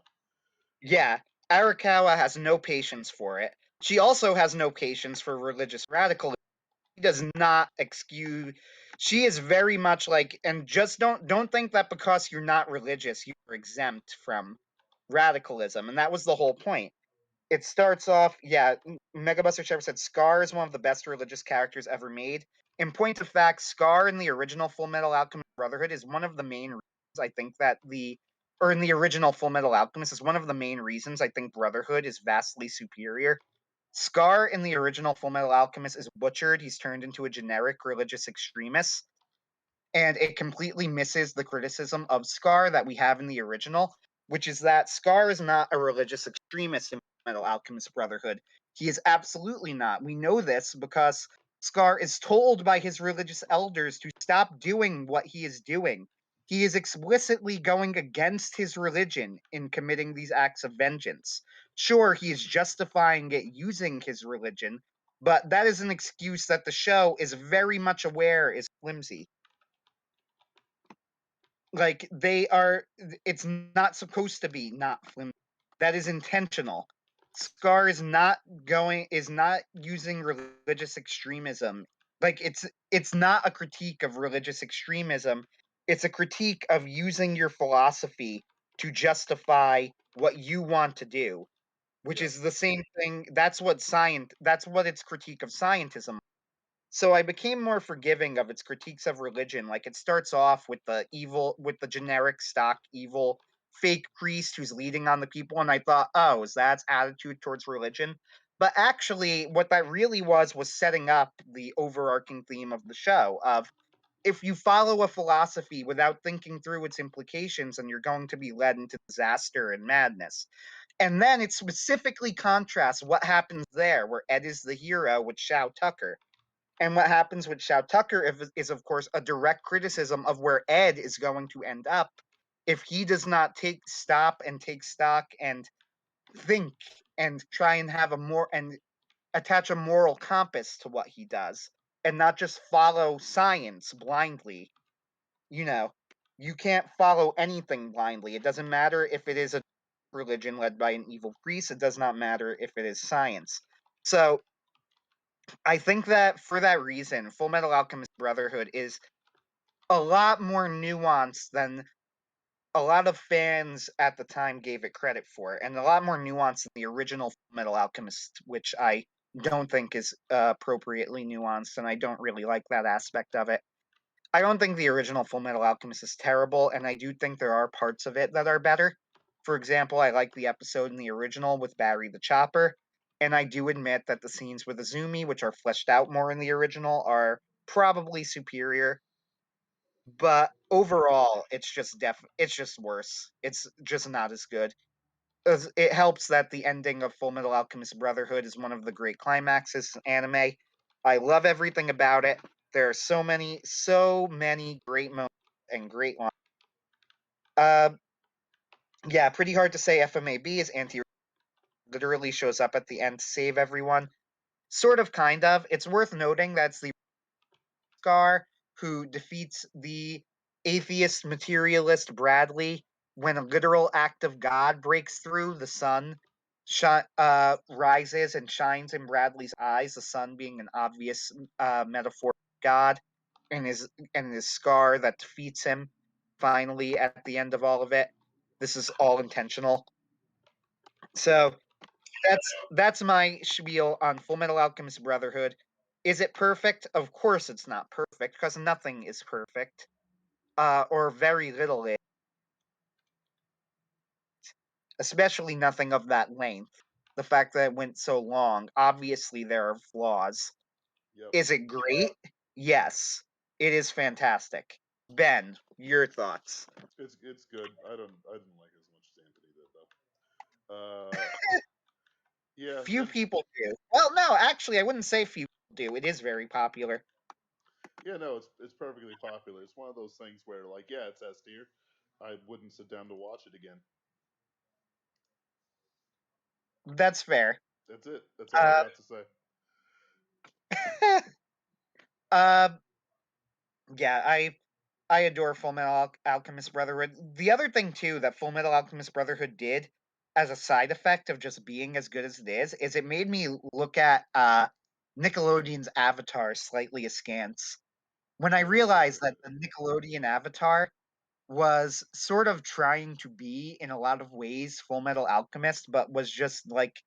yeah, Arakawa has no patience for it. She also has no patience for religious radicalism. She does not excuse. She is very much like, and just don't think that because you're not religious, you're exempt from radicalism. And that was the whole point. It starts off, yeah, Megabuster Shepard said Scar is one of the best religious characters ever made. In point of fact, Scar in the original Fullmetal Alchemist Brotherhood is one of the main reasons I think that or in the original Fullmetal Alchemist is one of the main reasons I think Brotherhood is vastly superior. Scar in the original Fullmetal Alchemist is butchered. He's turned into a generic religious extremist. And it completely misses the criticism of Scar that we have in the original, which is that Scar is not a religious extremist in Metal Alchemist Brotherhood. He is absolutely not. We know this because Scar is told by his religious elders to stop doing what he is doing. He is explicitly going against his religion in committing these acts of vengeance. Sure, he is justifying it using his religion, but that is an excuse that the show is very much aware is flimsy. Like it's not supposed to be not flimsy. That is intentional. Scar is not using religious extremism. Like it's not a critique of religious extremism. It's a critique of using your philosophy to justify what you want to do, which is the same thing. That's what its critique of scientism. So I became more forgiving of its critiques of religion. Like it starts off with the generic stock evil fake priest who's leading on the people, and I thought, oh, is that its attitude towards religion? But actually, what that really was setting up the overarching theme of the show of if you follow a philosophy without thinking through its implications, then you're going to be led into disaster and madness. And then it specifically contrasts what happens there, where Ed is the hero with Shao Tucker. And what happens with Shao Tucker is, of course, a direct criticism of where Ed is going to end up if he does not take stock and think and try and have and attach a moral compass to what he does and not just follow science blindly. You know, you can't follow anything blindly. It doesn't matter if it is a religion led by an evil priest. It does not matter if it is science. So I think that for that reason, Fullmetal Alchemist Brotherhood is a lot more nuanced than a lot of fans at the time gave it credit for, and a lot more nuanced than the original Fullmetal Alchemist, which I don't think is appropriately nuanced, and I don't really like that aspect of it. I don't think the original Fullmetal Alchemist is terrible, and I do think there are parts of it that are better. For example, I like the episode in the original with Barry the Chopper, and I do admit that the scenes with Azumi, which are fleshed out more in the original, are probably superior. But overall, it's just worse. It's just not as good. It helps that the ending of Fullmetal Alchemist Brotherhood is one of the great climaxes in anime. I love everything about it. There are so many great moments and great lines. Yeah, pretty hard to say FMAB is anti. Literally shows up at the end to save everyone. Sort of, kind of. It's worth noting that's the Scar who defeats the atheist materialist Bradley when a literal act of God breaks through. The sun rises and shines in Bradley's eyes, the sun being an obvious metaphor of God, and his Scar that defeats him finally at the end of all of it. This is all intentional. So that's my spiel on Fullmetal Alchemist Brotherhood. Is it perfect? Of course it's not perfect, because nothing is perfect. Or very little is. Especially nothing of that length. The fact that it went so long, obviously there are flaws. Yep. Is it great? Yes. It is fantastic. Ben, your thoughts. It's good. I didn't like it as much as Yeah, Few and people do. Well, no, actually, I wouldn't say few people do. It is very popular. yeah, no, it's perfectly popular. It's one of those things where, like, yeah, it's S tier. I wouldn't sit down to watch it again. That's fair. That's it. That's all I got to say. Uh, yeah, I adore Fullmetal Alchemist Brotherhood. The other thing too that Fullmetal Alchemist Brotherhood did as a side effect of just being as good as it is it made me look at Nickelodeon's Avatar slightly askance. When I realized that the Nickelodeon Avatar was sort of trying to be in a lot of ways Fullmetal Alchemist, but was just like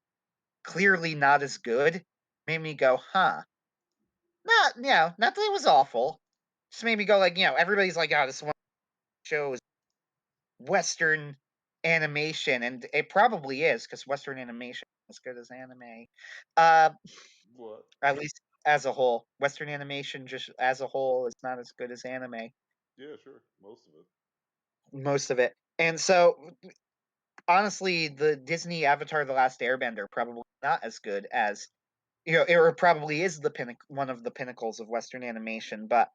clearly not as good, made me go, huh. Not that it was awful. Just made me go like, everybody's like, oh, this one shows Western animation, and it probably is because Western animation is as good as anime. Uh, What? at least as a whole, Western animation just as a whole is not as good as anime. Yeah, sure. Most of it. Most of it, and so honestly, the Disney Avatar: The Last Airbender probably not as good as it probably is one of the pinnacles of Western animation, but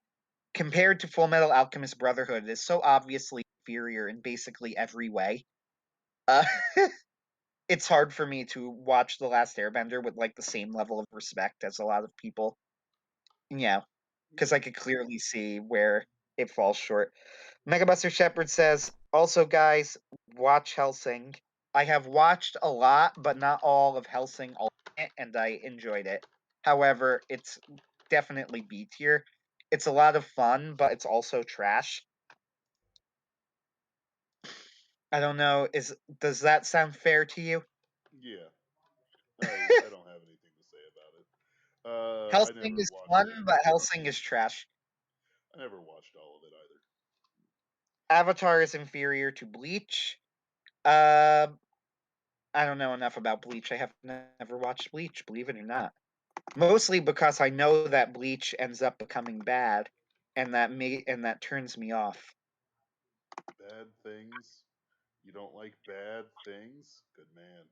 compared to Full Metal Alchemist Brotherhood, it is so obviously inferior in basically every way. Uh, it's hard for me to watch The Last Airbender with like the same level of respect as a lot of people. Yeah, because Yeah. I could clearly see where it falls short. Megabuster Shepherd says, also, guys, watch Hellsing. I have watched a lot, but not all of Hellsing Ultimate, and I enjoyed it. However, it's definitely B tier. It's a lot of fun, but it's also trash. I don't know. Does that sound fair to you? Yeah. I don't have anything to say about it. I Hellsing never is watched fun, it. but Hellsing is trash. I never watched all of it either. Avatar is inferior to Bleach. Uh, I don't know enough about Bleach. I have never watched Bleach, believe it or not. Mostly because I know that Bleach ends up becoming bad, and that turns me off. Bad things. You don't like bad things? Good man.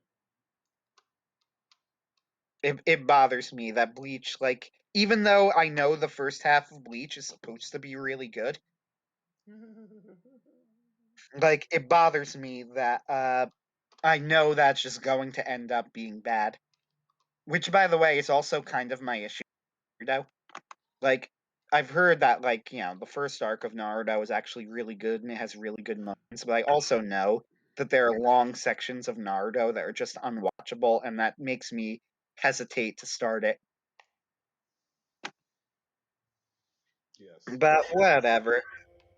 It bothers me that Bleach, like, even though I know the first half of Bleach is supposed to be really good, like it bothers me that I know that's just going to end up being bad. Which, by the way, is also kind of my issue. Naruto. Like, I've heard that, like, the first arc of Naruto is actually really good and it has really good moments, but I also know that there are long sections of Naruto that are just unwatchable, and that makes me hesitate to start it. Yes. But whatever.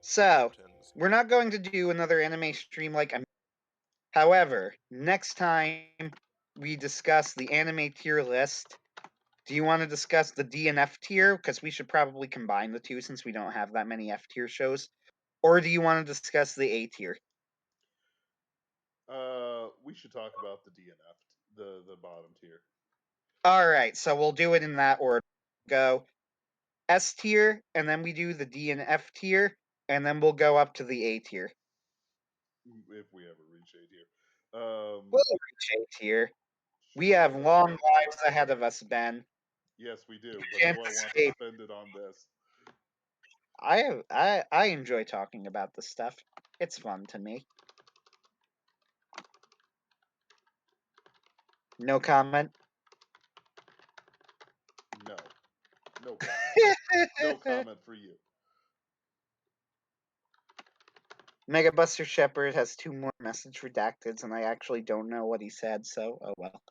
So, Chittens. we're not going to do another anime stream like I'm. However, next time we discuss the anime tier list, do you want to discuss the D and F tier? Because we should probably combine the two since we don't have that many F tier shows. Or do you want to discuss the A tier? We should talk about the DNF, the bottom tier. All right, so we'll do it in that order. Go S tier, and then we do the D and F tier, and then we'll go up to the A tier. If we ever reach A tier. We'll reach A tier. We have Sure. long lives ahead of us, Ben. Yes, we do. You But can't do I want to escape. spend it on this? I enjoy talking about this stuff. It's fun to me. No comment. No. No comment. No comment for you. Megabuster Shepherd has 2 more message redacteds, and I actually don't know what he said, so oh well.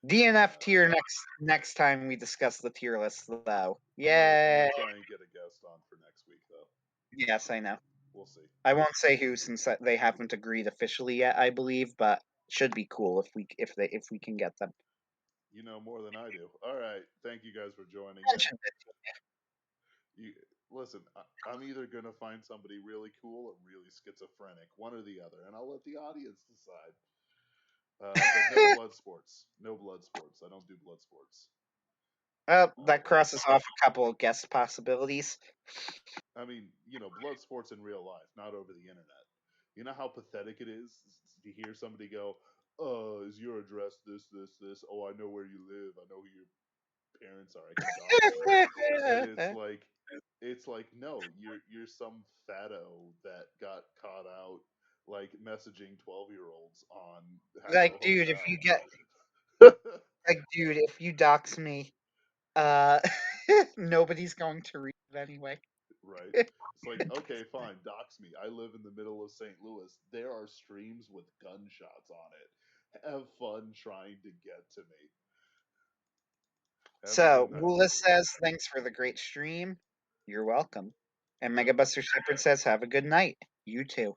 DNF tier next time we discuss the tier list, though. I'm gonna Yay! try and get a guest on for next week, though. Yes, I know. We'll see. I won't say who since they haven't agreed officially yet. I believe, but should be cool if we can get them. You know more than I do. All right. Thank you guys for joining in. Mention it. You listen. I'm either gonna find somebody really cool or really schizophrenic, one or the other, and I'll let the audience decide. But no blood sports. No blood sports. I don't do blood sports. Well, that Um, crosses off a couple of guest possibilities. I mean, blood sports in real life, not over the internet. You know how pathetic it is you hear somebody go, is your address this? Oh, I know where you live. I know who your parents are. I can dox you. And it's like no, you're some fatto that got caught out like messaging 12-year-olds on Like, Hassel dude, if you Hotel. get like, dude, if you dox me, uh, nobody's going to read it anyway. Right? It's like, okay, fine, dox me. I live in the middle of St. Louis. There are streams with gunshots on it. Have fun trying to get to me. Have a So, good night. Woolis says, thanks for the great stream. You're welcome. And Yep. Megabuster Shepherd says, have a good night. You too.